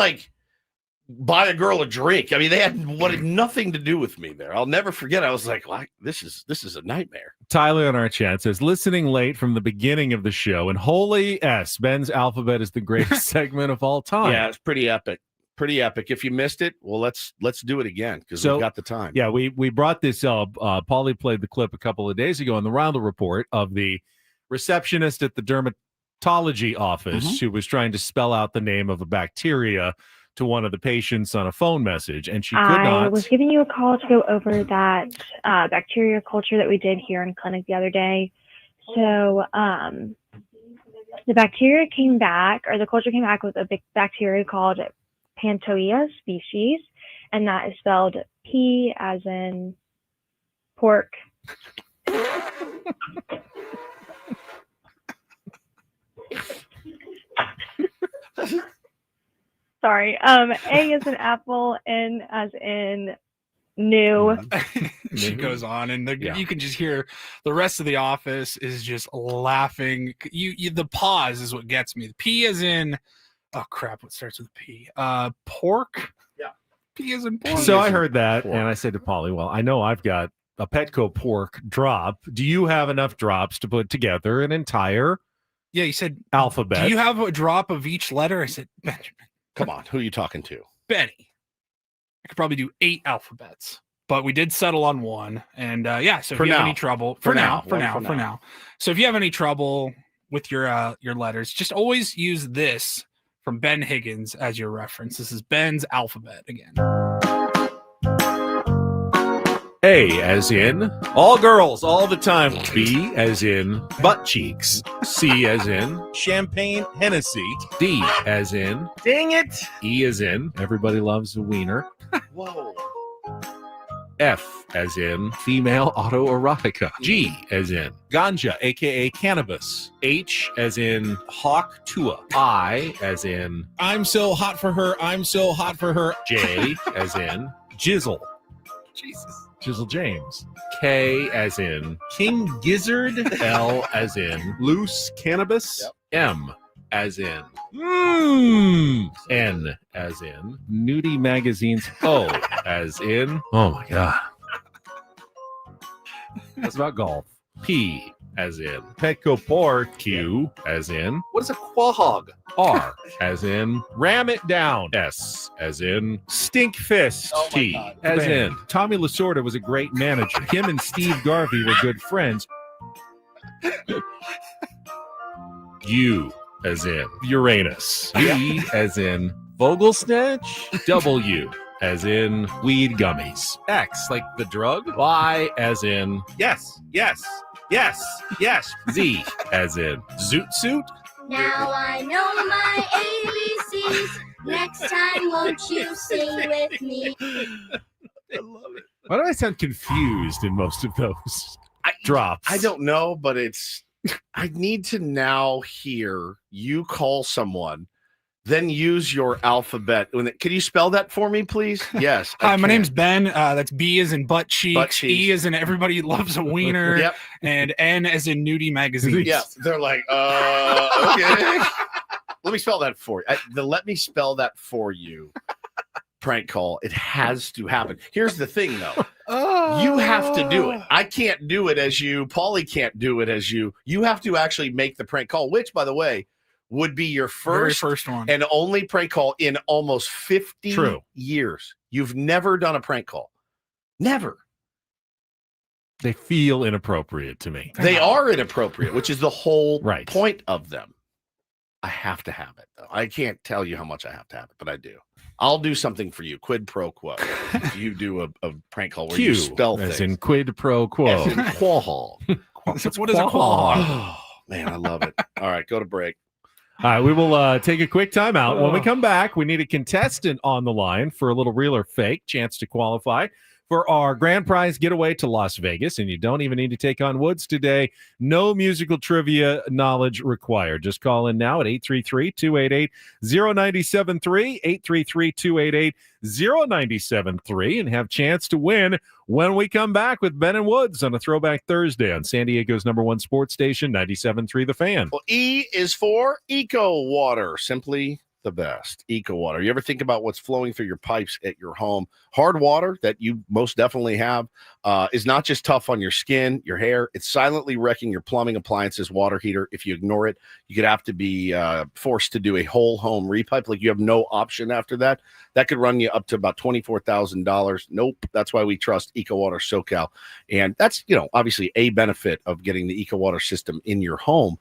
buy a girl a drink. I mean, they had wanted nothing to do with me there. I'll never forget. I was like, well, this is a nightmare. Tyler in our chat says, listening late from the beginning of the show, and holy S, Ben's Alphabet is the greatest segment of all time. Yeah, it's pretty epic. Pretty epic. If you missed it, well, let's do it again because we've got the time. Yeah, we brought this up. Paulie played the clip a couple of days ago on the Reindl Report of the receptionist at the dermatology office who was trying to spell out the name of a bacteria to one of the patients on a phone message, and she could I not. was giving you a call to go over that bacteria culture that we did here in clinic the other day. So the bacteria came back, or the culture came back with a big bacteria called Pantoia species, and that is spelled P as in pork. Sorry. A as in apple, N as in new. She goes on, and you can just hear the rest of the office is just laughing. The pause is what gets me. The P as in, oh crap, what starts with P? Pork. Yeah. P as in pork. So I heard that, and I said to Polly, well, I know I've got a Petco pork drop. Do you have enough drops to put together an entire you said alphabet? Do you have a drop of each letter? I said, Benjamin. Come on, who are you talking to? Betty. I could probably do 8 alphabets, but we did settle on 1. And so if you have any trouble, for now. So if you have any trouble with your letters, just always use this from Ben Higgins as your reference. This is Ben's alphabet again. A as in all girls all the time. B as in butt cheeks. C as in champagne Hennessy. D as in dang it. E as in everybody loves a wiener. Whoa. F as in female autoerotica. G as in ganja, aka cannabis. H as in hawk tua. I as in I'm so hot for her. I'm so hot for her. J as in jizzle. Jesus. Jizzle James. K as in King Gizzard. L as in loose cannabis. Yep. M as in N as in nudie magazines. O as in oh my god. That's about golf. P as in Petco pork. Q as in what is a quahog? R as in ram it down. S as in stink fist. T as in Tommy Lasorda was a great manager. Him and Steve Garvey were good friends. U as in Uranus. V as in Vogelsnatch. W as in weed gummies. X like the drug. Y as in yes. Z as in zoot suit. Now I know my ABCs. Next time, won't you sing with me? I love it. Why do I sound confused in most of those drops? I don't know, but I need to now hear you call someone, then use your alphabet. Can you spell that for me, please? Yes. Hi, my name's Ben. That's B as in butt cheeks. E as in everybody loves a wiener. Yep. And N as in nudie magazines. Yeah. They're like, okay. Let me spell that for you. Let me spell that for you. Prank call. It has to happen. Here's the thing, though. You have to do it. I can't do it as you. Paulie can't do it as you. You have to actually make the prank call, which, by the way, would be your first one and only prank call in almost 50 years. You've never done a prank call. Never. They feel inappropriate to me. They are inappropriate, which is the whole point of them. I have to have it, though. I can't tell you how much I have to have it, but I do. I'll do something for you. Quid pro quo. You do a prank call where you spell as things. In quid pro quo. As in quahog. What is a quahog? Oh, man, I love it. All right, go to break. All right, we will take a quick timeout. When we come back, we need a contestant on the line for a little real or fake chance to qualify for our grand prize getaway to Las Vegas. And you don't even need to take on Woods today. No musical trivia knowledge required. Just call in now at 833-288-0973, 833-288-0973, and have chance to win when we come back with Ben and Woods on a Throwback Thursday on San Diego's #1 sports station, 97.3 The Fan. Well, E is for Eco Water. Simply the best. Eco Water. You ever think about what's flowing through your pipes at your home? Hard water that you most definitely have is not just tough on your skin, your hair. It's silently wrecking your plumbing, appliances, water heater. If you ignore it, you could have to be forced to do a whole home repipe. Like you have no option after that. That could run you up to about $24,000. Nope. That's why we trust Eco Water SoCal. And that's, obviously a benefit of getting the Eco Water system in your home,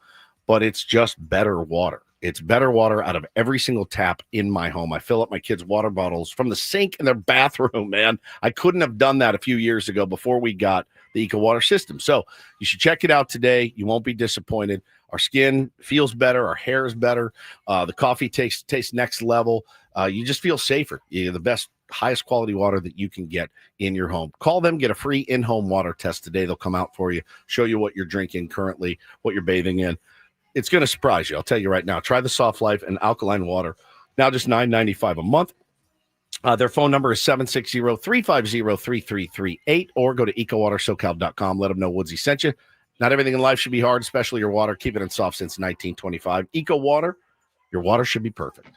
but it's just better water. It's better water out of every single tap in my home. I fill up my kids' water bottles from the sink in their bathroom, man. I couldn't have done that a few years ago before we got the Eco Water system. So you should check it out today. You won't be disappointed. Our skin feels better. Our hair is better. The coffee tastes next level. You just feel safer. You're the best, highest quality water that you can get in your home. Call them, get a free in-home water test today. They'll come out for you, show you what you're drinking currently, what you're bathing in. It's going to surprise you. I'll tell you right now. Try the Soft Life and alkaline water. Now just $9.95 a month. Their phone number is 760-350-3338, or go to ecowatersocal.com. Let them know Woodsy sent you. Not everything in life should be hard, especially your water. Keep it in soft since 1925. Eco Water, your water should be perfect.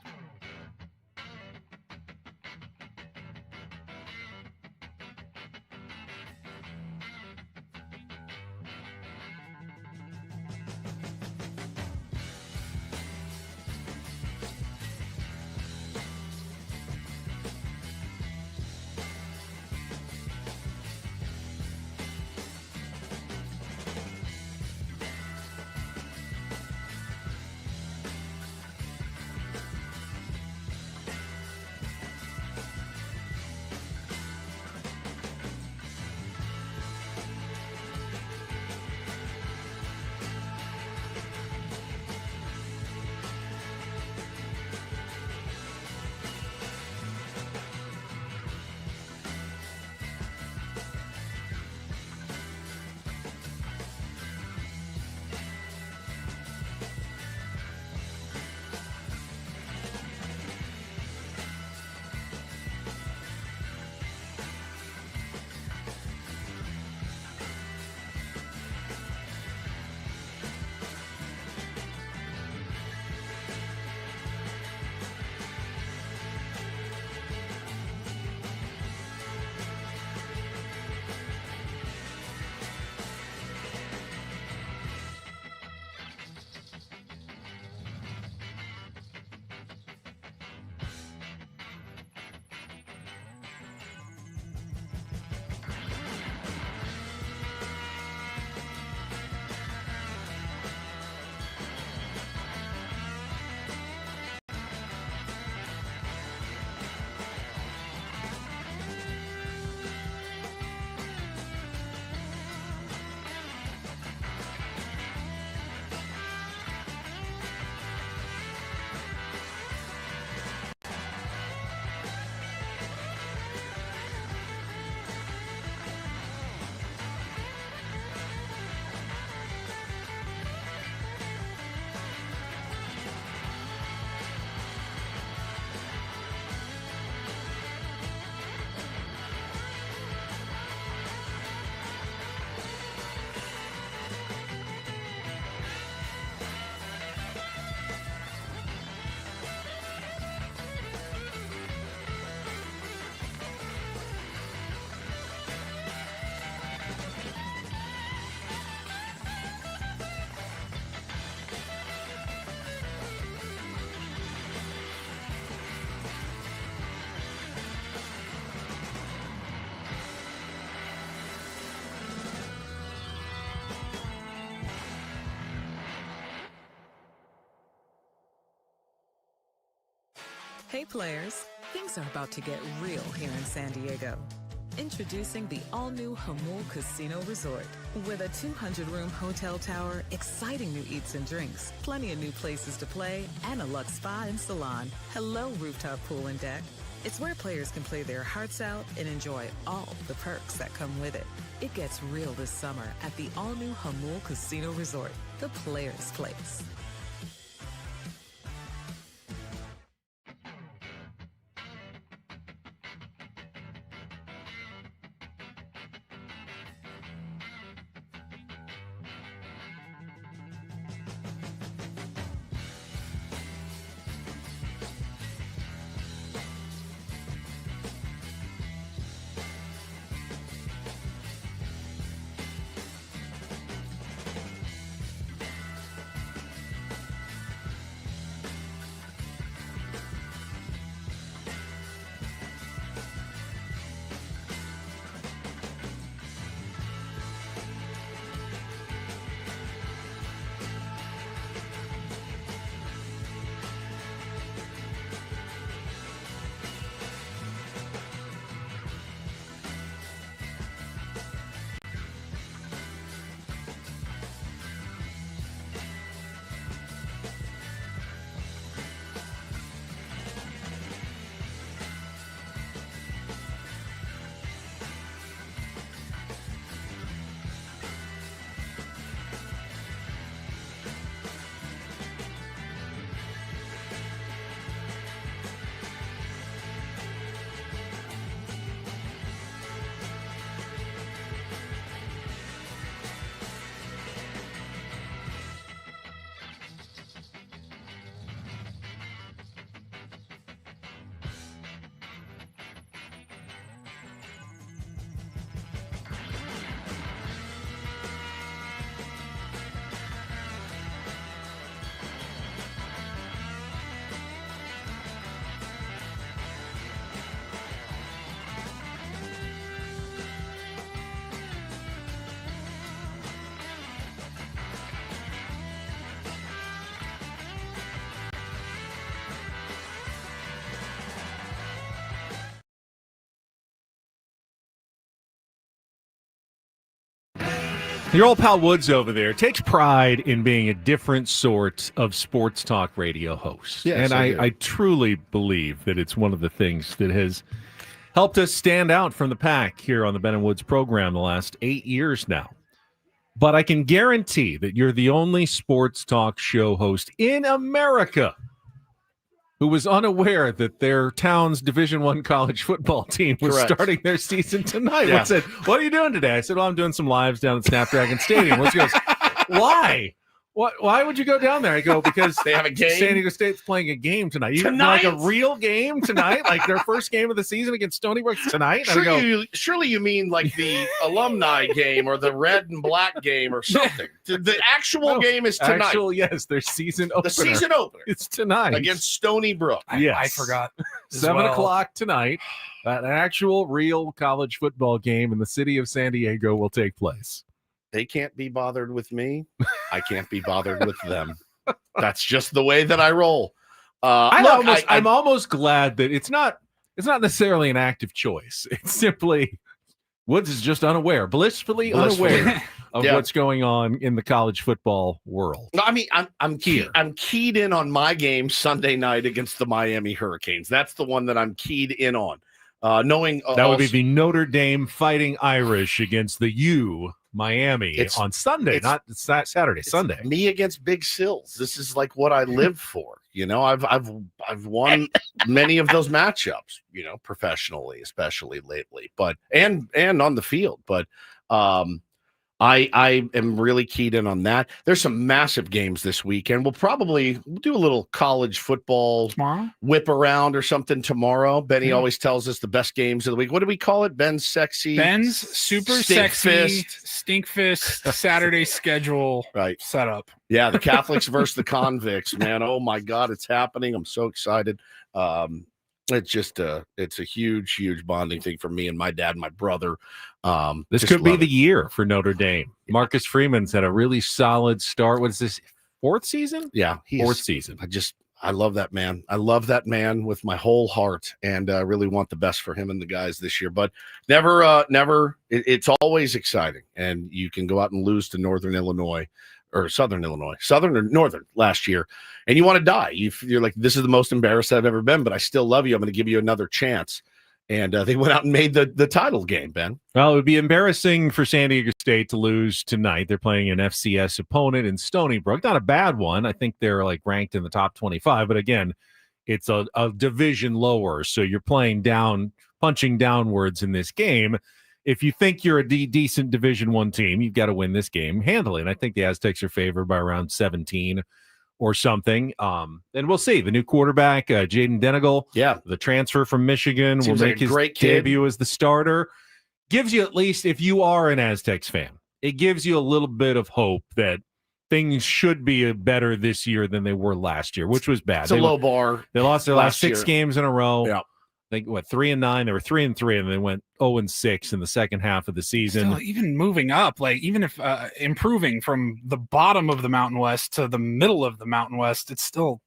Hey players, things are about to get real here in San Diego. Introducing the all-new Hamul Casino Resort. With a 200-room hotel tower, exciting new eats and drinks, plenty of new places to play, and a luxe spa and salon. Hello, rooftop pool and deck. It's where players can play their hearts out and enjoy all the perks that come with it. It gets real this summer at the all-new Hamul Casino Resort, the players' place. Your old pal Woods over there takes pride in being a different sort of sports talk radio host. Yes, and I truly believe that it's one of the things that has helped us stand out from the pack here on the Ben and Woods program the last 8 years now. But I can guarantee that you're the only sports talk show host in America who was unaware that their town's Division I college football team was Correct. starting their season tonight. Yeah. What said, "What are you doing today?" I said, "Well, I'm doing some lives down at Snapdragon Stadium." Woods goes, "Why? Why would you go down there?" I go, "Because They have a game? San Diego State's playing a game tonight. Tonight? Like a real game tonight, like their first game of the season against Stony Brook tonight." And I go, Surely you mean like the alumni game or the red and black game or something. The actual game is tonight. Yes, their season opener. The season opener. It's tonight Against Stony Brook. Yes. I forgot. as 7 well. o'clock tonight. An actual real college football game in the city of San Diego will take place. They can't be bothered with me. I can't be bothered with them. That's just the way that I roll. I'm almost glad that it's not necessarily an active choice. It's simply Woods is just blissfully unaware of what's going on in the college football world. No, I mean, I'm keyed in on my game Sunday night against the Miami Hurricanes. That's the one that I'm keyed in on. Knowing that would be the Notre Dame Fighting Irish against the Miami on Sunday, not Saturday, Sunday. Me against Big Sills. This is like what I live for. You know, I've won many of those matchups, you know, professionally, especially lately, but and on the field. But I am really keyed in on that. There's some massive games this weekend. We'll probably do a little college football tomorrow, whip around or something tomorrow. Benny always tells us the best games of the week. What do we call it? Ben's super sexy stink fist Saturday schedule setup. Yeah, the Catholics versus the convicts, man. Oh my God, it's happening. I'm so excited. It's just it's a huge bonding thing for me and my dad and my brother. This could be the year for Notre Dame. Marcus Freeman's had a really solid start. What is this, fourth season? Yeah, fourth season. I love that man. I love that man with my whole heart, and I really want the best for him and the guys this year. But never. It's always exciting, and you can go out and lose to Northern Illinois or Southern Illinois, Southern or Northern last year, and you want to die. You're like, this is the most embarrassed I've ever been, but I still love you. I'm going to give you another chance. And they went out and made the title game, Ben. Well, it would be embarrassing for San Diego State to lose tonight. They're playing an FCS opponent in Stony Brook. Not a bad one. I think they're like ranked in the top 25. But again, it's a division lower. So you're playing down, punching downwards in this game. If you think you're a decent Division I team, you've got to win this game handily. And I think the Aztecs are favored by around 17 or something. And we'll see. The new quarterback, Jaden Denegal, the transfer from Michigan, will make his debut as the starter. Gives you, at least if you are an Aztecs fan, it gives you a little bit of hope that things should be better this year than they were last year, which was bad. It's a low bar. They lost their last 6 year. games in a row. Yeah. I think 3-9. They were 3-3, and they went 0-6 in the second half of the season. Still, even moving up, like even if improving from the bottom of the Mountain West to the middle of the Mountain West, it's still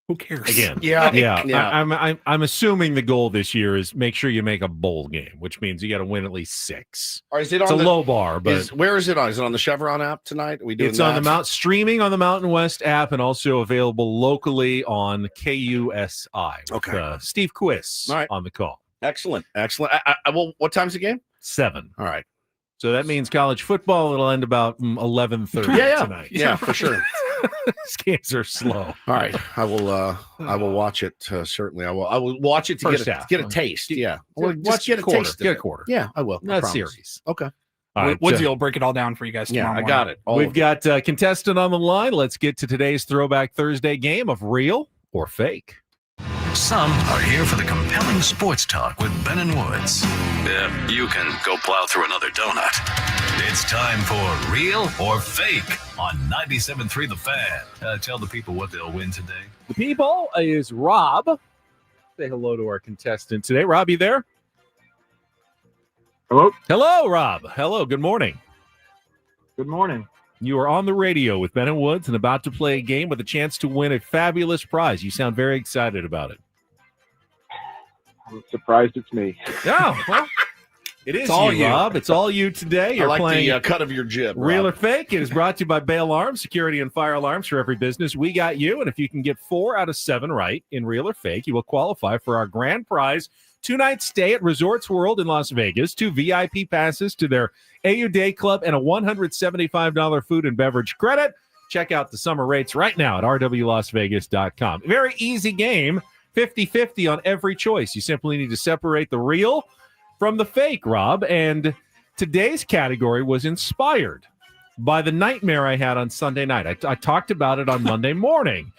who cares? Again, yeah. I'm assuming the goal this year is make sure you make a bowl game, which means you got to win at least 6. Or is it it's on a the, low bar, but where is it on? Is it on the Chevron app tonight? Are we doing it's that? on the streaming on the Mountain West app and also available locally on KUSI. With, Steve Quiss on the call. Excellent. Well, what time's the game? 7. All right. So that means college football. It'll end about 11:30 tonight. Yeah, for sure. These games are slow. All right, I will watch it. Certainly, I will watch it to get a taste. Yeah, Just get a quarter. taste. Get a quarter. Yeah, I will. Not series. Okay. All right, Woodsy will break it all down for you guys tomorrow I got it. We've got a contestant on the line. Let's get to today's Throwback Thursday game of real or fake. Some are here for the compelling sports talk with Ben and Woods. Yeah, you can go plow through another donut. It's time for Real or Fake on 97.3 The Fan. Tell the people what they'll win today. The people is Rob. Say hello to our contestant today. Rob, you there? Hello? Hello, Rob. Hello, good morning. Good morning. You are on the radio with Ben and Woods and about to play a game with a chance to win a fabulous prize. You sound very excited about it. I'm surprised it's me. Oh, well, It is It's all you. Rob. It's all you today. You're I like playing the cut of your jib. Real or Rob. Fake. It is brought to you by Bay Alarms, security and fire alarms for every business. We got you. And if you can get 4 out of 7 right in Real or Fake, you will qualify for our grand prize 2-night stay at Resorts World in Las Vegas, 2 VIP passes to their AU Day Club, and a $175 food and beverage credit. Check out the summer rates right now at rwlasvegas.com. Very easy game, 50-50 on every choice. You simply need to separate the real from the fake, Rob. And today's category was inspired by the nightmare I had on Sunday night. I talked about it on Monday morning.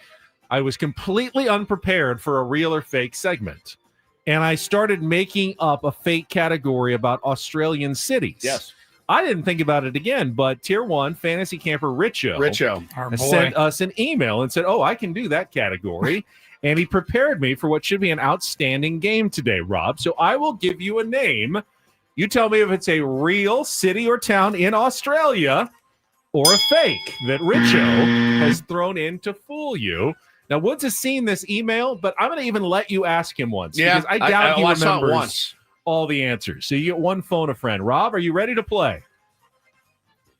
I was completely unprepared for a real or fake segment. And I started making up a fake category about Australian cities. Yes. I didn't think about it again, but Tier 1 fantasy camper Richo Our boy. sent us an email and said, I can do that category. And he prepared me for what should be an outstanding game today, Rob. So I will give you a name. You tell me if it's a real city or town in Australia or a fake that Richo has thrown in to fool you. Now, Woods has seen this email, but I'm going to even let you ask him once. Yeah, because I doubt he I saw it remembers once. all the answers. So you get one phone a friend. Rob, are you ready to play?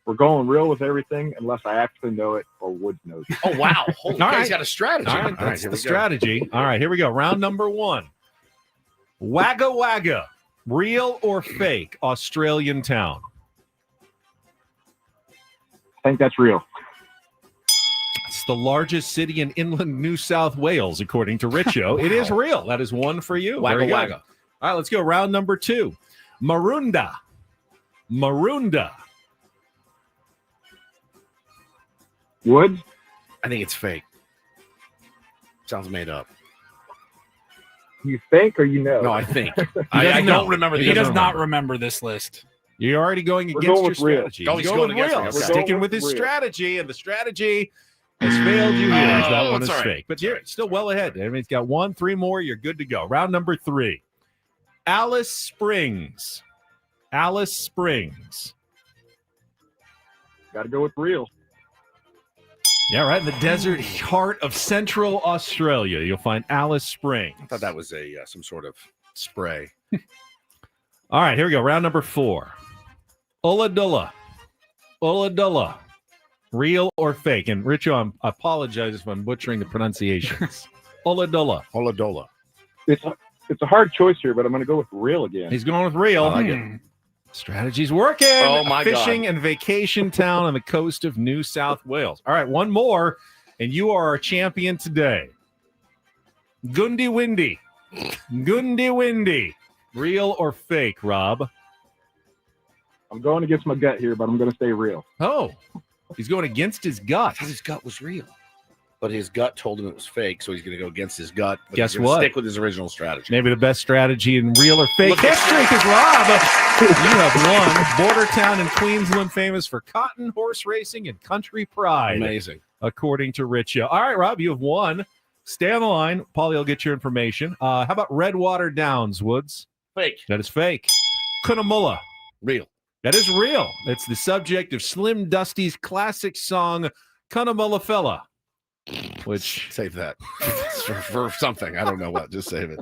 We're going real with everything unless I actually know it or Woods knows it. Oh, wow. Holy All cow, right. he's got a strategy. All right, that's here the we go. strategy. All right, here we go. Round number 1. Wagga Wagga, real or fake Australian town? I think that's real. It's the largest city in inland New South Wales, according to Richo. It is real. That is one for you. Wagga Very good. Wagga. All right, let's go. Round number 2. Maroondah. Woods? I think it's fake. Sounds made up. You think or you know? No, I think. He I doesn't know. don't remember the He does other not number. remember this list. You're already going We're against going your with real. strategy. Oh, he's He's going with against real. me. Okay. We're Sticking going with with his real. strategy, and the strategy has failed you here. That one that's is all right. fake. But you're still well ahead. I mean, he's got 1, 3 more. You're good to go. Round number 3. Alice Springs. Got to go with real. Yeah, right in the desert heart of Central Australia. You'll find Alice Springs. I thought that was some sort of spray. All right, here we go. Round number 4. Ulladulla. Real or fake? And Richo, I apologize if I'm butchering the pronunciations. Ulladulla. It's a hard choice here, but I'm going to go with real again. He's going with real. I like it. Strategy's working. Oh, my A fishing God. and vacation town on the coast of New South Wales. All right, one more, and you are our champion today. Gundi Windy. Real or fake, Rob? I'm going against my gut here, but I'm going to stay real. Oh, he's going against his gut. I thought his gut was real. But his gut told him it was fake, so he's going to go against his gut. But Guess he's gonna what? Stick with his original strategy. Maybe the best strategy in real or fake Look at- history, because Rob, you have won. Border town in Queensland, famous for cotton, horse racing, and country pride. Amazing. According to Richo. All right, Rob, you have won. Stay on the line. Paulie will get your information. How about Redwater Downs, Woods? Fake. That is fake. Cunnamulla. Real. That is real. It's the subject of Slim Dusty's classic song, Cunnamulla Fella, which Save that for something. I don't know what. Just save it.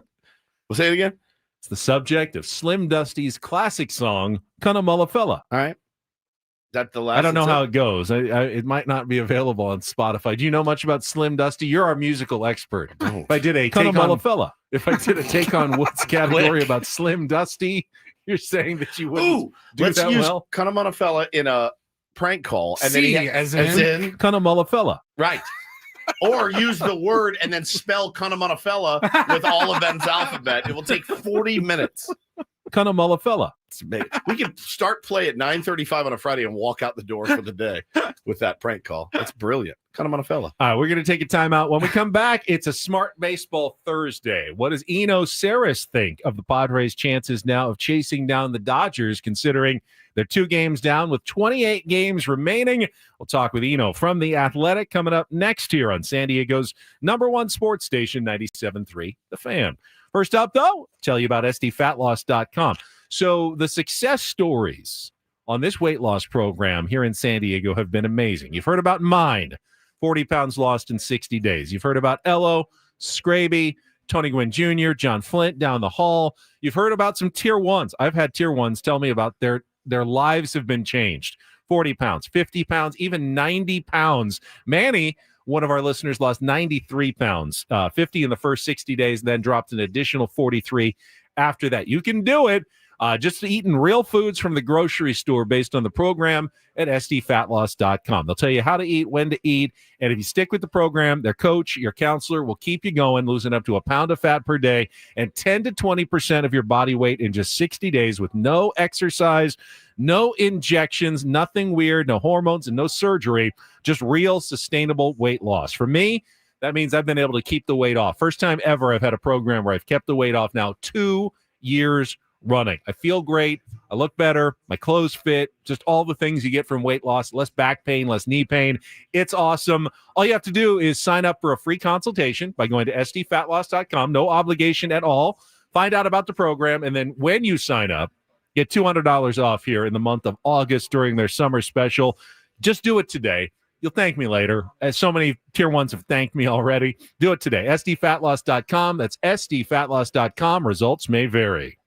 We'll say it again. it's the subject of Slim Dusty's classic song, Cunnamulla Fella. All right. Is that the last? I don't know that's how it? it goes. It might not be available on Spotify. Do you know much about Slim Dusty? You're our musical expert. Oh. If I did a take on fella, if I did a take on Woods category about Slim Dusty, you're saying that you wouldn't Ooh, do let's that use well? Cunnamulla Fella in a prank call, and then C, he as as in? in Cunnamulla Fella. right. Or use the word and then spell Cunnamulla Fella with all of Ben's alphabet. It will take 40 minutes. Cunnamulla Fella. We can start play at 9:35 on a Friday and walk out the door for the day with that prank call. That's brilliant. Cunnamulla Fella. All right, we're going to take a timeout. When we come back, it's a Smart Baseball Thursday. What does Eno Sarris think of the Padres' chances now of chasing down the Dodgers, considering they're 2 games down with 28 games remaining? We'll talk with Eno from The Athletic coming up next here on San Diego's #1 sports station, 97.3 The Fan. First up, though, tell you about SDFatLoss.com. So the success stories on this weight loss program here in San Diego have been amazing. You've heard about mine, 40 pounds lost in 60 days. You've heard about Ello, Scraby, Tony Gwynn Jr., John Flint down the hall. You've heard about some tier ones. I've had tier ones tell me about their lives have been changed. 40 pounds, 50 pounds, even 90 pounds. Manny, one of our listeners, lost 93 pounds, 50 in the first 60 days, then dropped an additional 43 after that. You can do it. Just eating real foods from the grocery store based on the program at sdfatloss.com. They'll tell you how to eat, when to eat, and if you stick with the program, their coach, your counselor will keep you going, losing up to a pound of fat per day and 10 to 20% of your body weight in just 60 days with no exercise, no injections, nothing weird, no hormones, and no surgery, just real sustainable weight loss. For me, that means I've been able to keep the weight off. First time ever I've had a program where I've kept the weight off now 2 years running. I feel great. I look better. My clothes fit. Just all the things you get from weight loss. Less back pain, less knee pain. It's awesome. All you have to do is sign up for a free consultation by going to sdfatloss.com. No obligation at all. Find out about the program, and then when you sign up, get $200 off here in the month of August during their summer special. Just do it today. You'll thank me later, as so many tier ones have thanked me already. Do it today. sdfatloss.com. That's sdfatloss.com. Results may vary.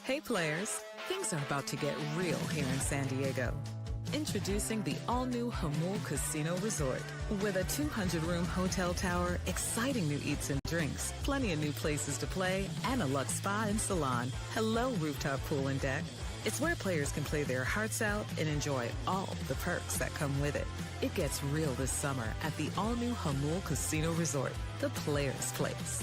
Hey players, things are about to get real here in San Diego. Introducing the all-new Hamul Casino Resort. With a 200-room hotel tower, exciting new eats and drinks, plenty of new places to play, and a luxe spa and salon. Hello, rooftop pool and deck. It's where players can play their hearts out and enjoy all the perks that come with it. It gets real this summer at the all-new Hamul Casino Resort, the players' place.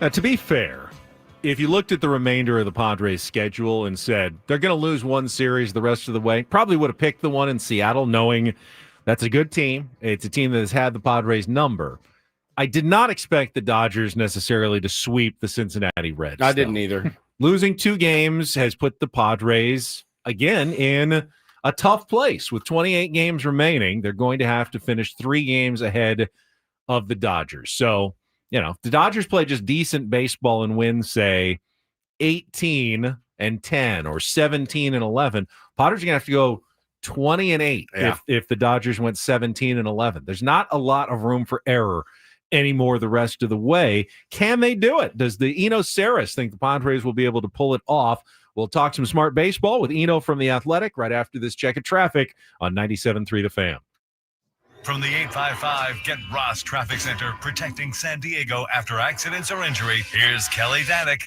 Now, to be fair, if you looked at the remainder of the Padres' schedule and said they're going to lose one series the rest of the way, probably would have picked the one in Seattle, knowing that's a good team. It's a team that has had the Padres' number. I did not expect the Dodgers necessarily to sweep the Cincinnati Reds. I didn't either. Losing 2 games has put the Padres, again, in a tough place. With 28 games remaining, they're going to have to finish 3 games ahead of the Dodgers. So, you know, the Dodgers play just decent baseball and win, say, 18-10 or 17-11. Padres are going to have to go 20-8 if the Dodgers went 17-11. There's not a lot of room for error anymore the rest of the way. Can they do it? Does the Eno Sarris think the Padres will be able to pull it off? We'll talk some smart baseball with Eno from The Athletic right after this check of traffic on 97.3 The Fan. From the 855 Get Ross Traffic Center, protecting San Diego after accidents or injury, here's Kelly Danick.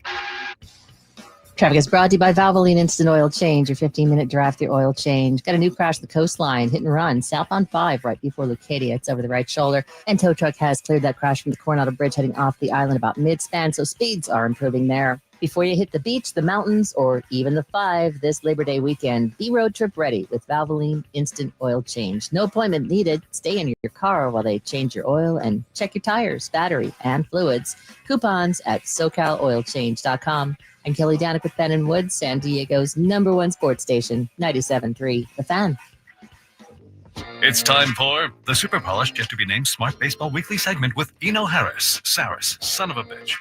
Traffic is brought to you by Valvoline Instant Oil Change, your 15-minute drive-through oil change. Got a new crash on the coastline, hit and run, south on 5, right before Leucadia. It's over the right shoulder. And tow truck has cleared that crash from the Coronado Bridge heading off the island about mid-span, so speeds are improving there. Before you hit the beach, the mountains, or even the 5 this Labor Day weekend, be road trip ready with Valvoline Instant Oil Change. No appointment needed. Stay in your car while they change your oil and check your tires, battery, and fluids. Coupons at SoCalOilChange.com. I'm Kelly Danick with Ben and Woods, San Diego's #1 sports station, 97.3 The Fan. It's time for the super polished, yet to be named Smart Baseball Weekly segment with Eno Sarris, son of a bitch.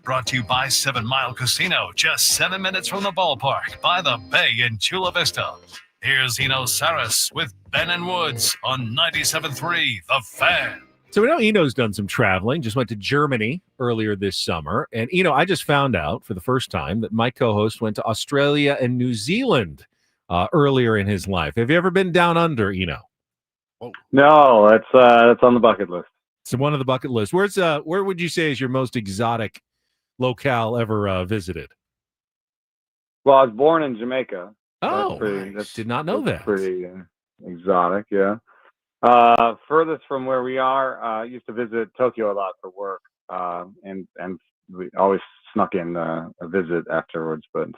Brought to you by 7 Mile Casino, just 7 minutes from the ballpark, by the bay in Chula Vista. Here's Eno Sarris with Ben and Woods on 97.3 The Fan. So we know Eno's done some traveling, just went to Germany earlier this summer. And, Eno, I just found out for the first time that my co-host went to Australia and New Zealand earlier in his life. Have you ever been down under, Eno? No, that's on the bucket list. So one of the bucket list. Where would you say is your most exotic locale ever visited? Well, I was born in Jamaica. Oh, did not know that. Pretty exotic, yeah. Furthest from where we are, I used to visit Tokyo a lot for work, and we always snuck in a visit afterwards, but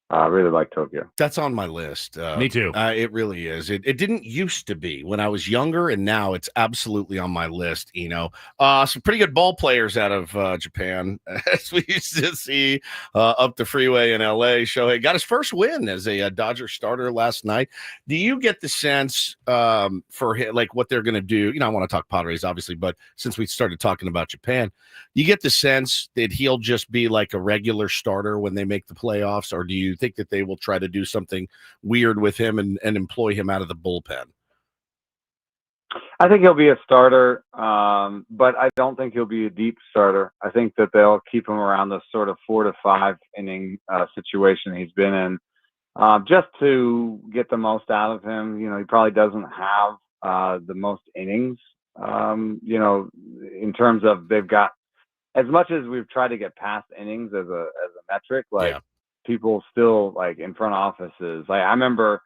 I really like Tokyo. That's on my list. Me too. It really is. It didn't used to be when I was younger, and now it's absolutely on my list. Some pretty good ball players out of Japan, as we used to see up the freeway in LA. Shohei got his first win as a Dodger starter last night. Do you get the sense for like what they're going to do? I want to talk Padres, obviously, but since we started talking about Japan, do you get the sense that he'll just be like a regular starter when they make the playoffs, or do you think that they will try to do something weird with him and employ him out of the bullpen? I think he'll be a starter, but I don't think he'll be a deep starter. I think that they'll keep him around the sort of 4 to 5 inning situation he's been in, just to get the most out of him. He probably doesn't have the most innings, in terms of they've got, as much as we've tried to get past innings as a metric, people still like in front offices. Like I remember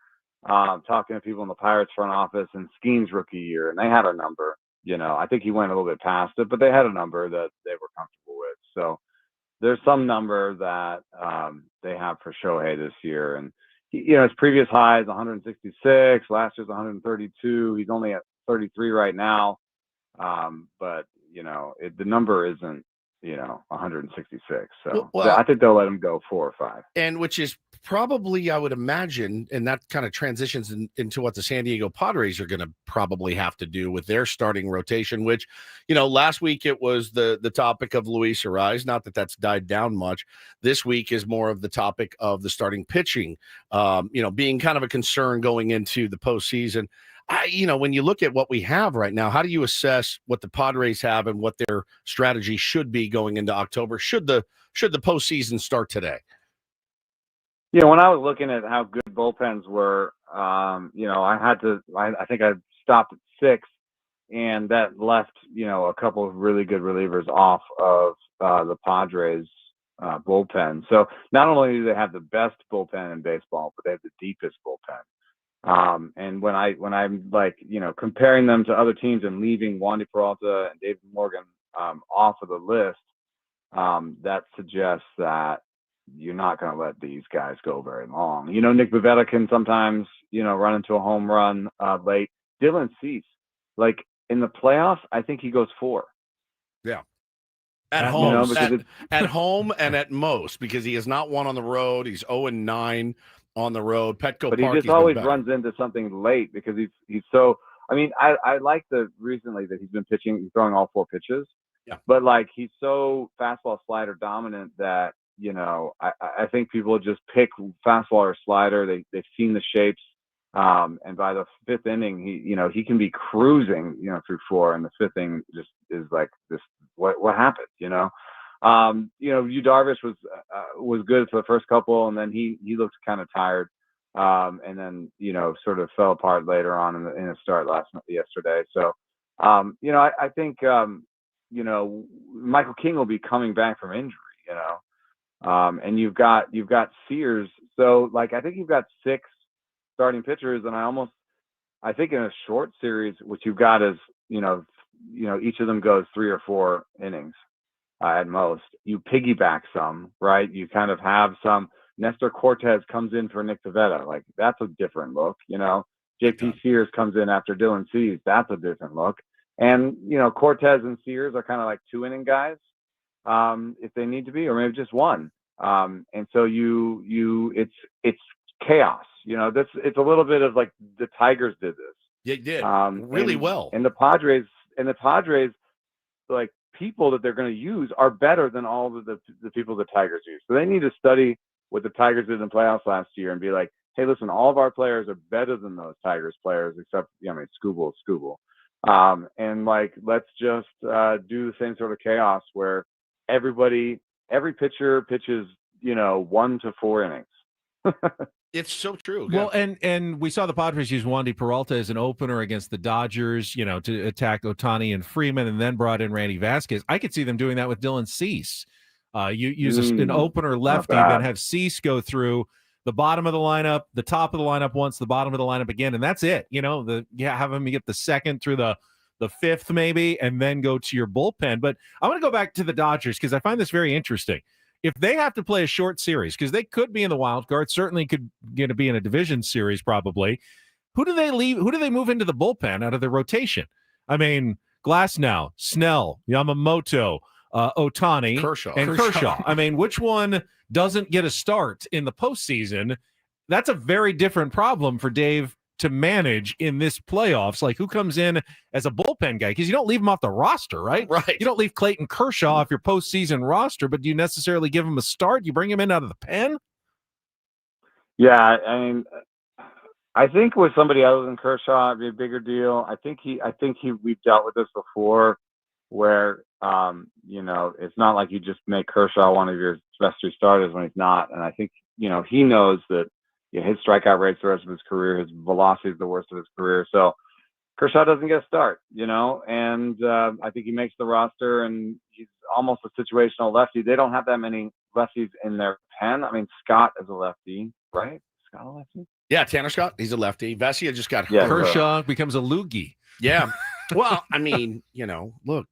talking to people in the Pirates front office in Skeen's rookie year, and they had a number. I think he went a little bit past it, but they had a number that they were comfortable with. So there's some number that they have for Shohei this year, and his previous high is 166. Last year's 132. He's only at 33 right now, but the number isn't 166. So I think they'll let him go 4 or 5. And which is probably, I would imagine, and that kind of transitions into what the San Diego Padres are going to probably have to do with their starting rotation, which, last week it was the topic of Luis Arraez. Not that that's died down much. This week is more of the topic of the starting pitching, being kind of a concern going into the postseason. When you look at what we have right now, how do you assess what the Padres have and what their strategy should be going into October? Should the postseason start today? When I was looking at how good bullpens were, I think I stopped at 6, and that left, a couple of really good relievers off of the Padres bullpen. So not only do they have the best bullpen in baseball, but they have the deepest bullpen. And when I'm like, comparing them to other teams and leaving Wandy Peralta and David Morgan off of the list, that suggests that you're not going to let these guys go very long. Nick Pivetta can sometimes, run into a home run late. Dylan Cease, like in the playoffs, I think he goes 4. Yeah. At home, at home and at most, because he has not won on the road. He's 0-9 on the road. Petco but Park, he just always runs into something late because he's so. I mean, I like recently that he's been pitching, he's throwing all 4 pitches. Yeah. But like he's so fastball slider dominant that I think people just pick fastball or slider. They've seen the shapes, and by the 5th inning, he can be cruising through 4, and the 5th inning just is like this. What happened? Yu Darvish was good for the first couple, and then he looked kind of tired, and then sort of fell apart later on in the start yesterday. So I think Michael King will be coming back from injury, and you've got Sears. So like I think you've got 6 starting pitchers, and I think in a short series, what you've got is each of them goes 3 or 4 innings. At most, you piggyback some, right? You kind of have some. Nestor Cortez comes in for Nick Pivetta, like that's a different look. JP Sears comes in after Dylan Cease, that's a different look. And Cortez and Sears are kind of like 2-inning guys, if they need to be, or maybe just 1. And so it's chaos. It's a little bit of like the Tigers did this. They did really well. And the Padres, like, people that they're going to use are better than all of the people the Tigers use. So they need to study what the Tigers did in the playoffs last year and be like, hey, listen, all of our players are better than those Tigers players, except, Skubal is Skubal. And like, let's just do the same sort of chaos where every pitcher pitches, 1 to 4 innings. It's so true. Well, and we saw the Padres use Wandy Peralta as an opener against the Dodgers, to attack Ohtani and Freeman, and then brought in Randy Vasquez. I could see them doing that with Dylan Cease. You use an opener lefty, then have Cease go through the bottom of the lineup, the top of the lineup once, the bottom of the lineup again, and that's it. Have him get the second through the the 5th maybe, and then go to your bullpen. But I want to go back to the Dodgers because I find this very interesting. If they have to play a short series, because they could be in the wild card, certainly could be in a division series probably. Who do they leave? Who do they move into the bullpen out of their rotation? I mean, Glasnow, Snell, Yamamoto, Ohtani, Kershaw. I mean, which one doesn't get a start in the postseason? That's a very different problem for Dave to manage in this playoffs. Like, who comes in as a bullpen guy? Because you don't leave him off the roster, right? Right. You don't leave Clayton Kershaw off your postseason roster, but do you necessarily give him a start? You bring him in out of the pen? Yeah, I mean, I think with somebody other than Kershaw, it'd be a bigger deal. I think we've dealt with this before, where it's not like you just make Kershaw one of your best 3 starters when he's not. And I think he knows that his strikeout rate's the rest of his career, his velocity is the worst of his career. So Kershaw doesn't get a start, and I think he makes the roster, and he's almost a situational lefty. They don't have that many lefties in their pen. I mean, Scott is a lefty, right? Scott a lefty? Yeah, Tanner Scott, he's a lefty. Vesia just got hurt. Kershaw becomes a loogie. Yeah. Well, I mean, look,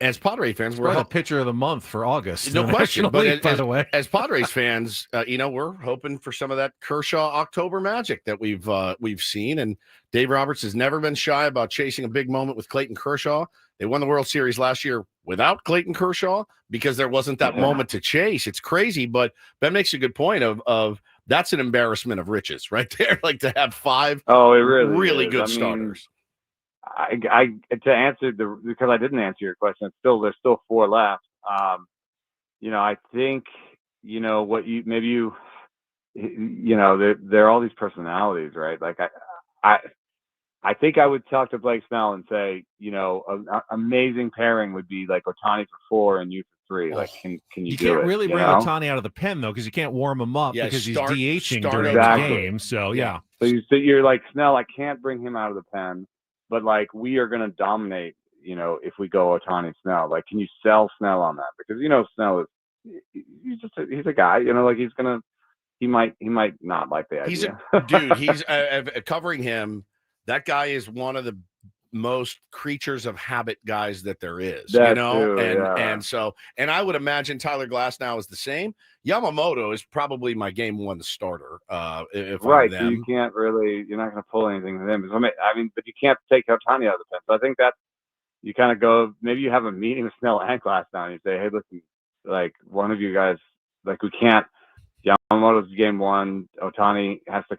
as Padre fans, we're the pitcher of the month for August. No question. But by the way, as Padres fans, we're hoping for some of that Kershaw October magic that we've seen. And Dave Roberts has never been shy about chasing a big moment with Clayton Kershaw. They won the World Series last year without Clayton Kershaw because there wasn't that moment to chase. It's crazy, but Ben makes a good point of that's an embarrassment of riches right there. Like to have 5 really good starters. I to answer because I didn't answer your question. There's still 4 left. I think what there are all these personalities, right? Like I think I would talk to Blake Snell and say, an amazing pairing would be like Ohtani for 4 and you for 3. Like, can you do it? You can't really bring Ohtani out of the pen though, because you can't warm him up because he's DHing during the game. So yeah. So you're like, Snell, I can't bring him out of the pen. But like we are going to dominate, if we go Ohtani Snell. Like, can you sell Snell on that? Because Snell is he's a guy. Like he might not like the idea. He's covering him. That guy is one of the most creatures of habit guys that there is. And I would imagine Tyler Glasnow is the same. Yamamoto is probably my game 1 starter. If right, I'm them. So you can't really, you're not going to pull anything to them. But you can't take Ohtani out of the pen. So I think that you kind of go. Maybe you have a meeting with Snell and Glasnow, and you say, "Hey, listen, like one of you guys, like we can't. Yamamoto's game 1. Ohtani has to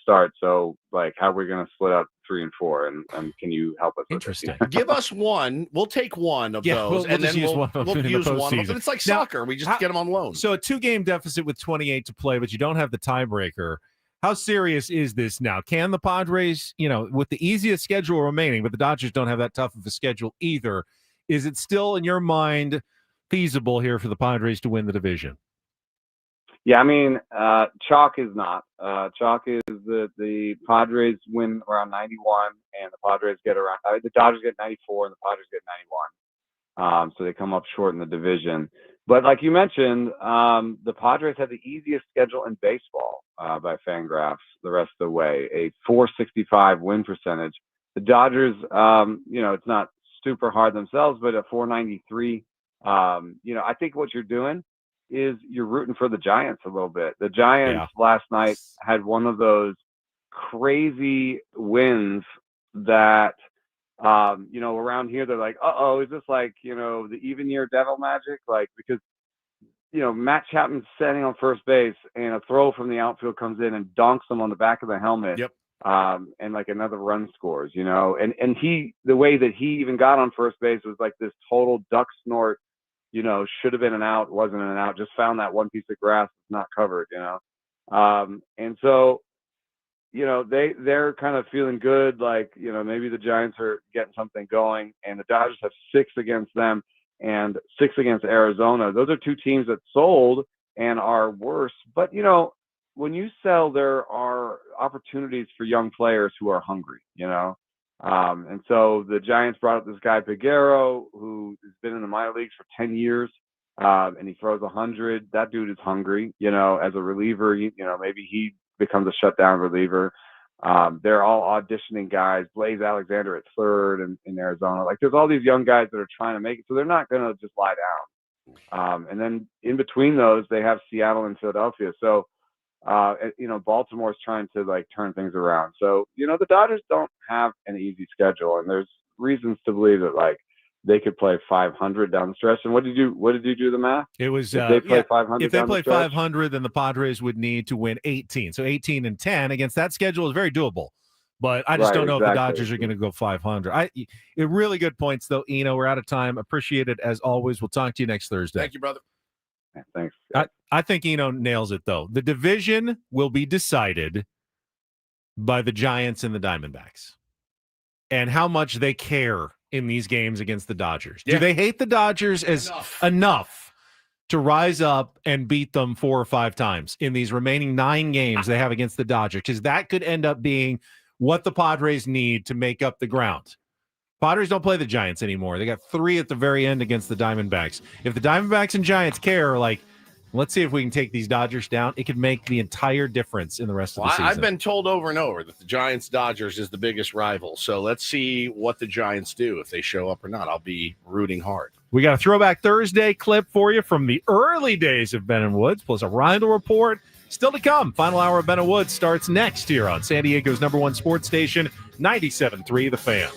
start. So like, how are we going to split up 3 and 4? And can you help us? Interesting. Give us one. We'll take one of those, and then we'll use one of them. It's like soccer. We just get them on loan. So a 2-game deficit with 28 to play, but you don't have the tiebreaker. How serious is this now? Can the Padres, with the easiest schedule remaining, but the Dodgers don't have that tough of a schedule either, is it still in your mind feasible here for the Padres to win the division? Yeah, I mean, chalk is not. Chalk is the Padres win around 91, and the Padres get around. The Dodgers get 94, and the Padres get 91. So they come up short in the division. But like you mentioned, the Padres have the easiest schedule in baseball by Fangraphs the rest of the way. A .465 win percentage. The Dodgers, it's not super hard themselves, but a .493. I think what you're doing is you're rooting for the Giants a little bit. The Giants last night had one of those crazy wins that, around here they're like, is this like, the even year devil magic? Like, because, Matt Chapman's standing on first base and a throw from the outfield comes in and donks him on the back of the helmet. Yep. And like another run scores, and the way that he even got on first base was like this total duck snort. Should have been an out, wasn't an out, just found that one piece of grass that's not covered, and so, they're kind of feeling good, like, maybe the Giants are getting something going, and the Dodgers have 6 against them and 6 against Arizona. Those are 2 teams that sold and are worse, but, when you sell, there are opportunities for young players who are hungry, and so the Giants brought up this guy Peguero, who has been in the minor leagues for 10 years, and he throws 100. That dude is hungry, as a reliever. Maybe he becomes a shutdown reliever. They're all auditioning guys. Blaze Alexander at third in Arizona. Like, there's all these young guys that are trying to make it, so they're not going to just lie down. And then in between those, they have Seattle and Philadelphia. So, Baltimore's trying to like turn things around. So, the Dodgers don't have an easy schedule, and there's reasons to believe that like they could play 500 down the stretch. And what did you do the math? It was if they play 500. If they down play the stretch? 500, then the Padres would need to win 18. So 18-10 against that schedule is very doable. But I just don't know if the Dodgers are going to go 500. Really good points, though, Eno. We're out of time. Appreciate it, as always. We'll talk to you next Thursday. Thank you, brother. Yeah, thanks. I think Eno nails it, though. The division will be decided by the Giants and the Diamondbacks and how much they care in these games against the Dodgers. Do they hate the Dodgers enough to rise up and beat them 4 or 5 times in these remaining 9 games they have against the Dodgers? Because that could end up being what the Padres need to make up the ground. Padres don't play the Giants anymore. They got 3 at the very end against the Diamondbacks. If the Diamondbacks and Giants care, like, let's see if we can take these Dodgers down, it could make the entire difference in the rest of the season. I've been told over and over that the Giants-Dodgers is the biggest rival. So let's see what the Giants do, if they show up or not. I'll be rooting hard. We got a Throwback Thursday clip for you from the early days of Ben and Woods, plus a Reindl Report. Still to come. Final hour of Ben and Woods starts next here on San Diego's #1 sports station, 97.3 The Fan.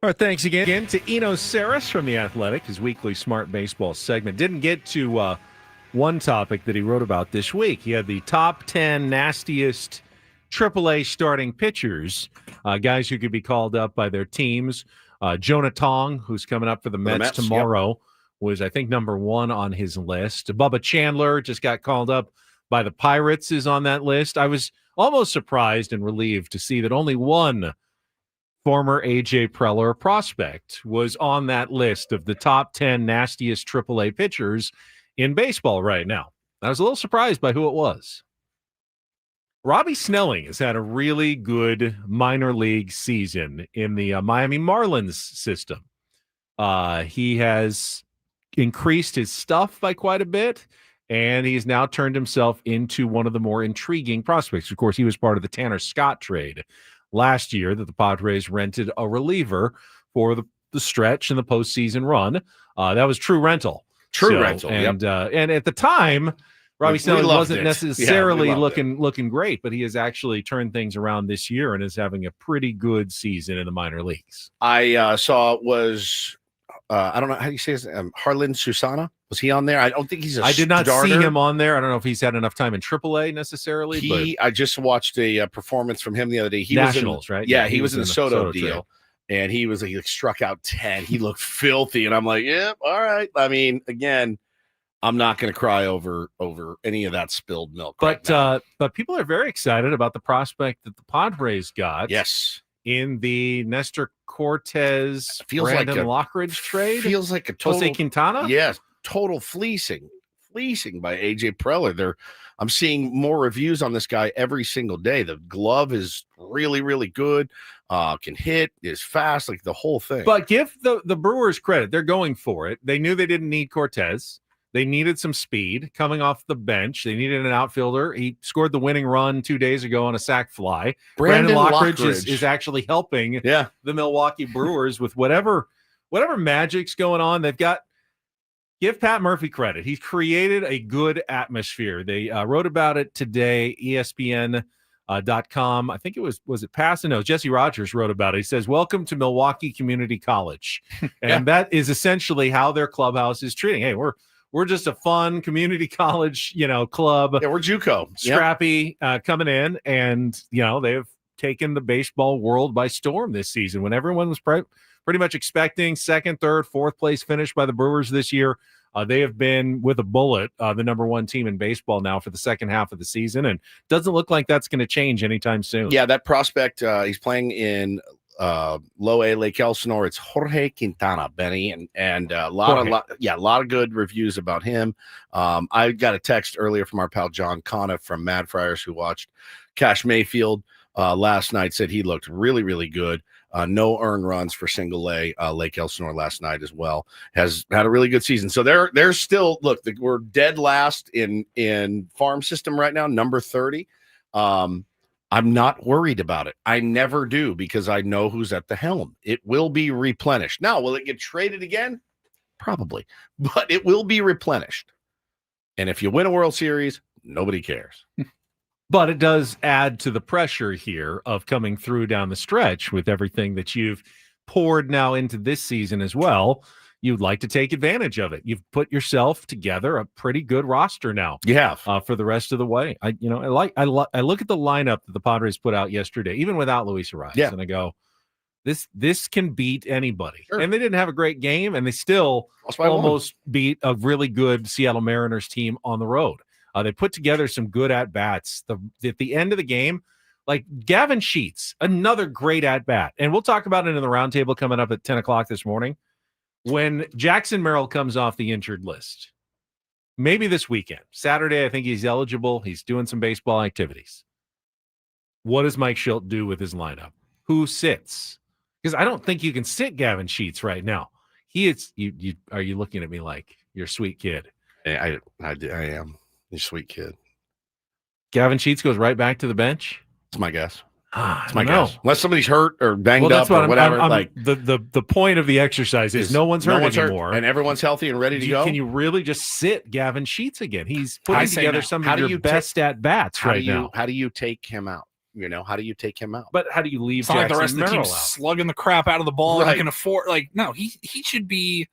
All right, thanks again to Eno Sarris from The Athletic, his weekly Smart Baseball segment. Didn't get to one topic that he wrote about this week. He had the top 10 nastiest AAA starting pitchers, guys who could be called up by their teams. Jonah Tong, who's coming up for the Mets tomorrow, was, I think, number 1 on his list. Bubba Chandler just got called up by the Pirates, is on that list. I was almost surprised and relieved to see that only one former A.J. Preller prospect was on that list of the top 10 nastiest AAA pitchers in baseball right now. I was a little surprised by who it was. Robbie Snelling has had a really good minor league season in the Miami Marlins system. He has increased his stuff by quite a bit, and he's now turned himself into one of the more intriguing prospects. Of course, he was part of the Tanner Scott trade last year that the Padres rented a reliever for the stretch and the postseason run. That was true rental. Rental. And at the time, Robbie Snelling wasn't necessarily looking great, but he has actually turned things around this year and is having a pretty good season in the minor leagues. I saw it was, I don't know how you say his name, Harlan Susana. Was he on there? I don't think he's I did not see him on there. I don't know if he's had enough time in AAA necessarily. I just watched a performance from him the other day. He Nationals, was in, right? Yeah, he was in the Soto trade. deal, and he was he struck out 10. He looked filthy, and I'm like, yep, all right. I mean, again, I'm not going to cry over any of that spilled milk. But people are very excited about the prospect that the Padres got. Yes. In the Nestor Cortez, Brandon Lockridge trade. Feels like a total Jose Quintana? Yes, total fleecing by A.J. Preller. I'm seeing more reviews on this guy every single day. The glove is really, really good. Can hit, is fast, like the whole thing. But give the Brewers credit. They're going for it. They knew they didn't need Cortez. They needed some speed coming off the bench. They needed an outfielder. He scored the winning run 2 days ago on a sac fly. Brandon Lockridge is actually helping the Milwaukee Brewers with whatever magic's going on. They've got – give Pat Murphy credit. He's created a good atmosphere. They wrote about it today, ESPN.com. I think it was it Passan? No, Jesse Rogers wrote about it. He says, "Welcome to Milwaukee Community College." And that is essentially how their clubhouse is treating. Hey, we're just a fun community college, club. Yeah, we're JUCO. Scrappy coming in, and they've taken the baseball world by storm this season. When everyone was pretty much expecting second, third, fourth place finish by the Brewers this year, they have been with a bullet the number 1 team in baseball now for the second half of the season, and doesn't look like that's going to change anytime soon. Yeah, that prospect, he's playing in low A Lake Elsinore. It's Jorge Quintana, Benny, and a lot of good reviews about him. I got a text earlier from our pal John Conniff from Mad Friars, who watched Cash Mayfield last night, said he looked really, really good. No earned runs for single A Lake Elsinore last night as well. Has had a really good season. So they're still, look, we're dead last in farm system right now, number 30. I'm not worried about it. I never do, because I know who's at the helm. It will be replenished. Now, will it get traded again? Probably, but it will be replenished. And if you win a World Series, nobody cares. But it does add to the pressure here of coming through down the stretch with everything that you've poured now into this season as well. You'd like to take advantage of it. You've put yourself together a pretty good roster now. You have for the rest of the way. I look at the lineup that the Padres put out yesterday, even without Luis Arias, and I go, this can beat anybody. Sure. And they didn't have a great game, and they still almost beat a really good Seattle Mariners team on the road. They put together some good at-bats. At the end of the game, like Gavin Sheets, another great at-bat. And we'll talk about it in the roundtable coming up at 10 o'clock this morning. When Jackson Merrill comes off the injured list, maybe this weekend, Saturday, I think he's eligible. He's doing some baseball activities. What does Mike Schilt do with his lineup? Who sits? Because I don't think you can sit Gavin Sheets right now. Are you looking at me like you're a sweet kid? I am. You're a sweet kid. Gavin Sheets goes right back to the bench? That's my guess. That's my guess. Unless somebody's hurt or banged up or whatever. The point of the exercise is no one's hurt anymore. And everyone's healthy and ready to go. Can you really just sit Gavin Sheets again? He's putting together some of your best at-bats right now. How do you take him out? how do you take him out? But how do you leave It's not like the rest of the team Merrill out? slugging the crap out of the ball and Right. can afford. Like, no, he should be.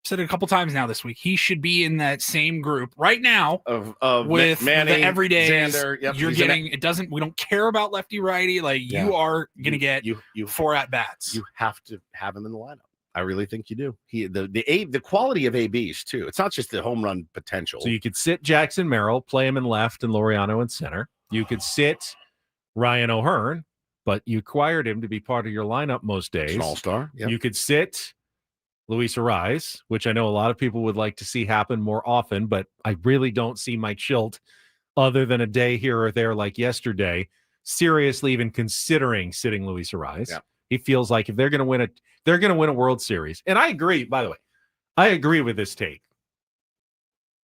Said it a couple times now this week. He should be in that same group right now of with Manning, the everydays. Xander. Yep, You're he's in getting. It doesn't. We don't care about lefty righty. Like Yeah. you are gonna get you 4 at bats. You have to have him in the lineup. I really think you do. The quality of ABs too. It's not just the home run potential. So you could sit Jackson Merrill, play him in left, and Laureano in center. You could sit Ryan O'Hearn, but you acquired him to be part of your lineup most days. An all-star. Yep. You could sit Luis Arraez, which I know a lot of people would like to see happen more often, but I really don't see Mike Schilt, other than a day here or there like yesterday, seriously even considering sitting Luis Arraez. Yeah. He feels like if they're going to win a World Series. And I agree, by the way. I agree with this take.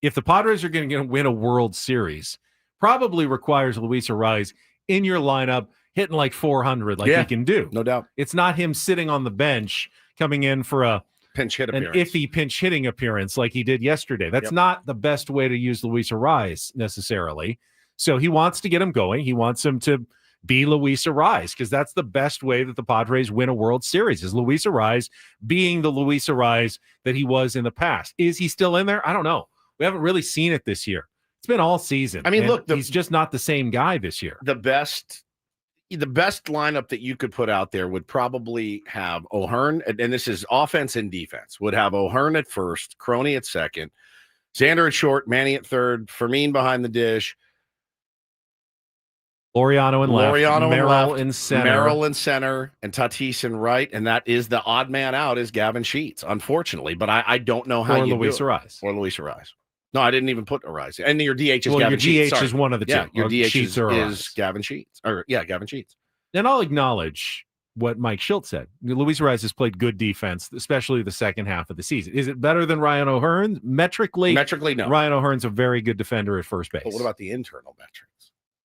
If the Padres are going to win a World Series, probably requires Luis Arraez in your lineup hitting like 400 like he can do. No doubt. It's not him sitting on the bench coming in for an appearance. iffy pinch hitting appearance like he did yesterday. That's not the best way to use Luis Arraez necessarily. So he wants to get him going. He wants him to be Luis Arraez because that's the best way that the Padres win a World Series is Luis Arraez being the Luis Arraez that he was in the past. Is he still in there? I don't know. We haven't really seen it this year. It's been all season. I mean, and look, he's just not the same guy this year. The best lineup that you could put out there would probably have O'Hearn, and this is offense and defense, would have O'Hearn at first, Crony at second, Xander at short, Manny at third, Fermin behind the dish, Laureano in left, Merrill left, in center. Merrill in center, and Tatis in right, and that is the odd man out is Gavin Sheets, unfortunately. But I don't know how Or you Luis do it. Arraez. Or Luis Arraez. No, I didn't even put Arraez. And your DH is Well, Gavin your Sheets. DH Sorry. is one of the two. Yeah, your Or DH Sheets is or Arraez. Gavin Sheets. Gavin Sheets. And I'll acknowledge what Mike Schilt said. Luis Arraez has played good defense, especially the second half of the season. Is it better than Ryan O'Hearn? Metrically, no. Ryan O'Hearn's a very good defender at first base. But what about the internal metrics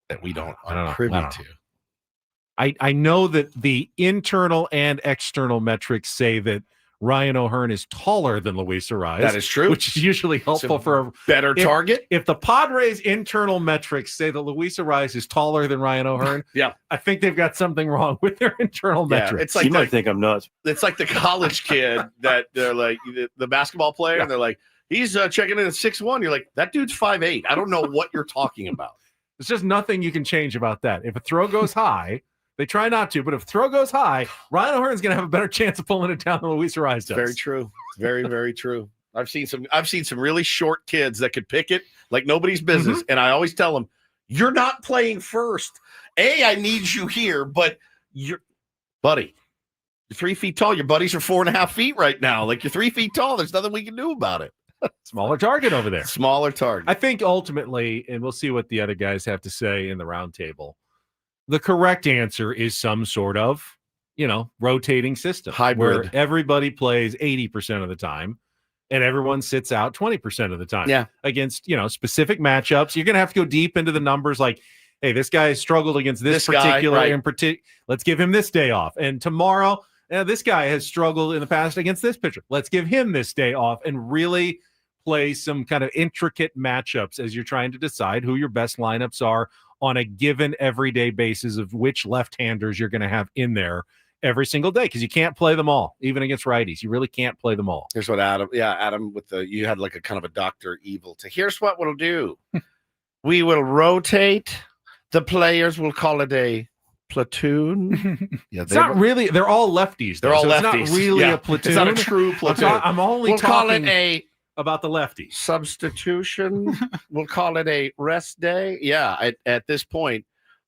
that we don't I don't know. privy I don't to? know. I know that the internal and external metrics say that Ryan O'Hearn is taller than Luis Arraez. That is true. Which is usually helpful for a better target. If the Padres' internal metrics say that Luis Arraez is taller than Ryan O'Hearn, yeah, I think they've got something wrong with their internal metrics. It's like You might think I'm nuts. It's like the college kid that they're like the basketball player, and they're like, he's checking in at 6'1". You're like, that dude's 5'8". I don't know what you're talking about. There's just nothing you can change about that. If a throw goes high, they try not to, but if throw goes high, Ryan O'Hearn's going to have a better chance of pulling it down than Luis Arraez does. Very true. Very, very true. I've seen some really short kids that could pick it like nobody's business. And I always tell them, you're not playing first. I need you here, but buddy, you're 3 feet tall. Your buddies are 4.5 feet right now. Like you're 3 feet tall. There's nothing we can do about it. Smaller target over there. Smaller target. I think ultimately, and we'll see what the other guys have to say in the roundtable, the correct answer is some sort of, rotating system. Hybrid. Where everybody plays 80% of the time and everyone sits out 20% of the time. Yeah. Against, specific matchups. You're going to have to go deep into the numbers like, hey, this guy struggled against this particular guy, right. Let's give him this day off. And tomorrow, this guy has struggled in the past against this pitcher. Let's give him this day off and really play some kind of intricate matchups as you're trying to decide who your best lineups are on a given everyday basis of which left-handers you're going to have in there every single day, because you can't play them all, even against righties. You really can't play them all. Here's what Adam you had like a kind of a Dr. Evil to here's what we'll do. We will rotate the players. We'll call it a platoon. Yeah, It's not really, they're all lefties. They're all so lefties. It's not really Yeah. a platoon. It's not a true platoon. I'm only we'll call it talking about the lefties. Substitution. We'll call it a rest day. Yeah, at this point,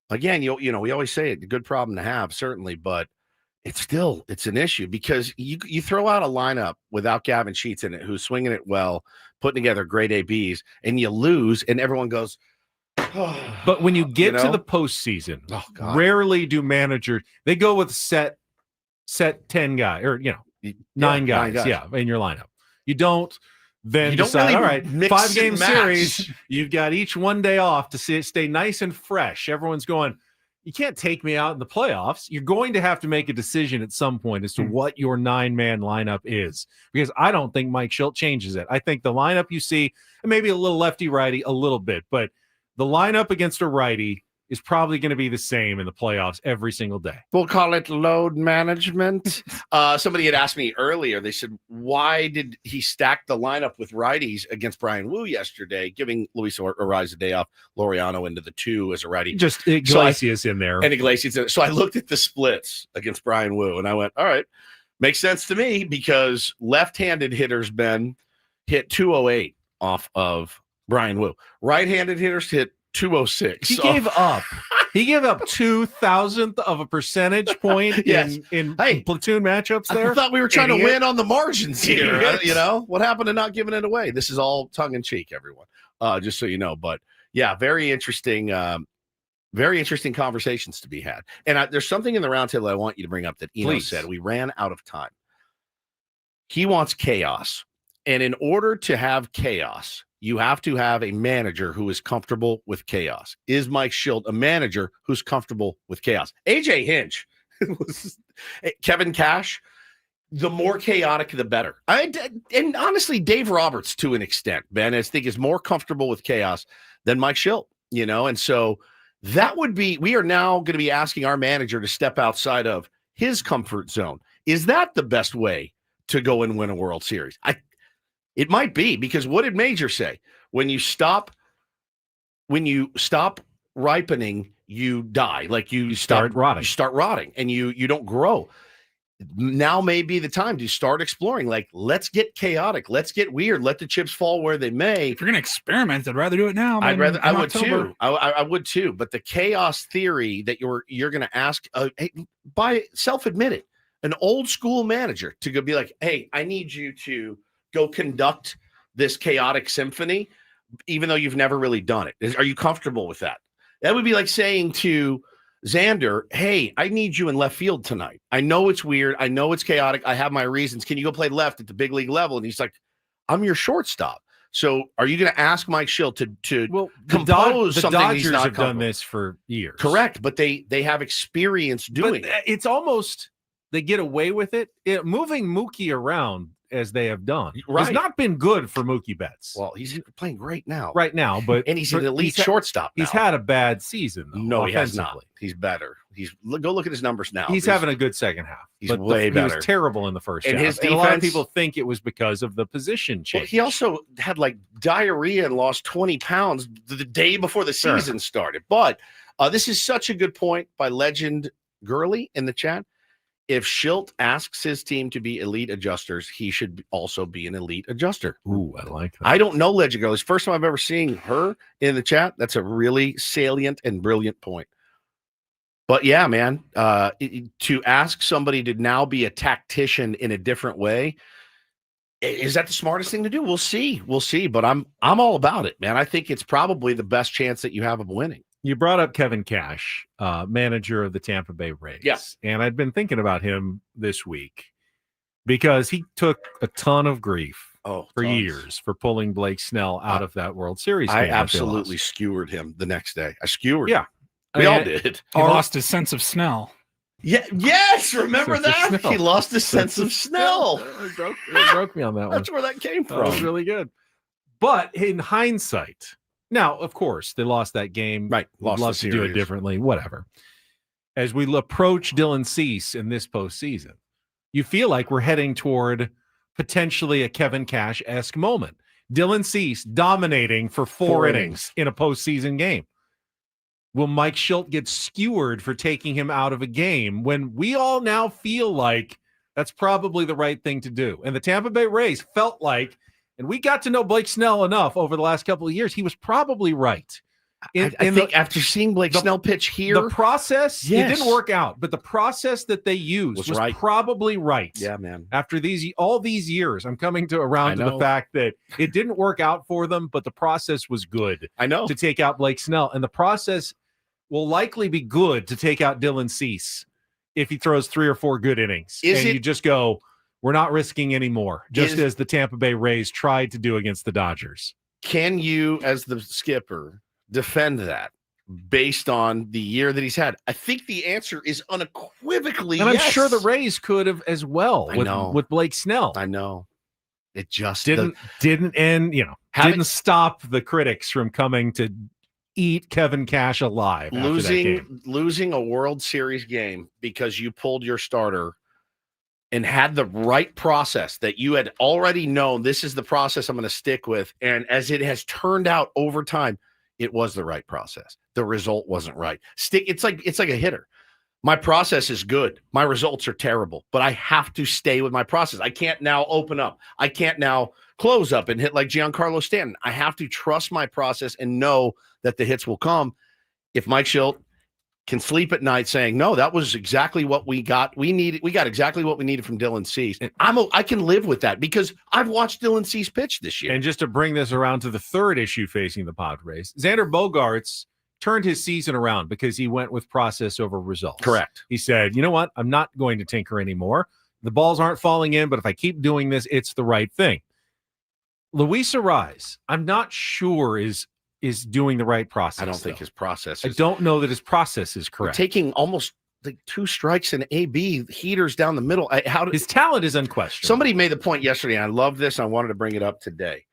again, we always say it, a good problem to have, certainly, but it's an issue because you throw out a lineup without Gavin Sheets in it, who's swinging it well, putting together great ABs, and you lose, and everyone goes. But when you get to the postseason, rarely do managers they go with set 10 guys or 9 guys, in your lineup. You don't then decide, really all right, mix 5-game and match. series, you've got each one day off to stay nice and fresh. Everyone's going, you can't take me out in the playoffs. You're going to have to make a decision at some point as to what your 9-man lineup is, because I don't think Mike Schilt changes it. I think the lineup you see, and maybe a little lefty righty, a little bit, but the lineup against a righty is probably going to be the same in the playoffs every single day. We'll call it load management. Somebody had asked me earlier, they said, why did he stack the lineup with righties against Brian Wu yesterday, giving Luis Ariz a day off, Laureano into the 2 as a righty? Just Iglesias in there. And Iglesias. So I looked at the splits against Brian Wu, and I went, all right, makes sense to me because left-handed hitters, Ben, hit 208 off of Brian Wu. Right-handed hitters hit 206. He gave up. He gave up 2,000th of a percentage point in platoon matchups there. I thought we were trying to win on the margins here. You know, what happened to not giving it away? This is all tongue-in-cheek, everyone, just so you know. But, yeah, very interesting conversations to be had. And there's something in the roundtable I want you to bring up that Eno said. We ran out of time. He wants chaos. And in order to have chaos, you have to have a manager who is comfortable with chaos. Is Mike Shildt a manager who's comfortable with chaos? AJ Hinch, Kevin Cash, the more chaotic, the better. And honestly, Dave Roberts, to an extent, Ben, I think is more comfortable with chaos than Mike Shildt, you know? And so that would be, we are now going to be asking our manager to step outside of his comfort zone. Is that the best way to go and win a World Series? It might be, because what did Major say? When you stop ripening, you die. Like you start rotting. You start rotting, and you don't grow. Now may be the time to start exploring. Like, let's get chaotic. Let's get weird. Let the chips fall where they may. If you're going to experiment, I'd rather do it now. I would too. I would too. But the chaos theory that you're going to ask, by self-admit it, an old school manager to go be like, hey, I need you to go conduct this chaotic symphony, even though you've never really done it. Are you comfortable with that? That would be like saying to Xander, hey, I need you in left field tonight. I know it's weird. I know it's chaotic. I have my reasons. Can you go play left at the big league level? And he's like, I'm your shortstop. So are you going to ask Mike Shildt to compose something? The Dodgers he's not have done this for years. Correct. But they have experience doing it. It's almost, they get away with it. Moving Mookie around as they have done has not been good for Mookie Betts. Well, he's playing great now. Right now, but and he's an elite shortstop now. He's had a bad season, though. No, he has not. He's better. Go look at his numbers now. He's having a good second half. He's way better. He was terrible in the first half. His defense, and a lot of people think it was because of the position change. Well, he also had like diarrhea and lost 20 pounds the day before the season started. But this is such a good point by Legend Gurley in the chat. If Shildt asks his team to be elite adjusters, he should also be an elite adjuster. Ooh, I like that. I don't know Legend Girl. It's the first time I've ever seen her in the chat. That's a really salient and brilliant point. But yeah, man, to ask somebody to now be a tactician in a different way, is that the smartest thing to do? We'll see. We'll see. But I'm all about it, man. I think it's probably the best chance that you have of winning. You brought up Kevin Cash, manager of the Tampa Bay Rays. Yes. And I'd been thinking about him this week because he took a ton of grief for years for pulling Blake Snell out of that World Series game. I absolutely skewered him the next day. I skewered him. Yeah. We all did. He lost his sense of Snell. Yeah. Yes. Remember that? He lost his sense of Snell. It broke me on that one. That's where that came from. That was really good. But in hindsight, now, of course, they lost that game. Right. Would love to do it differently, whatever. As we approach Dylan Cease in this postseason, you feel like we're heading toward potentially a Kevin Cash-esque moment. Dylan Cease dominating for four innings in a postseason game. Will Mike Shildt get skewered for taking him out of a game when we all now feel like that's probably the right thing to do? And the Tampa Bay Rays felt like, and we got to know Blake Snell enough over the last couple of years, he was probably right. I think after seeing Blake Snell pitch here, the process, it didn't work out, but the process that they used was probably right. Yeah, man. After all these years, I'm coming around to the fact that it didn't work out for them, but the process was good. I know. To take out Blake Snell, and the process will likely be good to take out Dylan Cease if he throws 3 or 4 good innings. You just go, we're not risking anymore, just as the Tampa Bay Rays tried to do against the Dodgers. Can you, as the skipper, defend that based on the year that he's had? I think the answer is unequivocally and yes. I'm sure the Rays could have as well with Blake Snell. I know. It just didn't end, didn't stop the critics from coming to eat Kevin Cash alive. After that game. Losing a World Series game because you pulled your starter and had the right process that you had already known, this is the process I'm going to stick with. And as it has turned out over time, it was the right process. The result wasn't right. It's like a hitter. My process is good. My results are terrible, but I have to stay with my process. I can't now open up. I can't now close up and hit like Giancarlo Stanton. I have to trust my process and know that the hits will come. If Mike Schilt can sleep at night saying, no, that was exactly what we got. We got exactly what we needed from Dylan Cease. And I can live with that because I've watched Dylan Cease pitch this year. And just to bring this around to the third issue facing the Padres, Xander Bogaerts turned his season around because he went with process over results. Correct. He said, you know what? I'm not going to tinker anymore. The balls aren't falling in, but if I keep doing this, it's the right thing. Luis Arraez, I'm not sure is doing the right process. I don't think his process is. I don't know that his process is correct. Taking almost like 2 strikes in AB, heaters down the middle. His talent is unquestioned. Somebody made the point yesterday, and I love this. I wanted to bring it up today.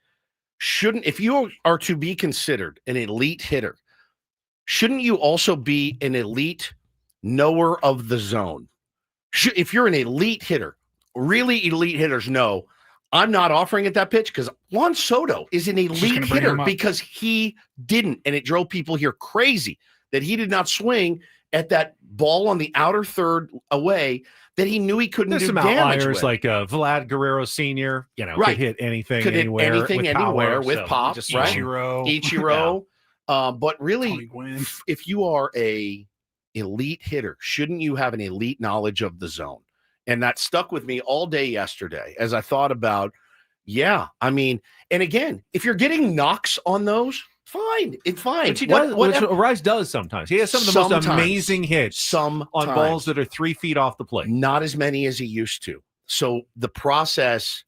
If you are to be considered an elite hitter, shouldn't you also be an elite knower of the zone? If you're an elite hitter, really elite hitters know, I'm not offering at that pitch because Juan Soto is an elite hitter because he didn't, and it drove people here crazy that he did not swing at that ball on the outer third away that he knew he couldn't There's do some damage outliers with. like Vlad Guerrero Sr., could hit anything, could anywhere, hit anything, with anywhere power, with so pop, just right? Ichiro. But really, if you are a elite hitter, shouldn't you have an elite knowledge of the zone? And that stuck with me all day yesterday as I thought about, and again, if you're getting knocks on those, fine. It's fine. Which he does. Which Arraez does sometimes. He has some of the most amazing hits on balls that are 3 feet off the plate. Not as many as he used to. So the process,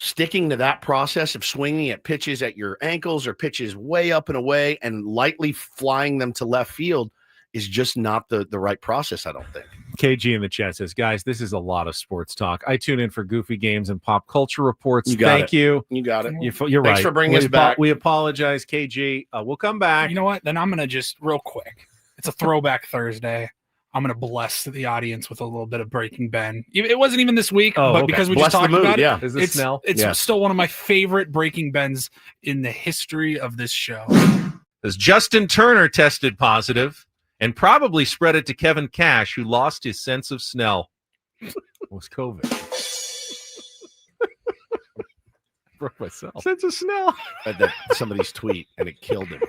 sticking to that process of swinging at pitches at your ankles or pitches way up and away and lightly flying them to left field is just not the right process, I don't think. KG in the chat says, guys, this is a lot of sports talk. I tune in for goofy games and pop culture reports. Thank you. You got it. You're Thanks right. for bringing us back. We apologize, KG. We'll come back. You know what? Then I'm going to just real quick. It's a Throwback Thursday. I'm going to bless the audience with a little bit of Breaking Ben. It wasn't even this week, but because we just talked about it, Is this Snell? It's still one of my favorite Breaking Bens in the history of this show. As Justin Turner tested positive and probably spread it to Kevin Cash, who lost his sense of smell. It was COVID. Broke myself. Sense of smell. Read that somebody's tweet, and it killed him.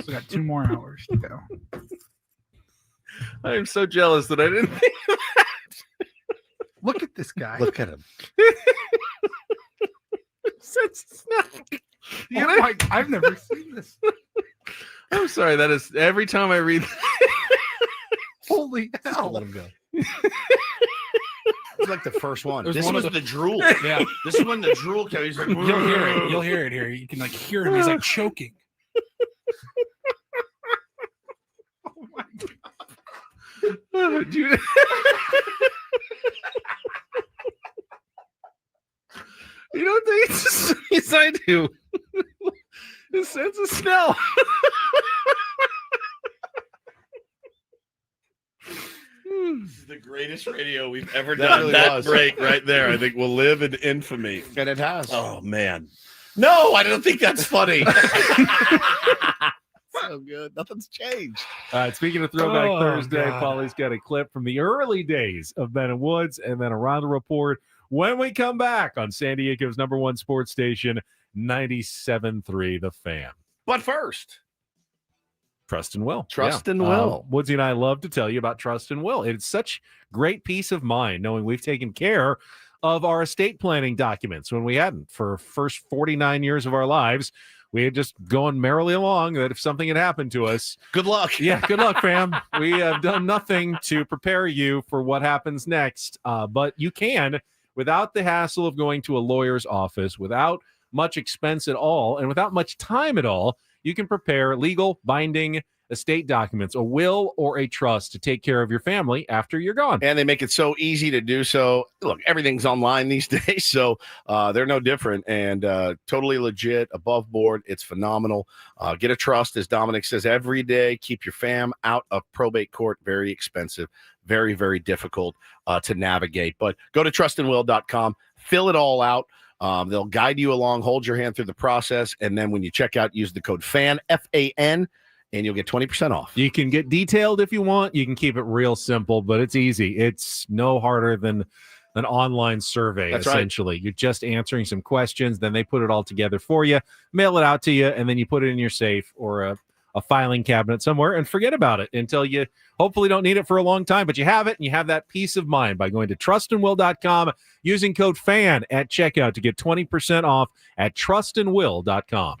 So got 2 more hours to go. I am so jealous that I didn't think of that. Look at this guy. Look at him. Sense of smell. I've never seen this. I'm sorry. That is every time I read. Holy hell! Let him go. It was like the first one. There's This one was of the drool. Yeah. This is when the drool came. He's like, You'll hear it. You'll hear it here. You can hear him. He's like choking. Oh my god, dude! You don't think it's as funny as I do? His sense of smell. This is the greatest radio we've ever done. Really that was. break right there, I think, will live in infamy. And it has. Oh, man. No, I don't think that's funny. So good. Nothing's changed. Speaking of Throwback Thursday, God. Paulie's got a clip from the early days of Ben and Woods and then a Reindl Report when we come back on San Diego's #1 sports station, 97.3 The Fan. But first, Trust and Will. Trust and Will. Woodsy and I love to tell you about Trust and Will. It's such great peace of mind knowing we've taken care of our estate planning documents when we hadn't. For first 49 years of our lives, we had just gone merrily along that if something had happened to us, good luck. Yeah, good luck, fam. We have done nothing to prepare you for what happens next. But you can, without the hassle of going to a lawyer's office, without much expense at all, and without much time at all, you can prepare legal, binding estate documents, a will or a trust to take care of your family after you're gone. And they make it so easy to do so. Look, everything's online these days, so they're no different, and totally legit, above board. It's phenomenal. Get a trust, as Dominic says, every day. Keep your fam out of probate court. Very expensive, very, very difficult to navigate. But go to trustandwill.com, fill it all out. They'll guide you along, hold your hand through the process, and then when you check out, use the code FAN, F-A-N, and you'll get 20% off. You can get detailed if you want. You can keep it real simple, but it's easy. It's no harder than an online survey, That's essentially. Right. You're just answering some questions, then they put it all together for you, mail it out to you, and then you put it in your safe or a filing cabinet somewhere and forget about it until you hopefully don't need it for a long time, but you have it, and you have that peace of mind by going to trustandwill.com, using code FAN at checkout to get 20% off at trustandwill.com.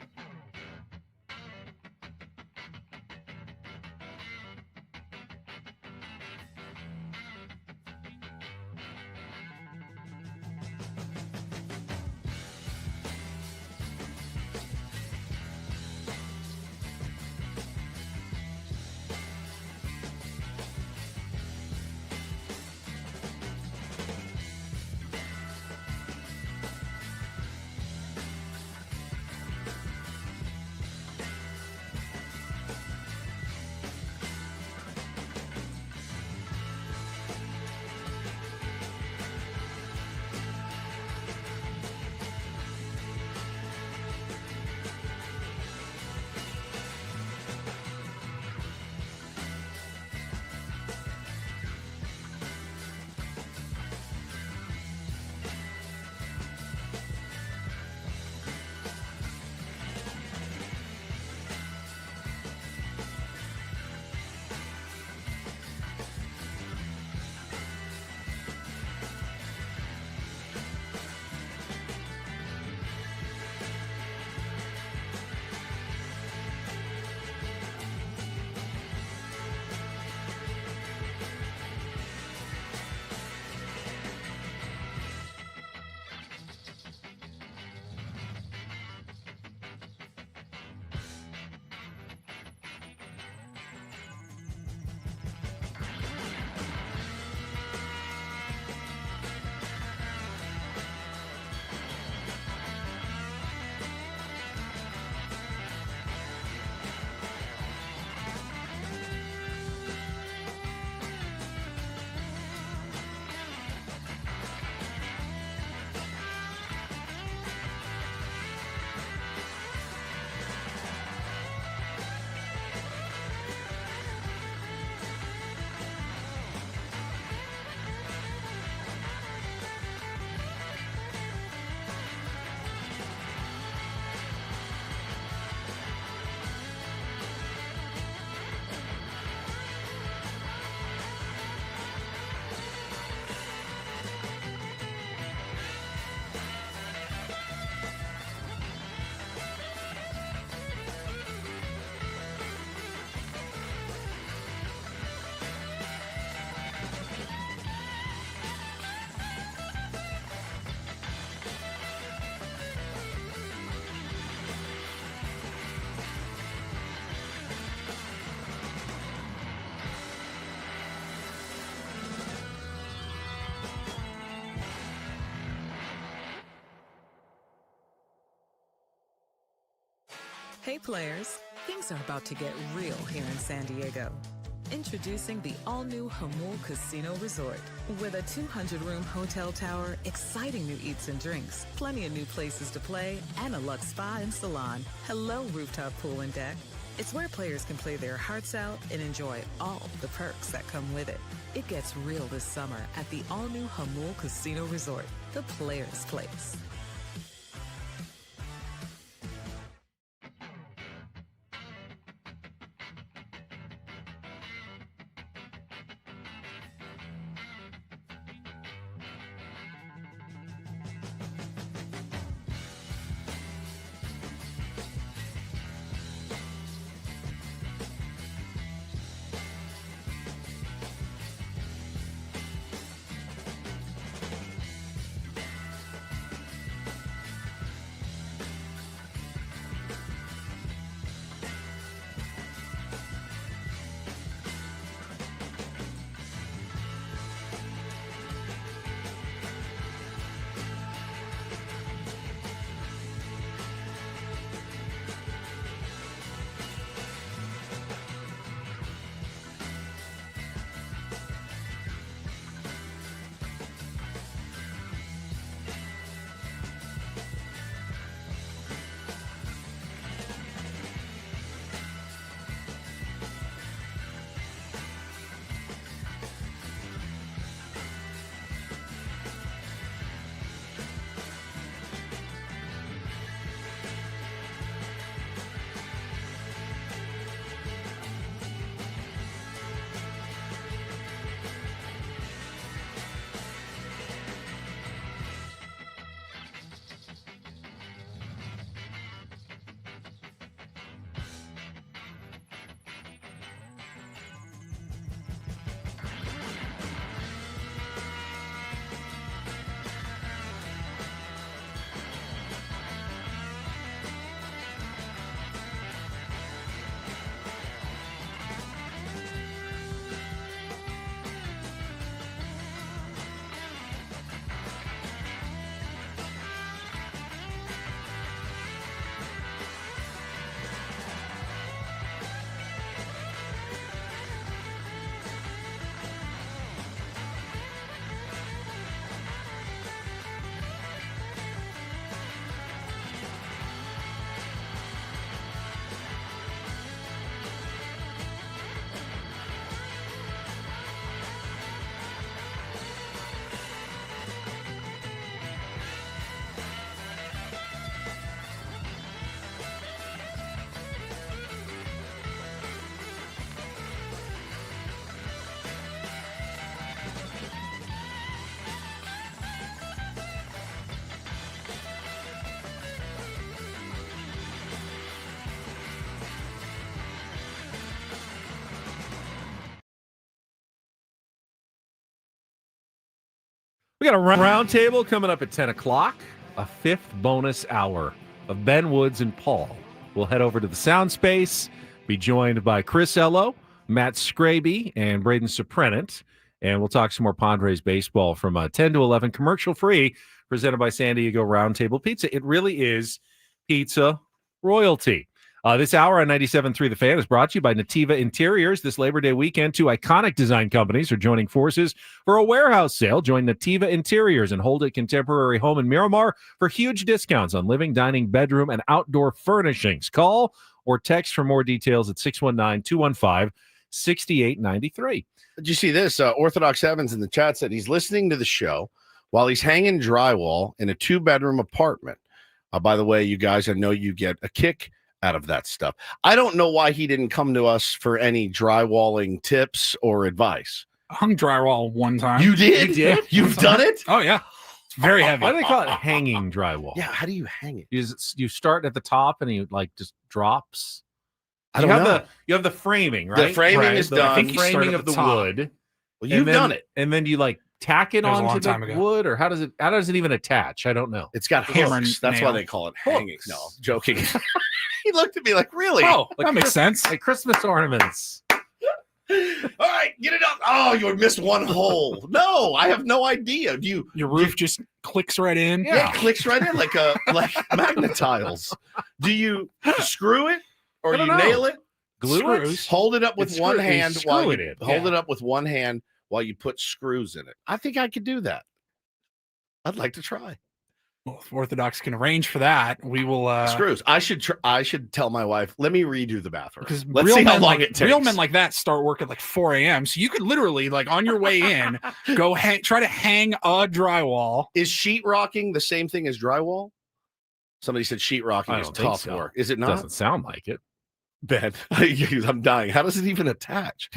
Hey players, things are about to get real here in San Diego. Introducing the all-new Hamul Casino Resort. With a 200-room hotel tower, exciting new eats and drinks, plenty of new places to play, and a luxe spa and salon. Hello, rooftop pool and deck. It's where players can play their hearts out and enjoy all the perks that come with it. It gets real this summer at the all-new Hamul Casino Resort, the players' place. We got a round table coming up at 10 o'clock, a fifth bonus hour of Ben Woods and Paul. We'll head over to the sound space, be joined by Chris Ello, Matt Scraby, and Braden Suprenant, and we'll talk some more Padres baseball from 10 to 11, commercial-free, presented by San Diego Roundtable Pizza. It really is pizza royalty. This hour on 97.3 The Fan is brought to you by Nativa Interiors. This Labor Day weekend, 2 iconic design companies are joining forces for a warehouse sale. Join Nativa Interiors and Hold It Contemporary Home in Miramar for huge discounts on living, dining, bedroom, and outdoor furnishings. Call or text for more details at 619-215-6893. Did you see this? Orthodox Evans in the chat said he's listening to the show while he's hanging drywall in a 2-bedroom apartment. By the way, you guys, I know you get a kick out of that stuff. I don't know why he didn't come to us for any drywalling tips or advice. I hung drywall one time. You did? You've done it? Oh, yeah. It's very heavy. Why do they call it hanging drywall? Yeah, how do you hang it? You start at the top and he like just drops. I don't know. You have the framing, right? The framing is done. I think framing of the wood. Well, you've done it. And then you like tack it onto the wood, or how does it even attach? I don't know. It's got hooks. That's why they call it hanging. No, joking. He looked at me like, really? Oh, that makes sense. Like Christmas ornaments. All right, get it up. Oh, you missed one hole. No, I have no idea. Your roof just clicks right in? Yeah, it clicks right in like magnet tiles. Do you screw it or you nail it? Glue it? Hold it up with one hand while you hold it up with one hand while you put screws in it. I think I could do that. I'd like to try. Well, if Orthodox can arrange for that, we will. Screws. I should tell my wife, let me redo the bathroom. Because let's see how long it takes. Real men like that start work at like 4 a.m. So you could literally, like on your way in, go try to hang a drywall. Is sheetrocking the same thing as drywall? Somebody said sheetrocking is tough work. Is it not? Doesn't sound like it. Ben, I'm dying. How does it even attach?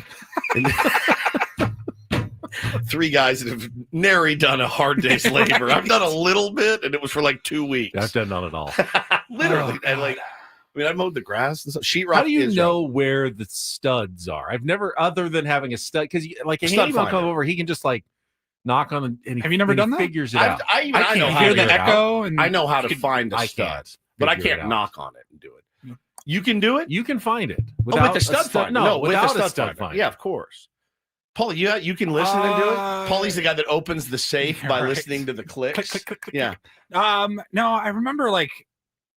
3 guys that have nary done a hard day's labor. I've done a little bit, and it was for like 2 weeks. I've done none at all. Literally, and I mowed the grass and stuff. Sheetrock. How do you know where the studs are? I've never, other than having a stud, because like a handyman will come over, he can just like knock on. And have you never done that? Figures it out. I know how hear to the echo, and I know how to find a stud, but I can't knock on it and do it. You can do it. You can find it with the stud finder. No, without a stud finder. Yeah, of course. Paulie, you can listen and do it. Paulie's the guy that opens the safe by listening to the clicks. Click, click, click, click, yeah. No, I remember like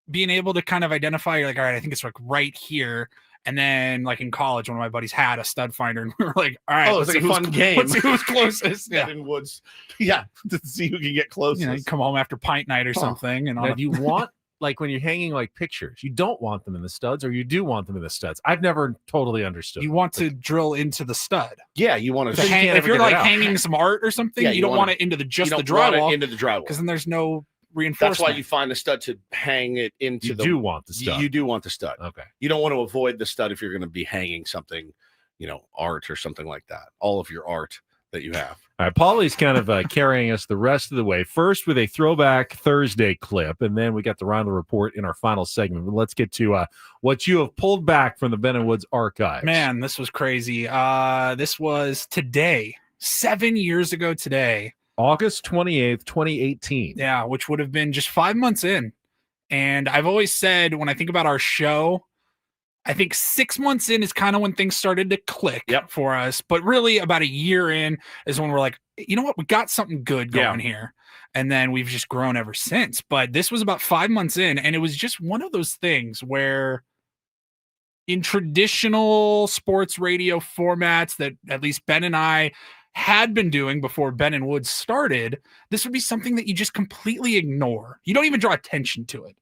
being able to kind of identify. You're like, all right, I think it's like right here. And then, like in college, one of my buddies had a stud finder, and we were like, all right, it's like a fun game. Let's see who's closest. Yeah, in Woods. Yeah, to see who can get closest. You come home after pint night or something, and now, do you want? Like when you're hanging like pictures, you don't want them in the studs, or you do want them in the studs. I've never totally understood. You want to drill into the stud. Yeah, you want to. If you're like hanging some art or something, you don't want it into the drywall. Into the drywall, because then there's no reinforcement. That's why you find the stud to hang it into. You do want the stud. You do want the stud. Okay. You don't want to avoid the stud if you're going to be hanging something, art or something like that. All of your art that you have. All right, Paulie's kind of carrying us the rest of the way. First with a Throwback Thursday clip, and then we got the Reindl Report in our final segment. But let's get to what you have pulled back from the Ben & Woods archives. Man, this was crazy. This was today, 7 years ago today. August 28th, 2018. Yeah, which would have been just 5 months in. And I've always said, when I think about our show, I think 6 months in is kind of when things started to click for us. But really about a year in is when we're like, you know what? We got something good going here. And then we've just grown ever since. But this was about 5 months in. And it was just one of those things where in traditional sports radio formats that at least Ben and I had been doing before Ben and Woods started, this would be something that you just completely ignore. You don't even draw attention to it.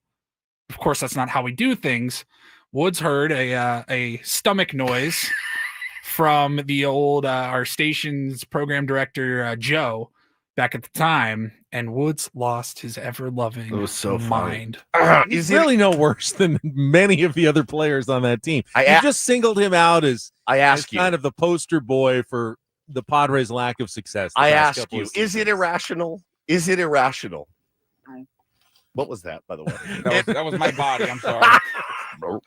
Of course, that's not how we do things. Woods heard a stomach noise from the old our station's program director Joe back at the time, and Woods lost his ever-loving mind. He's really no worse than many of the other players on that team. You just singled him out as kind of the poster boy for the Padres' lack of success. I ask you, is it irrational? Is it irrational? What was that, by the way? That was my body. I'm sorry.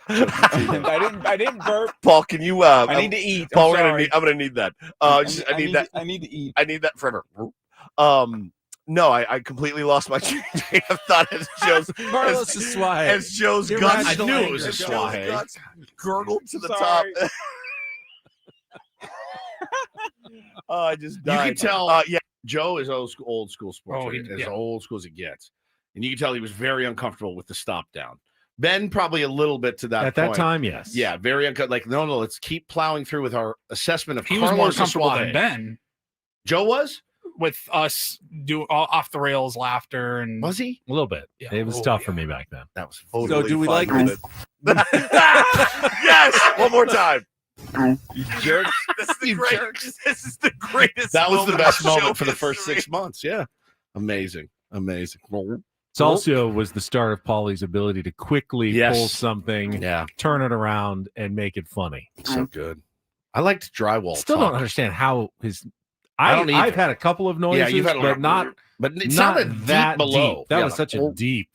I didn't burp. Paul, can you? I need to eat. Paul, I'm gonna need that. I need that. I need to eat. I need that forever. No, I completely lost my train of thought as Joe's Carlos is Suave. As Joe's You're guts. right. I knew it was a As Joe's Suave. guts Gurgled to the top. Oh, I just died. You can tell. Yeah, Joe is old school sports. Oh, as old school as it gets, and you can tell he was very uncomfortable with the stop down. Ben probably a little bit to that At point. that time, yes. Yeah, very uncomfortable. Like, no, let's keep plowing through with our assessment of He Carlos was more comfortable Suave. than Ben Joe was with us do off the rails laughter and was he a little bit? Yeah. It was tough for me back then. That was So totally do we fine like with it. Yes, one more time. Jerks. This is the greatest. This is the greatest. That was the moment best of show moment for the first history. 6 months. Yeah, amazing. It also was the start of Paulie's ability to quickly pull something, turn it around, and make it funny. So good. I liked drywall. Still talk. don't understand how his. I don't either. I've had a couple of noises, you've had a but not. But it not sounded that deep below. That Yeah, was such a deep,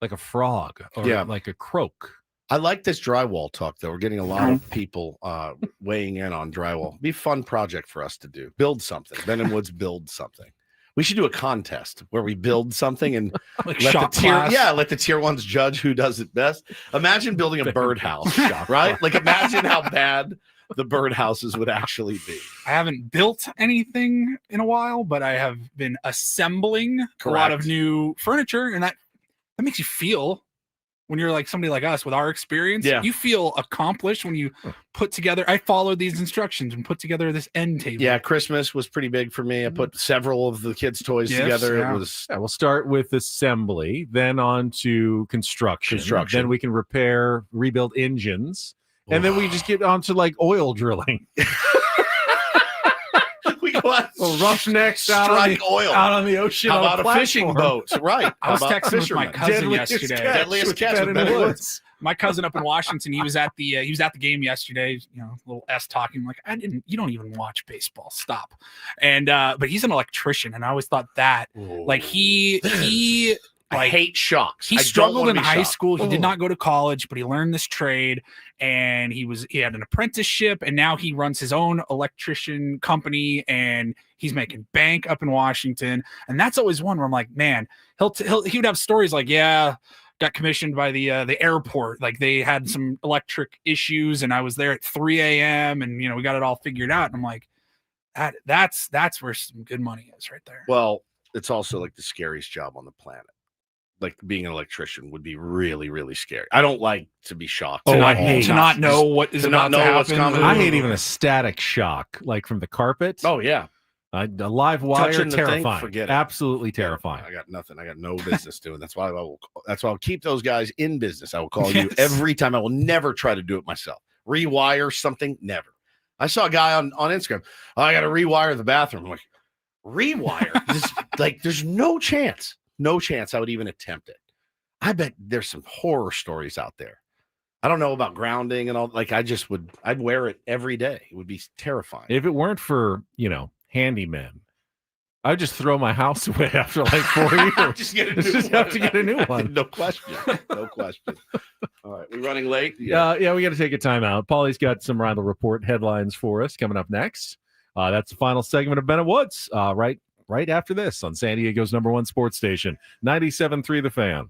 like a frog or like a croak. I like this drywall talk, though. We're getting a lot of people weighing in on drywall. Be a fun project for us to do. Build something. Ben and Woods build something. We should do a contest where we build something and Like let the shop tier, class. let the tier ones judge who does it best. Imagine building a birdhouse, right? Like imagine how bad the birdhouses would actually be. I haven't built anything in a while, but I have been assembling a lot Correct. of new furniture, and that makes you feel when you're like somebody like us with our experience. Yeah. You feel accomplished when you put together. I followed these instructions and put together this end table. Yeah, Christmas was pretty big for me. I put several of the kids' toys Yes, together. yeah. It was We'll start with assembly, then on to construction. Then we can rebuild engines, and then we just get on to like oil drilling. we go out roughnecks out on the ocean. How on about a fishing platform. boat? Right. I was How about texting with my fishermen? cousin yesterday. Deadliest catch with Ben and Woods. My cousin up in Washington, he was at the game yesterday. You know, little S talking. I'm like, you don't even watch baseball. Stop. And but he's an electrician, and I always thought that like he I hate shocks. He I don't struggled wanna in be high shocked. school. He did not go to college, but he learned this trade, and he had an apprenticeship, and now he runs his own electrician company, and he's making bank up in Washington. And that's always one where I'm like, man, he would have stories like, yeah, got commissioned by the airport. Like they had some electric issues, and I was there at 3 a.m. and we got it all figured out. And I'm like, that's where some good money is right there. Well, it's also like the scariest job on the planet. Like being an electrician would be really, really scary. I don't like to be shocked. I hate to not know what is about to happen. I hate even a static shock, like from the carpet. Oh yeah, a live wire, Touching the thing, terrifying. forget it. Absolutely terrifying. I got nothing. I got no business doing. That's why I'll keep those guys in business. I will call you every time. I will never try to do it myself. Rewire something, never. I saw a guy on Instagram. Oh, I got to rewire the bathroom. I'm like, rewire? There's no chance. No chance I would even attempt it. I bet there's some horror stories out there. I don't know about grounding and all. Like I'd wear it every day. It would be terrifying. If it weren't for, handymen, I'd just throw my house away after like 4 years. Just have to get a new one. No question. No question. All right. We running late? Yeah, we got to take a time out. Paulie's got some Reindl Report headlines for us coming up next. That's the final segment of Bennett Woods. Right after this on San Diego's #1 sports station, 97.3 The Fan.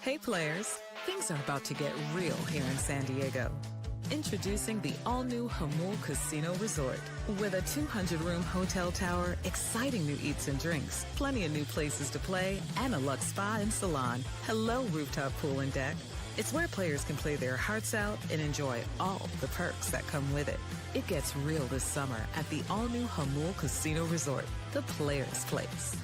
Hey players, things are about to get real here in San Diego. Introducing the all-new Hamul Casino Resort. With a 200-room hotel tower, exciting new eats and drinks, plenty of new places to play, and a luxe spa and salon. Hello, rooftop pool and deck. It's where players can play their hearts out and enjoy all the perks that come with it. It gets real this summer at the all-new Hamul Casino Resort, the players' place.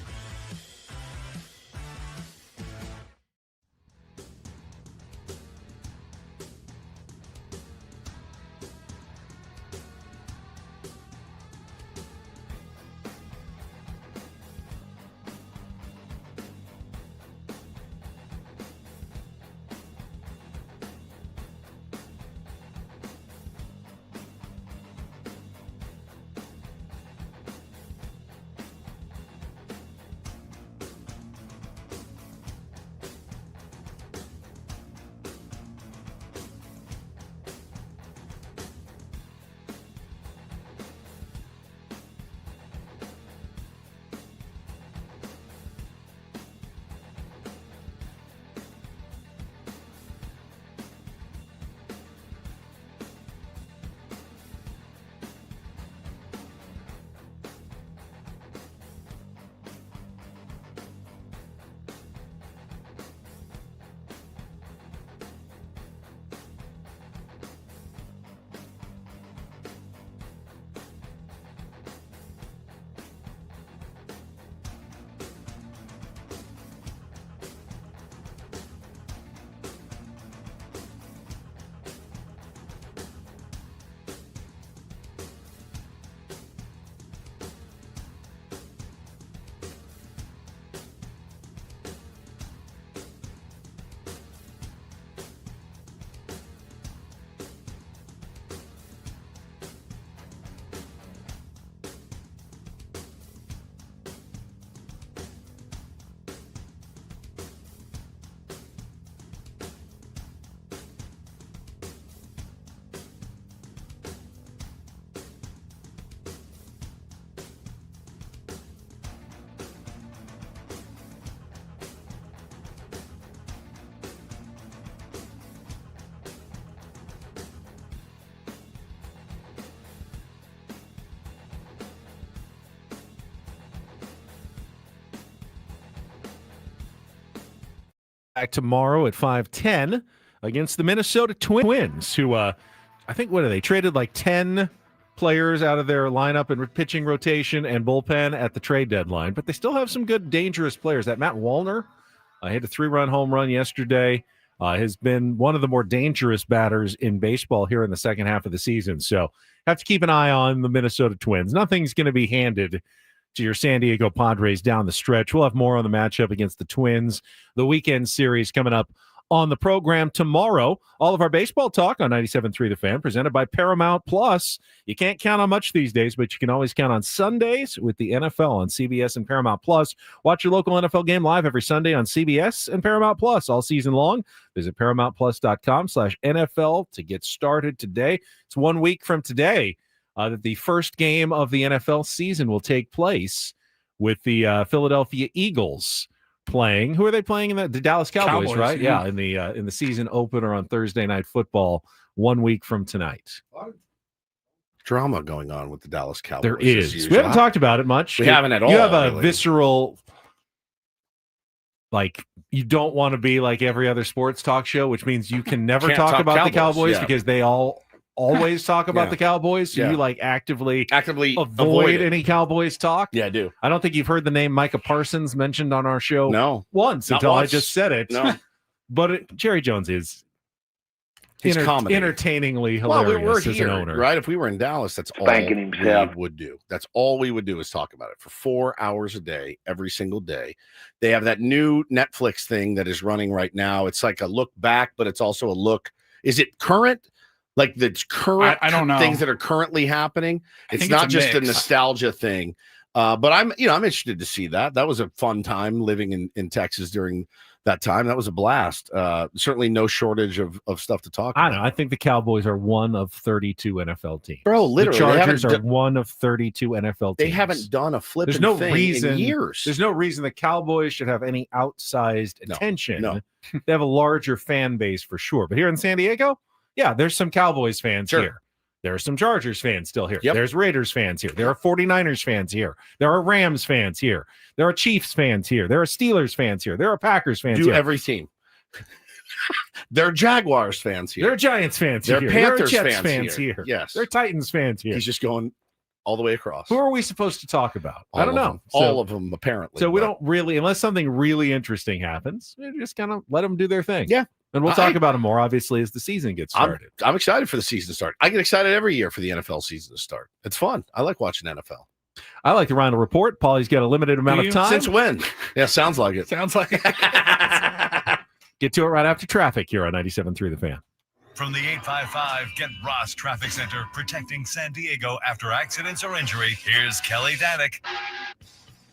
Back tomorrow at 5:10 against the Minnesota Twins, who I think, what are they, traded like 10 players out of their lineup and pitching rotation and bullpen at the trade deadline, but they still have some good, dangerous players. That Matt Wallner hit a 3-run home run yesterday, has been one of the more dangerous batters in baseball here in the second half of the season. So have to keep an eye on the Minnesota Twins. Nothing's going to be handed to your San Diego Padres down the stretch. We'll have more on the matchup against the Twins. The weekend series coming up on the program tomorrow. All of our baseball talk on 97.3 The Fan, presented by Paramount Plus. You can't count on much these days, but you can always count on Sundays with the NFL on CBS and Paramount Plus. Watch your local NFL game live every Sunday on CBS and Paramount Plus all season long. Visit ParamountPlus.com/NFL to get started today. It's 1 week from today that the first game of the NFL season will take place, with the Philadelphia Eagles playing. Who are they playing in that? The Dallas Cowboys, right? Yeah, in the season opener on Thursday Night Football 1 week from tonight. Drama going on with the Dallas Cowboys. There is. We haven't talked about it much. We haven't at all. You have a really visceral, like, you don't want to be like every other sports talk show, which means you can never talk about the Cowboys because they always talk about the Cowboys. So you like actively avoid any Cowboys talk. Yeah, I do. I don't think you've heard the name Micah Parsons mentioned on our show once until I just said it. No. But Jerry Jones is comedy. Entertainingly hilarious we're as here, an owner. Right? If we were in Dallas, that's all Spanking himself. we would do. That's all we would do is talk about it for 4 hours a day, every single day. They have that new Netflix thing that is running right now. It's like a look back, but it's also a look. Is it current? Like the current I don't know. things that are currently happening. It's think not it's a just a mix. nostalgia thing. But I'm interested to see that. That was a fun time living in Texas during that time. That was a blast. Certainly no shortage of stuff to talk I about. don't know. I think the Cowboys are one of 32 NFL teams. Bro, literally, the Chargers are one of 32 NFL teams. They haven't done a flipping There's no thing reason, in years. There's no reason the Cowboys should have any outsized attention. No. They have a larger fan base for sure. But here in San Diego, yeah, there's some Cowboys fans here. There are some Chargers fans still here. Yep. There's Raiders fans here. There are 49ers fans here. There are Rams fans here. There are Chiefs fans here. There are Steelers fans here. There are Packers fans here. Every team. There are Jaguars fans here. There are Giants fans here. here. There are Panthers there are Jets fans here. Yes. There are Titans fans here. He's just going all the way across. Who are we supposed to talk about? All I don't of know. them. All of them, apparently. So we don't really, unless something really interesting happens, we just kind of let them do their thing. Yeah. And we'll talk about it more, obviously, as the season gets started. I'm excited for the season to start. I get excited every year for the NFL season to start. It's fun. I like watching NFL. I like the Reindl Report. Paulie's got a limited amount of time. Since when? Yeah, sounds like it. Sounds like it. Get to it right after traffic here on 97.3 The Fan. From the 855 Get Ross Traffic Center, protecting San Diego after accidents or injury, here's Kelly Danick.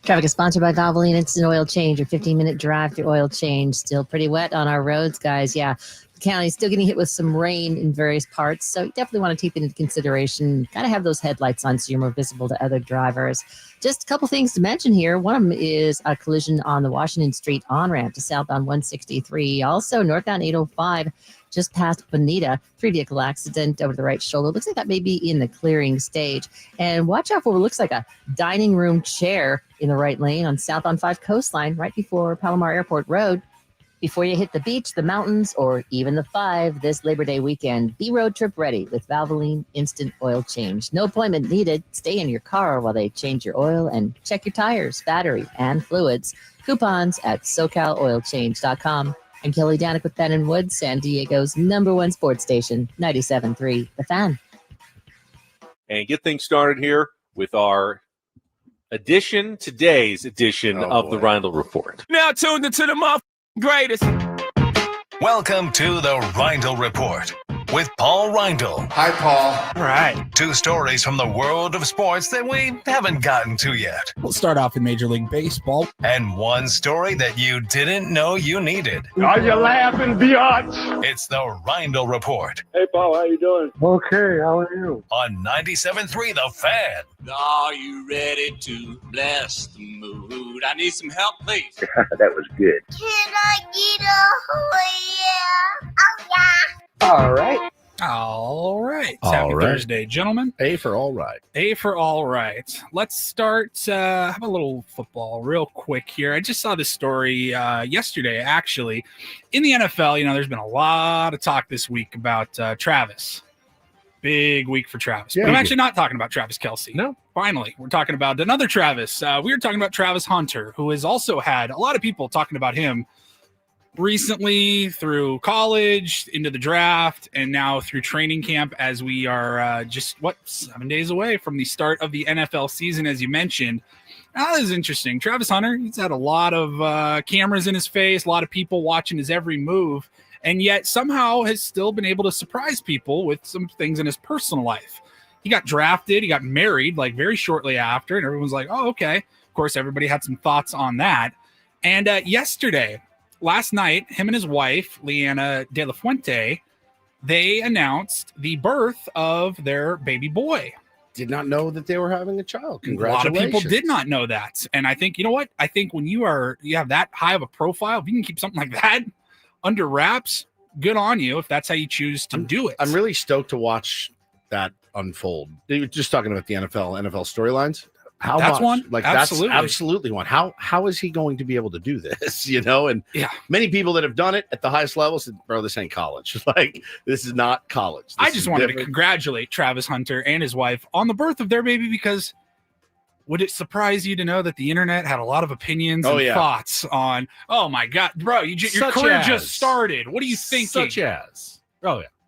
Traffic is sponsored by Valvoline Instant Oil Change, your 15-minute drive through oil change. Still pretty wet on our roads, guys. Yeah, the county's still getting hit with some rain in various parts, so you definitely want to take it into consideration. Got to have those headlights on so you're more visible to other drivers. Just a couple things to mention here. One of them is a collision on the Washington Street on-ramp to southbound 163. Also, northbound 805. Just past Bonita, 3-vehicle accident over the right shoulder. Looks like that may be in the clearing stage. And watch out for what looks like a dining room chair in the right lane on South on 5 Coastline, right before Palomar Airport Road. Before you hit the beach, the mountains, or even the 5 this Labor Day weekend, be road trip ready with Valvoline Instant Oil Change. No appointment needed. Stay in your car while they change your oil and check your tires, battery, and fluids. Coupons at SoCalOilChange.com. And Kelly Danick with Ben and Wood, San Diego's #1 sports station, 97.3 The Fan. And get things started here with our today's edition of the Reindl Report. Now tuned into the greatest. Welcome to the Reindl Report with Paul Reindl. Hi, Paul. All right. 2 stories from the world of sports that we haven't gotten to yet. We'll start off in Major League Baseball. And 1 story that you didn't know you needed. Are you laughing, biatch? It's the Reindl Report Hey, Paul, how you doing? Okay, how are you? on 97.3 The Fan. Are you ready to bless the mood? I need some help, please. That was good. Can I get a oh yeah? Oh yeah. All right. All right. All Happy right. Thursday, gentlemen. A for all right. A for all right. Let's start. Have a little football real quick here. I just saw this story yesterday, actually. In the NFL, there's been a lot of talk this week about Travis. Big week for Travis. Yeah. But I'm actually not talking about Travis Kelce. No. Finally, we're talking about another Travis. We were talking about Travis Hunter, who has also had a lot of people talking about him recently through college, into the draft, and now through training camp as we are 7 days away from the start of the NFL season, as you mentioned. Now, this is interesting. Travis Hunter, he's had a lot of cameras in his face, a lot of people watching his every move, and yet somehow has still been able to surprise people with some things in his personal life. He got drafted, he got married like very shortly after, and everyone's like, oh, okay. Of course, everybody had some thoughts on that. And last night, him and his wife, Leanna De La Fuente, they announced the birth of their baby boy. Did not know that they were having a child. A lot of Congratulations. people did not know that. And I think, you know what? I think when you have that high of a profile, if you can keep something like that under wraps, good on you if that's how you choose to do it. I'm really stoked to watch that unfold. You were just talking about the NFL storylines. How That's much? one. Like Absolutely. that's absolutely one. How is he going to be able to do this? And yeah, many people that have done it at the highest level said, "Bro, this ain't college. Like this is not college." This I is just wanted to different." congratulate Travis Hunter and his wife on the birth of their baby, because would it surprise you to know that the internet had a lot of opinions and thoughts on, oh my God, bro, your career just started. What are you thinking? Such as,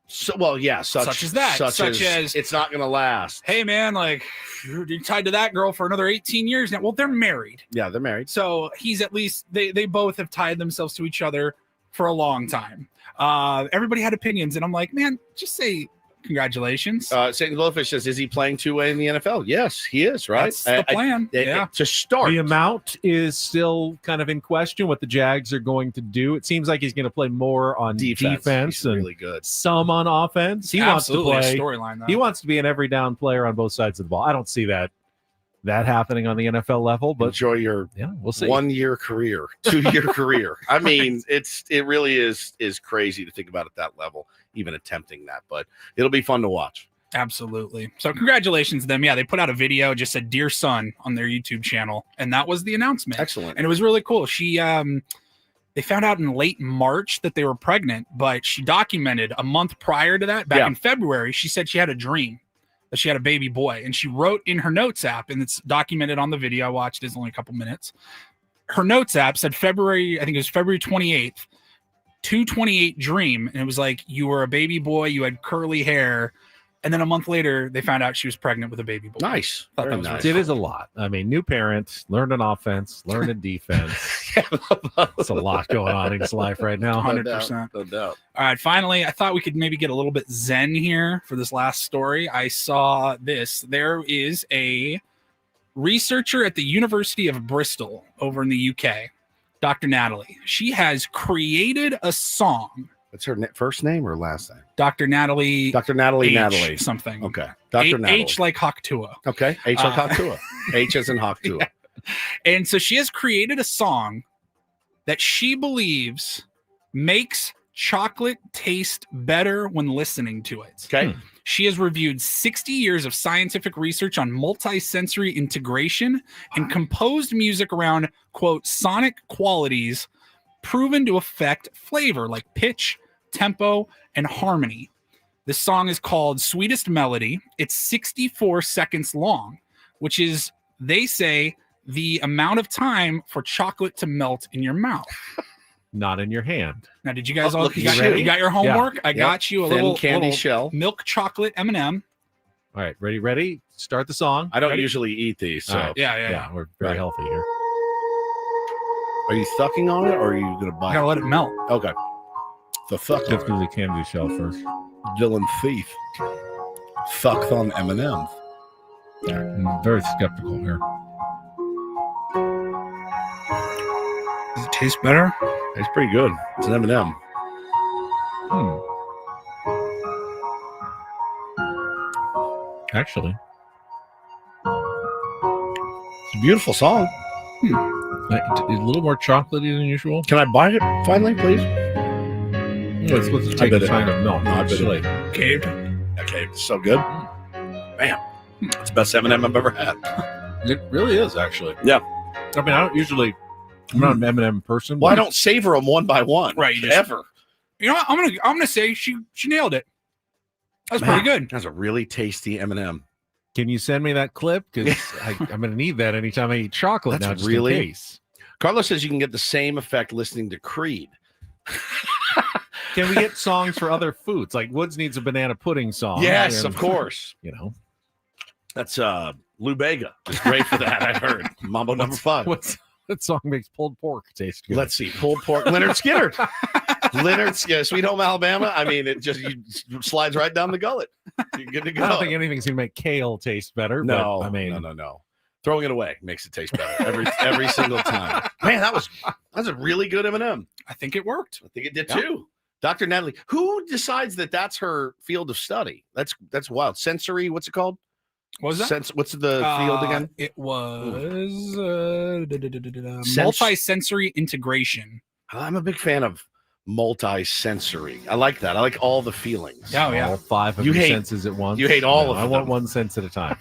such as that. Such as it's not going to last. Hey, man, like you're tied to that girl for another 18 years now. Well, they're married. Yeah, they're married. So he's at least, they both have tied themselves to each other for a long time. Everybody had opinions, and I'm like, man, just say Congratulations. St. Glowfish says, is he playing two-way in the NFL? Yes, he is, right? That's the plan. To start. The amount is still kind of in question, what the Jags are going to do. It seems like he's going to play more on defense He's and really good. some on offense. He Absolutely wants a to play. storyline, though. He wants to be an every down player on both sides of the ball. I don't see that happening on the NFL level, but enjoy your we'll see. 1-year career, 2-year career. I mean, it really is crazy to think about at that level, even attempting that, but it'll be fun to watch. Absolutely. So congratulations to them. Yeah, they put out a video, just said "Dear Son" on their YouTube channel, and that was the announcement. Excellent. And it was really cool. She they found out in late March that they were pregnant, but she documented a month prior to that, back in February, she said she had a dream that she had a baby boy, and she wrote in her notes app, and it's documented on the video I watched. It's only a couple minutes. Her notes app said February 28th, 2/28 dream, and it was like, you were a baby boy, you had curly hair. And then a month later, they found out she was pregnant with a baby boy. Nice. Thought that was It is a lot. I mean, new parents, learn an offense, learn a defense. It's a lot going on in his life right now. 100%. No doubt. All right, finally, I thought we could maybe get a little bit zen here for this last story. I saw this. There is a researcher at the University of Bristol over in the UK, Dr. Natalie. She has created a song. What's her first name or last name? Dr. Natalie. Dr. Natalie H Natalie. something. Okay. Dr. Natalie. H like Haktua. Okay. H like Haktua. H as in Haktua. Yeah. And so she has created a song that she believes makes chocolate taste better when listening to it. Okay. She has reviewed 60 years of scientific research on multi-sensory integration and composed music around, quote, sonic qualities proven to affect flavor like pitch, tempo, and harmony. This song is called Sweetest Melody. It's 64 seconds long, which is, they say, the amount of time for chocolate to melt in your mouth. Not in your hand. Now, did you guys all you ready? got your homework? Yeah. I got you a Thin little candy little shell. milk chocolate M&M. All right, ready? Start the song. I don't Ready? usually eat these, so All right. Yeah. We're very healthy here. Are you thucking on it or are you gonna bite? I gotta let it melt. Okay. The thuck Let's on do it. the candy shell first. Dylan Thief. Thucked on M&M. I'm very skeptical here. Does it taste better? It's pretty good. It's an M&M. Actually, It's a beautiful song. a little more chocolatey than usual. Can I bite it finally, please? Let's I take bit a it. sign of milk. No, I bit Actually. it. Caved. Okay, it's so good. Man, it's the best M&M I've ever had. It really is, actually. Yeah. I mean, I don't usually. I'm not an M&M person. Well, I but- don't savor them one by one. Right, you just- Ever. You know what? I'm gonna say she nailed it. That's pretty good. That's a really tasty M&M. Can you send me that clip? Because I'm going to need that anytime I eat chocolate. That's now, just really- in case. Carlos says you can get the same effect listening to Creed. Can we get songs for other foods? Like Woods needs a banana pudding song. Yes, and, of course. You know, That's Lou Bega. It's great for that, I've heard. Mambo number 5. what song makes pulled pork taste good? Let's see. Pulled pork. Leonard Skinner. Leonard, Sweet Home Alabama. I mean, it slides right down the gullet. You're good to go. I don't think anything's going to make kale taste better. No, but, I mean, no. Throwing it away makes it taste better every single time. Man, that's a really good M&M. I think it worked. I think it did too. Dr. Natalie, who decides that that's her field of study? That's wild. Sensory, what's it called? What was that? What's the field again? It was multi-sensory integration. I'm a big fan of multi-sensory. I like that. I like all the feelings. Oh yeah, all 5 of You your hate- senses at once. you hate all No, of I them. want one sense at a time.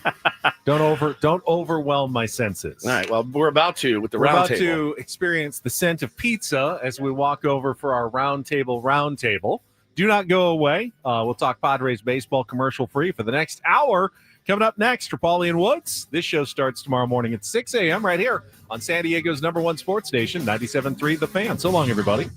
Don't overwhelm my senses. All right. Well, we're about to with the We're round about table. to experience the scent of pizza as we walk over for our roundtable. Do not go away. We'll talk Padres baseball commercial free for the next hour. Coming up next for Paulie and Woods. This show starts tomorrow morning at 6 a.m. right here on San Diego's #1 sports station, 97.3 The Fan. So long, everybody.